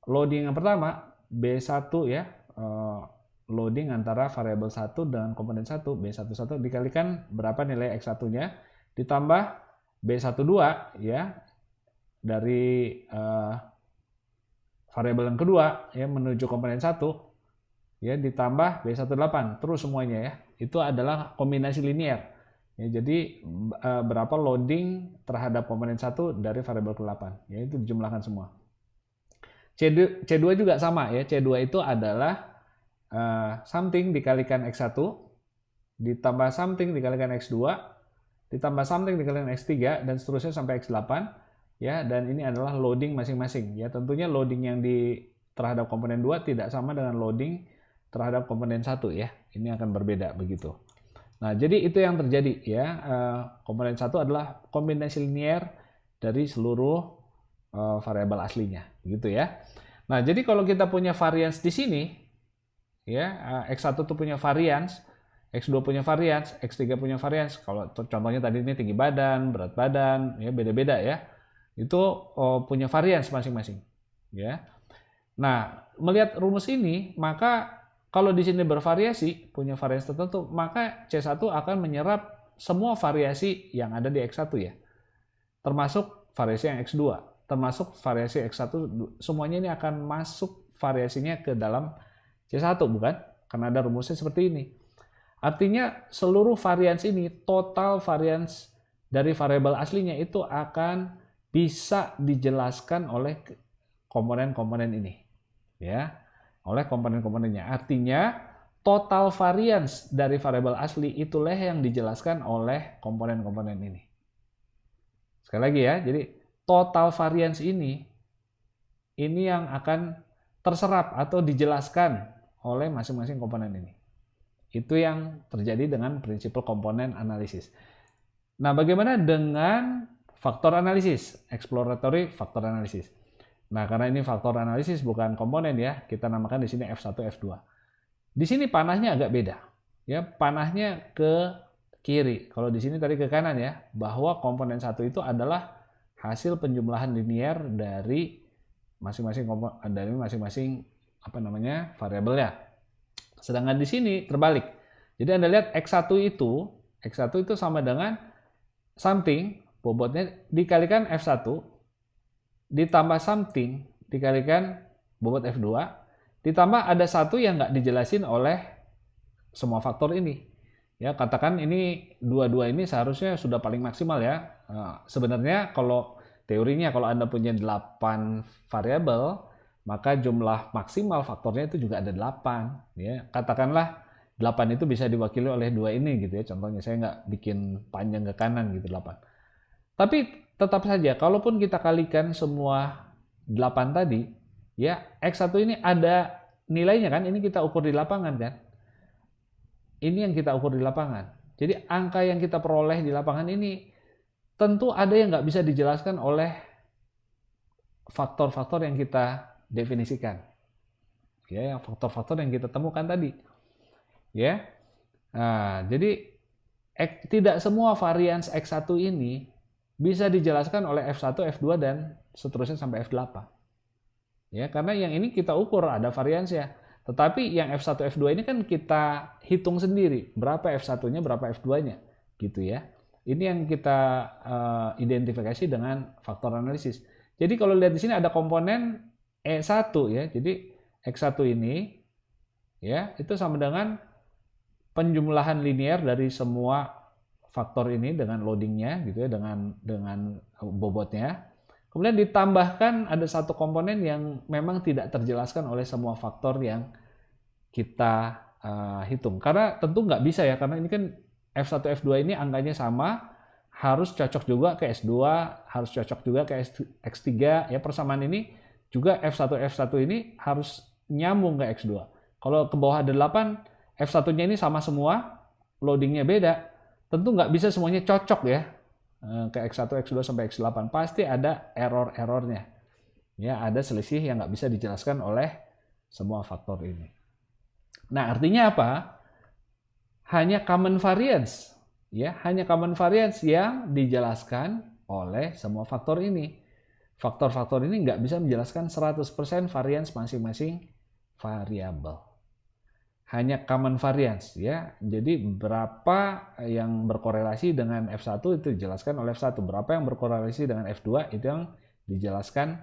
loading yang pertama B1 ya, loading antara variabel 1 dengan komponen 1, B11 dikalikan berapa nilai X1-nya, ditambah B12 ya, dari variabel yang kedua ya menuju komponen 1, ya, ditambah B18, terus semuanya ya. Itu adalah kombinasi linear. Ya, jadi berapa loading terhadap komponen 1 dari variabel ke-8, ya, itu dijumlahkan semua. C2 juga sama ya, C2 itu adalah something dikalikan X1 ditambah something dikalikan X2 ditambah something dikalikan X3 dan seterusnya sampai X8 ya, dan ini adalah loading masing-masing ya. Tentunya loading yang terhadap komponen 2 tidak sama dengan loading terhadap komponen 1 ya. Ini akan berbeda begitu. Nah, jadi itu yang terjadi ya. Komponen 1 adalah kombinasi linear dari seluruh variabel aslinya gitu ya. Nah, jadi kalau kita punya varians di sini ya, X1 itu punya varians, X2 punya varians, X3 punya varians. Kalau contohnya tadi ini tinggi badan, berat badan, ya beda-beda ya. Itu punya varians masing-masing, ya. Nah, melihat rumus ini, maka kalau di sini bervariasi, punya varians tertentu, maka C1 akan menyerap semua variasi yang ada di X1 ya. Termasuk variasi yang X2, termasuk variasi X1, semuanya ini akan masuk variasinya ke dalam C1, bukan? Karena ada rumusnya seperti ini. Artinya seluruh varians ini, total varians dari variabel aslinya itu akan bisa dijelaskan oleh komponen-komponen ini. Ya, oleh komponen-komponennya. Artinya total varians dari variabel asli itulah yang dijelaskan oleh komponen-komponen ini. Sekali lagi ya, jadi total varians ini yang akan terserap atau dijelaskan oleh masing-masing komponen ini. Itu yang terjadi dengan prinsipal komponen analisis. Nah, bagaimana dengan faktor analisis, exploratory faktor analisis? Nah, karena ini faktor analisis bukan komponen ya, kita namakan di sini F1, F2. Di sini panahnya agak beda. Ya, panahnya ke kiri. Kalau di sini tadi ke kanan ya, bahwa komponen 1 itu adalah hasil penjumlahan linier dari masing-masing variabelnya. Sedangkan di sini terbalik. Jadi Anda lihat X1 itu sama dengan something, bobotnya dikalikan F1, ditambah something, dikalikan bobot F2, ditambah ada satu yang nggak dijelasin oleh semua faktor ini. Ya, katakan ini dua-dua ini seharusnya sudah paling maksimal ya. Sebenarnya kalau teorinya kalau Anda punya 8 variabel, maka jumlah maksimal faktornya itu juga ada 8. Ya, katakanlah 8 itu bisa diwakili oleh 2 ini gitu ya. Contohnya saya nggak bikin panjang ke kanan gitu 8. Tapi tetap saja, kalaupun kita kalikan semua 8 tadi, ya X1 ini ada nilainya kan, ini kita ukur di lapangan kan. Ini yang kita ukur di lapangan. Jadi angka yang kita peroleh di lapangan ini tentu ada yang nggak bisa dijelaskan oleh faktor-faktor yang kita definisikan. Ya, yang faktor-faktor yang kita temukan tadi. Ya. Nah, jadi tidak semua varians X1 ini bisa dijelaskan oleh F1, F2 dan seterusnya sampai F8. Ya, karena yang ini kita ukur ada variansnya. Tetapi yang F1, F2 ini kan kita hitung sendiri, berapa F1-nya, berapa F2-nya, gitu ya. Ini yang kita identifikasi dengan faktor analisis. Jadi kalau lihat di sini ada komponen E1 ya. Jadi X1 ini ya, itu sama dengan penjumlahan linear dari semua faktor ini dengan loadingnya gitu ya, dengan bobotnya. Kemudian ditambahkan ada satu komponen yang memang tidak terjelaskan oleh semua faktor yang kita hitung. Karena tentu nggak bisa ya, karena ini kan F1, F2 ini angkanya sama, harus cocok juga ke S2, harus cocok juga ke X3. Ya, persamaan ini juga F1, F1 ini harus nyambung ke X2. Kalau ke bawah ada 8, F1-nya ini sama semua, loadingnya beda, tentu nggak bisa semuanya cocok ya. Ke X1, X2 sampai X8 pasti ada error-errornya. Ya, ada selisih yang nggak bisa dijelaskan oleh semua faktor ini. Nah, artinya apa? Hanya common variance, ya, hanya common variance yang dijelaskan oleh semua faktor ini. Faktor-faktor ini nggak bisa menjelaskan 100% variance masing-masing variabel. Hanya common variance ya. Jadi berapa yang berkorelasi dengan F1 itu dijelaskan oleh F1, berapa yang berkorelasi dengan F2 itu yang dijelaskan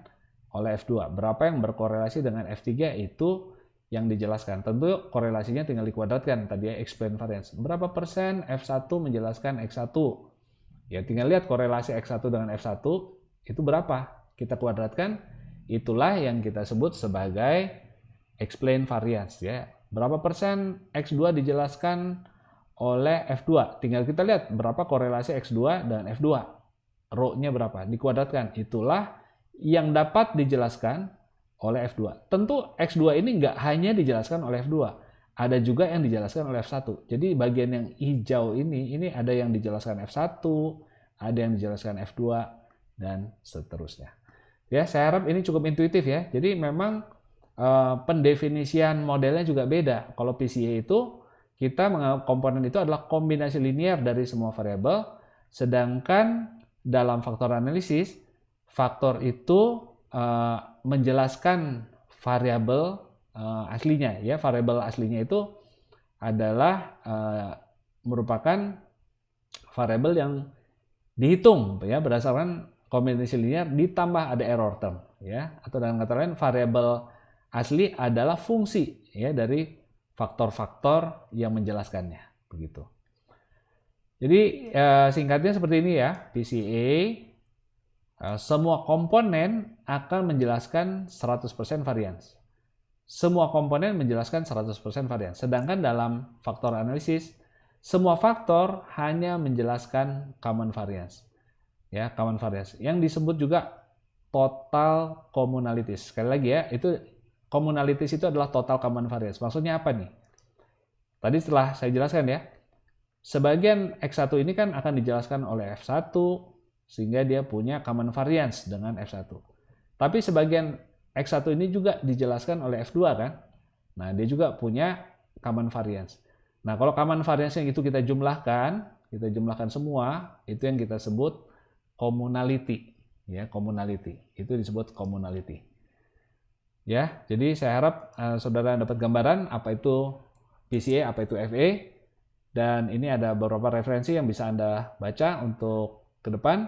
oleh F2, berapa yang berkorelasi dengan F3 itu yang dijelaskan. Tentu korelasinya tinggal dikuadratkan tadi ya, explain variance. Berapa persen F1 menjelaskan X1? Ya tinggal lihat korelasi X1 dengan F1 itu berapa. Kita kuadratkan, itulah yang kita sebut sebagai explain variance ya. Berapa persen X2 dijelaskan oleh F2? Tinggal kita lihat berapa korelasi X2 dan F2. Rho-nya berapa? Dikuadratkan. Itulah yang dapat dijelaskan oleh F2. Tentu X2 ini nggak hanya dijelaskan oleh F2. Ada juga yang dijelaskan oleh F1. Jadi bagian yang hijau ini ada yang dijelaskan F1, ada yang dijelaskan F2, dan seterusnya. Ya, saya harap ini cukup intuitif ya. Jadi memang pendefinisian modelnya juga beda. Kalau PCA itu kita menganggap komponen itu adalah kombinasi linear dari semua variabel, sedangkan dalam faktor analisis faktor itu menjelaskan variabel aslinya ya. Variabel aslinya itu adalah merupakan variabel yang dihitung ya berdasarkan kombinasi linear ditambah ada error term ya, atau dengan kata lain variabel asli adalah fungsi ya dari faktor-faktor yang menjelaskannya begitu. Jadi singkatnya seperti ini ya, PCA semua komponen akan menjelaskan 100% variance. Semua komponen menjelaskan 100% variance. Sedangkan dalam faktor analisis semua faktor hanya menjelaskan common variance. Ya, common variance yang disebut juga total commonalities. Sekali lagi ya, itu commonalities itu adalah total common variance. Maksudnya apa nih? tadi setelah saya jelaskan ya, sebagian X1 ini kan akan dijelaskan oleh F1 sehingga dia punya common variance dengan F1. Tapi sebagian X1 ini juga dijelaskan oleh F2 kan. Nah, dia juga punya common variance. Nah, kalau common variance yang itu kita jumlahkan semua, itu yang kita sebut communality. Ya, communality. Itu disebut communality. Ya, jadi saya harap saudara dapat gambaran apa itu PCA, apa itu FA. Dan ini ada beberapa referensi yang bisa Anda baca untuk ke depan.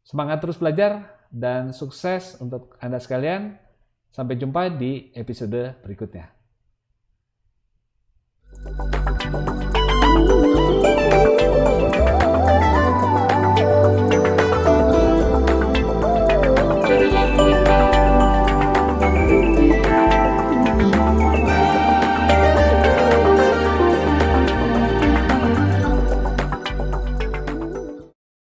Semangat terus belajar dan sukses untuk Anda sekalian. Sampai jumpa di episode berikutnya.